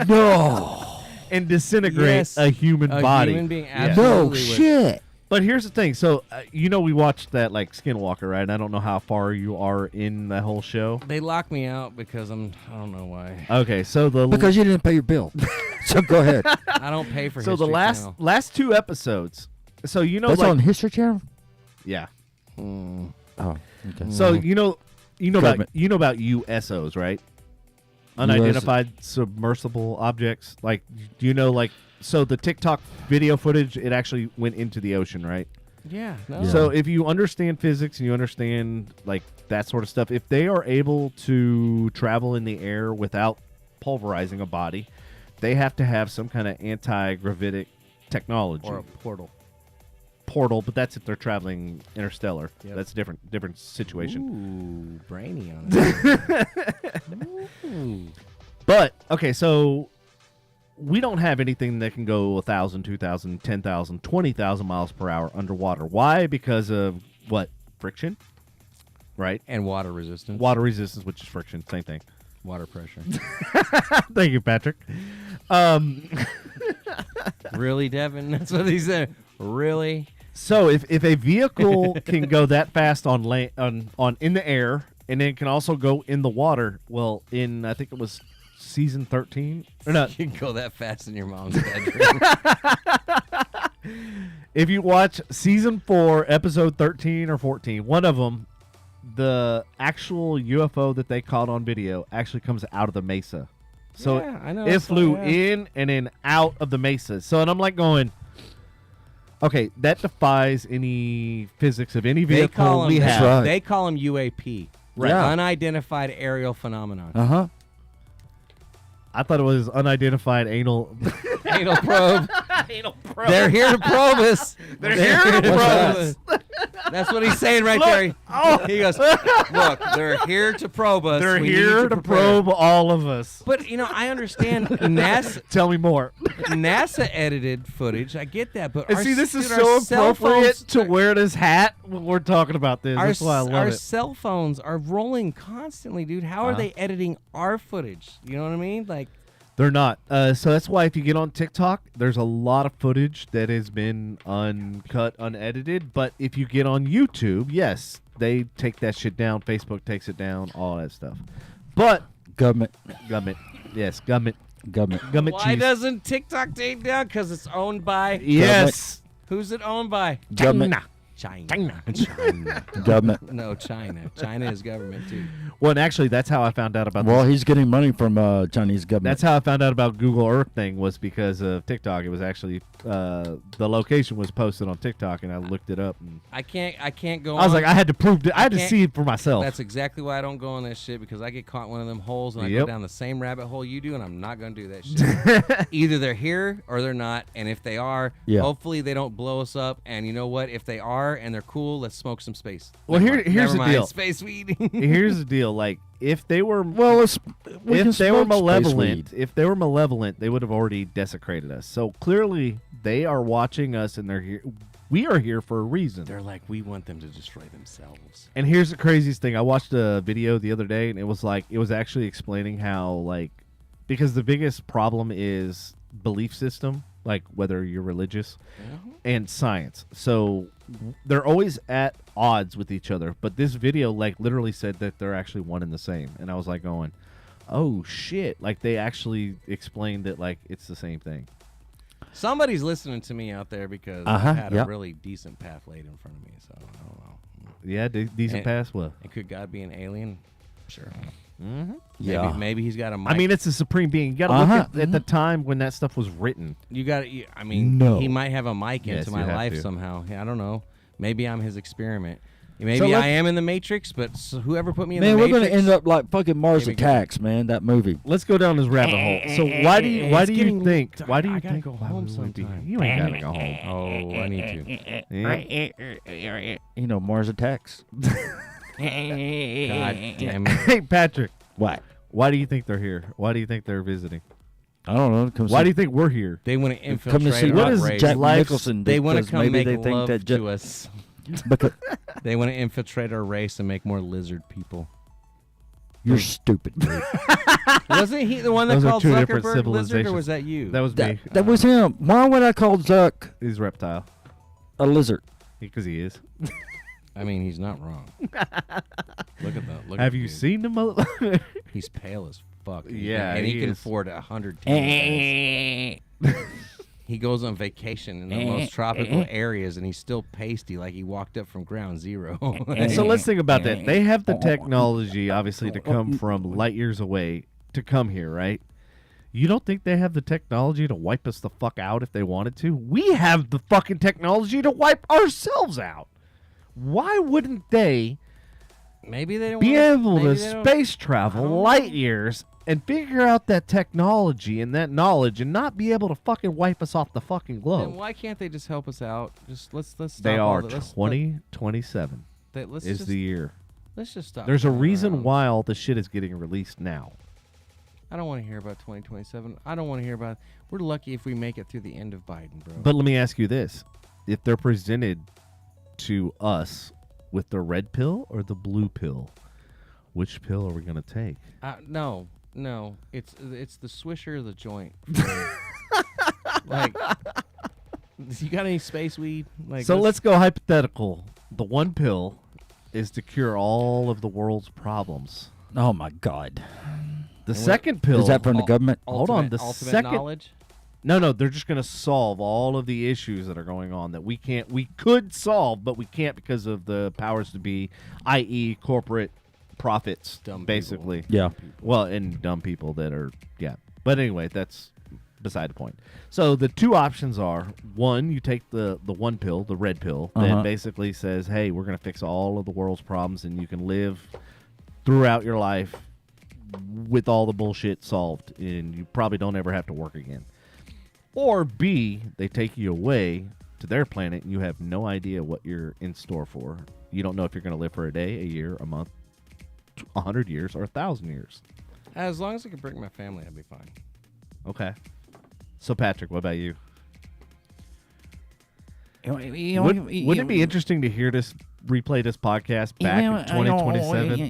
No, and disintegrate Yes, a human body. Human being Yeah. no absolutely would. shit. But here's the thing. So, we watched that, like, Skinwalker, right? And I don't know how far you are in the whole show. They locked me out because I don't know why. Okay, so Because you didn't pay your bill. So go ahead. I don't pay for so the History Channel. last two episodes. So, That's like, on History Channel. yeah. Oh, okay. So, you know Government. about USOs, right? Unidentified submersible objects. Like, do you know, like, so the TikTok video footage, it actually went into the ocean, right? Yeah. No. Yeah. So if you understand physics and you understand like that sort of stuff, if they are able to travel in the air without pulverizing a body, they have to have some kind of anti-gravitic technology Or a portal. but that's if they're traveling interstellar. Yep. That's a different situation. Ooh, brainy on it. Ooh. But okay, so we don't have anything that can go 1,000, 2,000, 10,000, 20,000 miles per hour underwater. Why? Because of what? Friction, right? And water resistance. Water resistance, which is friction, same thing. Water pressure. Thank you, Patrick. Really, Devin? That's what he said. Really? So if a vehicle can go that fast on land, on in the air, and then can also go in the water, well, in I think it was season 13 or not. You can go that fast in your mom's bedroom. If you watch season 4, episode 13 or 14, one of them, the actual UFO that they caught on video actually comes out of the mesa. So Yeah, I know, it that's flew why I asked. in and then out of the mesa. So, and I'm like going, okay, that defies any physics of any They vehicle call them, we That's have. right. They call them UAP. Right. Yeah. Unidentified aerial phenomenon. Uh-huh. I thought it was unidentified anal. Anal probe. Anal probe. They're here to probe us. They're here to probe us. That's what he's saying right Look. there. Oh. He goes, look, they're here to probe us. They're We need here you to prepare." probe all of us. But, I understand NASA Tell me more. edited footage. I get that. But And our, see, this is dude, so our cell appropriate phones- to wear this hat when we're talking about this. Our, That's why I love our it. cell phones are rolling constantly, dude. How are they editing our footage? You know what I mean? Like, They're not. So that's why if you get on TikTok, there's a lot of footage that has been uncut, unedited. But if you get on YouTube, yes, they take that shit down. Facebook takes it down, all that stuff. But Government. yes, government why cheese. doesn't TikTok take down? Because it's owned by. Yes. Who's it owned by? Government. China. Government. No, China. China is government too. Well, and actually, that's how I found out about Well, this. he's getting money from Chinese government. That's how I found out about Google Earth thing was because of TikTok. It was actually the location was posted on TikTok, and I looked it up. And I can't go. I was on. like, I had to prove it. I had to can't- see it for myself. That's exactly why I don't go on that shit, because I get caught in one of them holes and I go Yep. down the same rabbit hole you do, and I'm not going to do that shit. Either they're here or they're not, and if they are, Yeah. hopefully they don't blow us up. And you know what? If they are and they're cool, let's smoke some space. Well, Never here's mind. the Never mind. deal. Space weed. Here's the deal. Like, if they were well, if they were smoke space malevolent, weed. if they were malevolent, they would have already desecrated us. So clearly, they are watching us, and they're here. We are here for a reason. They're like, we want them to destroy themselves. And here's the craziest thing: I watched a video the other day, and it was actually explaining how, like, because the biggest problem is belief system like whether you're religious, and science. So they're always at odds with each other. But this video, like, literally said that they're actually one and the same. And I was like going, oh, shit. Like, they actually explained that, like, it's the same thing. Somebody's listening to me out there because I had a really decent path laid in front of me. So, I don't know. Yeah, decent pass. Well, and could God be an alien? Sure. Yeah. Maybe he's got a mic. I mean, it's a supreme being. You got to look at the time when that stuff was written. You got to, I mean, No. he might have a mic Yes, into you my have life to. somehow. I don't know. Maybe I'm his experiment. So Maybe I let's- am in the Matrix, but whoever put me in Man, the we're Matrix. gonna end up like fucking Mars Maybe go. Attacks, man. That movie. Let's go down this rabbit hole. So why do you think? Why do you I gotta think? go why home would we be- sometime. You ain't gotta go home. Oh, I need to. Yeah. You know, Mars Attacks. God damn it. Hey, Patrick. What? Why do you think they're here? Why do you think they're visiting? I don't know. Come Why see, do you think we're here? They want to come infiltrate to see our what is race. Jack Life's- Nicholson? They want to because come maybe make they think love that to us. because They want to infiltrate our race and make more lizard people. you're stupid, dude. Wasn't he the one that Those are called two different Zuckerberg lizard, or civilizations. was that you? That was me. That was him. Why would I call Zuck He's reptile a lizard? because he is. I mean, he's not wrong. Look at that. Look Have at you dude. seen him? He's pale as fuck. Yeah, and he he can is. afford 100 teams. He goes on vacation in the most tropical areas, and he's still pasty, like he walked up from ground zero. And so let's think about that. They have the technology, obviously, to come from light years away to come here, right? You don't think they have the technology to wipe us the fuck out if they wanted to? We have the fucking technology to wipe ourselves out. Why wouldn't they Maybe they don't be wanna- able maybe to they don't- space I travel don't know. light years and figure out that technology and that knowledge and not be able to fucking wipe us off the fucking Then globe? why can't they just help us out? Just let's stop. They all are the- let's- 2027 let's is just, the year. Let's just stop. There's a playing reason around. why all the shit is getting released now. I don't want to hear about 2027. I don't want to hear about. We're lucky if we make it through the end of Biden, bro. But let me ask you this. If they're presented to us with the red pill or the blue pill, which pill are we going to take? No, it's the swisher of the joint. Like, you got any space weed? Like, So let's go hypothetical. The one pill is to cure all of the world's problems. Oh my God! The second pill Is that from the government? Hold on, the ultimate second- knowledge. No, they're just going to solve all of the issues that are going on that we could solve, but we can't because of the powers to be, i.e. corporate profits, Dumb people. basically. Yeah. Well, and dumb people that are, yeah. But anyway, that's beside the point. So the two options are, one, you take the one pill, the red pill, that basically says, hey, we're going to fix all of the world's problems and you can live throughout your life with all the bullshit solved and you probably don't ever have to work again. Or B, they take you away to their planet and you have no idea what you're in store for. You don't know if you're going to live for a day, a year, a month, 100 years, or 1,000 years. As long as I can bring my family, I'd be fine. Okay. So, Patrick, what about you? Wouldn't it be interesting to hear this, replay this podcast back in 2027?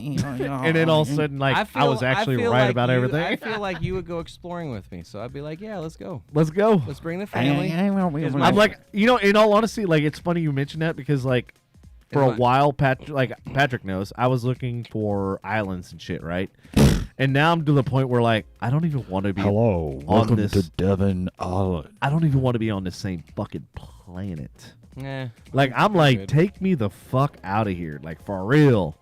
And then all of a sudden, like, I was actually feel right like about you- everything? I feel like you would go exploring with me, so I'd be like, yeah, let's go. Let's go. Let's bring the family. I'm like, in all honesty, like, it's funny you mention that because, like, for a while, Patrick knows, I was looking for islands and shit, right? And now I'm to the point where, like, I don't even want to be Hello, on welcome this. to Devin Island. I don't even want to be on the same fucking planet. Nah, Like, I'm like, good. take me the fuck out of here. Like, for real.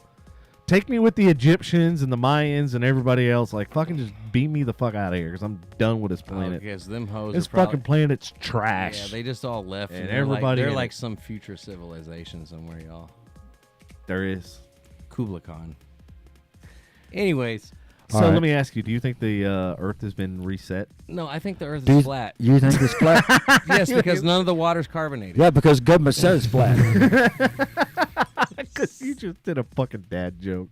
Take me with the Egyptians and the Mayans and everybody else. Like, fucking just beam me the fuck out of here because I'm done with this planet. because them hoes This are probably, fucking planet's trash. Yeah, they just all left. And they're everybody they're in like it. some future civilization somewhere, y'all. There is. Kublai Khan. Anyways, So All right. let me ask you, do you think the Earth has been reset? no, I think the Earth Do is you, flat. you think it's flat? Yes, because none of the water's carbonated. Yeah, because government says it's flat. Because you just did a fucking dad joke.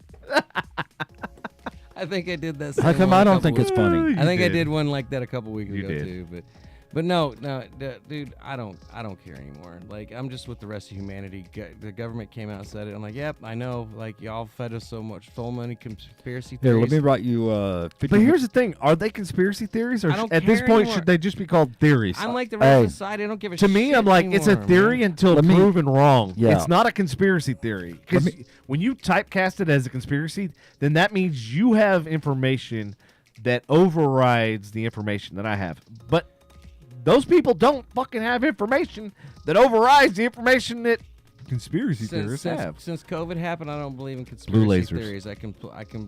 I think I did that. How same come one I a don't couple think it's weeks- funny? You I think I did. did one like that a couple weeks You ago did. too. But But no, dude, I don't care anymore. Like, I'm just with the rest of humanity. The government came out and said it. I'm like, yep, I know. Like, y'all fed us so many conspiracy theories. Here, let me write you. 50 But here's the thing: are they conspiracy theories, or I don't at this care point anymore. should they just be called theories? I'm like the rest of society. I don't give a To shit me, I'm like, it's a anymore, theory man. until Let me- proven wrong. Yeah. It's not a conspiracy theory. Because when you typecast it as a conspiracy, then that means you have information that overrides the information that I have. But those people don't fucking have information that overrides the information that conspiracy theorists have. Since COVID happened, I don't believe in Blue conspiracy lasers. theories.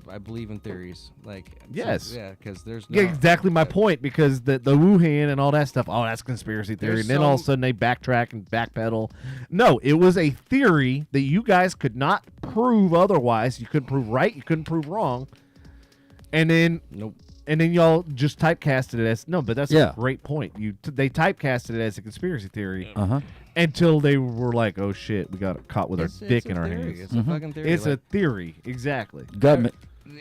I believe in theories. Like, Yes. yeah, because there's no, Yeah, exactly my point. Because the Wuhan and all that stuff, oh, that's conspiracy theory. There's And then all of a some- sudden they backtrack and backpedal. No, it was a theory that you guys could not prove otherwise. You couldn't prove right. You couldn't prove wrong. And then Nope. And then y'all just typecasted it as no, but that's Yeah. a great point. They typecasted it as a conspiracy theory Uh huh. until they were like, "Oh shit, we got caught with our dick a in our theory. hands." It's a fucking theory. It's like, a theory, exactly. Government.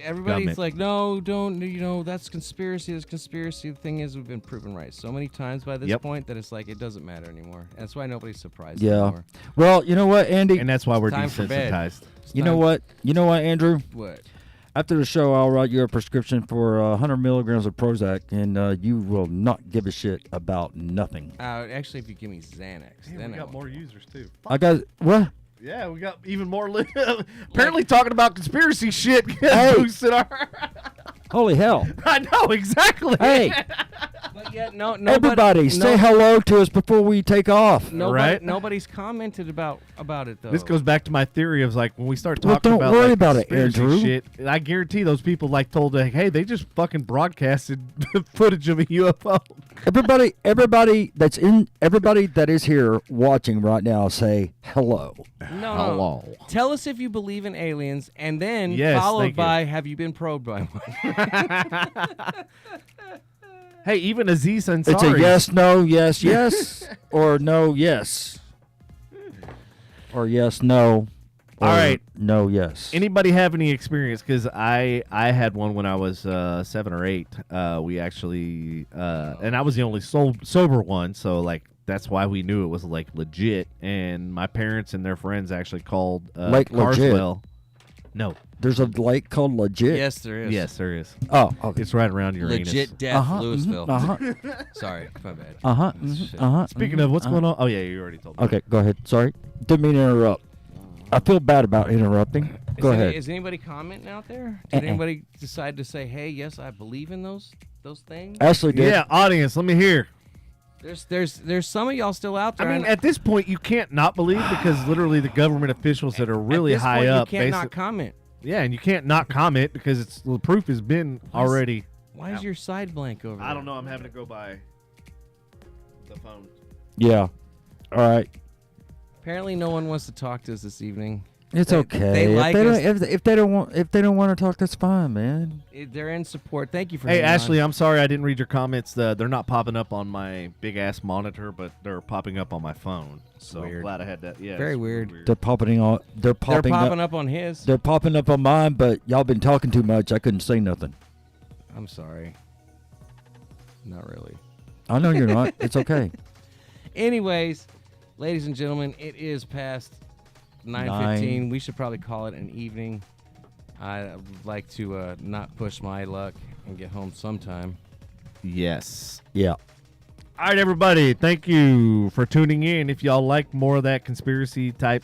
everybody's government. like, no, don't. That's conspiracy. That's conspiracy. The thing is, we've been proven right so many times by this Yep. point that it's like it doesn't matter anymore. That's why nobody's surprised Yeah. anymore. Well, you know what, Andy? And that's why we're time for bed. desensitized. It's You know time- what? You know what, Andrew? What? After the show, I'll write you a prescription for 100 milligrams of Prozac, and you will not give a shit about nothing. Actually, if you give me Xanax, then we I got won't. more users too. I got what? Yeah, we got even more. Apparently, talking about conspiracy shit Hey. boosted our. Holy hell! I know exactly. Hey, But yet, no, everybody, say hello to us before we take off. Right? Nobody's commented about it though. This goes back to my theory of like when we start Well, talking don't about worry like, about it, conspiracy Andrew. shit. I guarantee those people like told like, hey, they just fucking broadcasted footage of a UFO. Everybody that is here watching right now, say hello. No. Hello. Tell us if you believe in aliens, and then Yes, followed thank you. by have you been probed by one? Hey, even Aziz Ansari. It's a yes, no, yes, yes, or no, yes, or yes, no. Or All right. No, yes. Anybody have any experience? Because I had one when I was 7 or 8. We actually, and I was the only sober one, so like that's why we knew it was like legit. And my parents and their friends actually called Like legit? Carswell. No. There's a lake called Legit. Yes, there is. Yes, there is. Oh, okay. It's right around your anus. Legit death, Uh-huh, Louisville. Uh-huh. Sorry, my bad. Uh-huh. Shit. Uh-huh. Speaking of what's going on, oh yeah, you already told me. Okay, go ahead. Sorry. Didn't mean to interrupt. I feel bad about interrupting. Go ahead. Is anybody commenting out there? Uh-uh. Did anybody decide to say, "Hey, yes, I believe in those things"? Ashley did. Yeah, audience, let me hear. There's some of y'all still out there. I mean, at this point, you can't not believe because literally the government officials that are really at this high point, up, you can't not basic- comment. yeah, and you can't not comment because the proof has been already. Why is your side blank over there? I don't know. I'm having to go by the phone. Yeah. All right. Apparently, no one wants to talk to us this evening. It's They- okay. they like if, us. they don't, if they don't want to talk, that's fine, man. They're in support. Thank you for. Hey, hanging on. Ashley, I'm sorry I didn't read your comments. They're not popping up on my big ass monitor, but they're popping up on my phone. So Weird. glad I had that. Yeah, Very it's weird. They're popping on. They're They're popping, popping up. up on his. They're popping up on mine, but y'all been talking too much. I couldn't say nothing. I'm sorry. Not really. I know you're not. It's okay. Anyways, ladies and gentlemen, it is past 9:15. We should probably call it an evening. I'd like to not push my luck and get home sometime. Yes. Yeah. All right, everybody. Thank you for tuning in. If y'all like more of that conspiracy type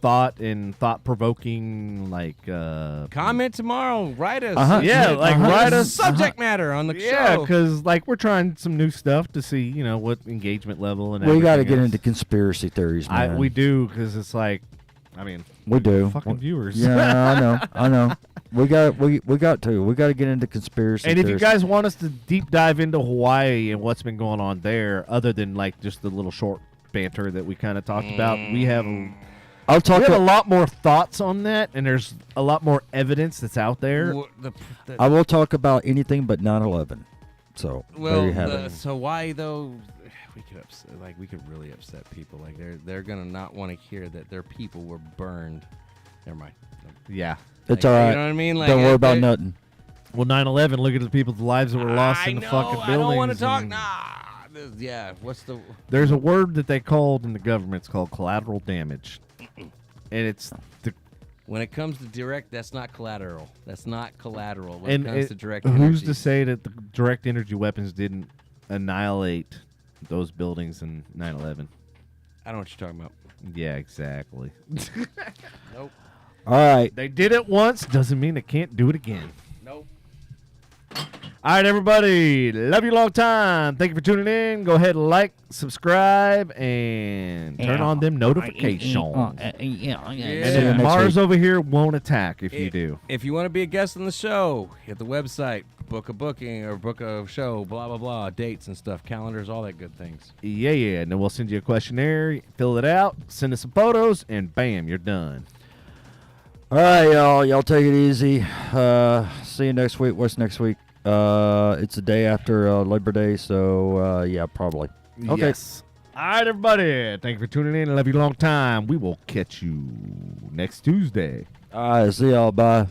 thought and thought provoking, like Comment tomorrow. Write us. Uh-huh. Yeah, like write us subject matter on the Yeah, show. because like we're trying some new stuff to see, what engagement level and We got to everything get else. into conspiracy theories, man. We do because it's like, I mean, We do. fucking viewers. Yeah, I know. We got to get into conspiracy And if theories. you guys want us to deep dive into Hawaii and what's been going on there, other than like just the little short banter that we kind of talked about, we have I'll talk. we have a lot more thoughts on that, and there's a lot more evidence that's out there. I will talk about anything but 9/11. So there you have it. So why though? We could really upset people. Like they're gonna not want to hear that their people were burned. Never mind. Yeah. It's Like, all right. You know what I mean? Like, Don't worry about they're- nothing. Well, 9/11. Look at the people's lives that were lost in the fucking buildings. I don't want to talk. and- Nah. Yeah, what's the... There's a word that they called in the government. It's called collateral damage. And it's the When it comes to direct, that's not collateral. That's not collateral when and it comes to direct who's energy. to say that the direct energy weapons didn't annihilate those buildings in 9/11? I don't know what you're talking about. Yeah, exactly. Nope. All right. They did it once, doesn't mean they can't do it again. Nope. All right, everybody. Love you long time. Thank you for tuning in. Go ahead and like, subscribe, and turn on them notifications. And then Mars over here won't attack if you do. If you want to be a guest on the show, hit the website, book a booking or book a show, blah, blah, blah, dates and stuff, calendars, all that good things. Yeah. And then we'll send you a questionnaire. Fill it out. Send us some photos, and bam, you're done. All right, y'all. Y'all take it easy. See you next week. What's next week? It's the day after Labor Day, so yeah, probably. Okay. Yes. All right, everybody. Thank you for tuning in. Love you a long time. We will catch you next Tuesday. All right. See y'all. Bye.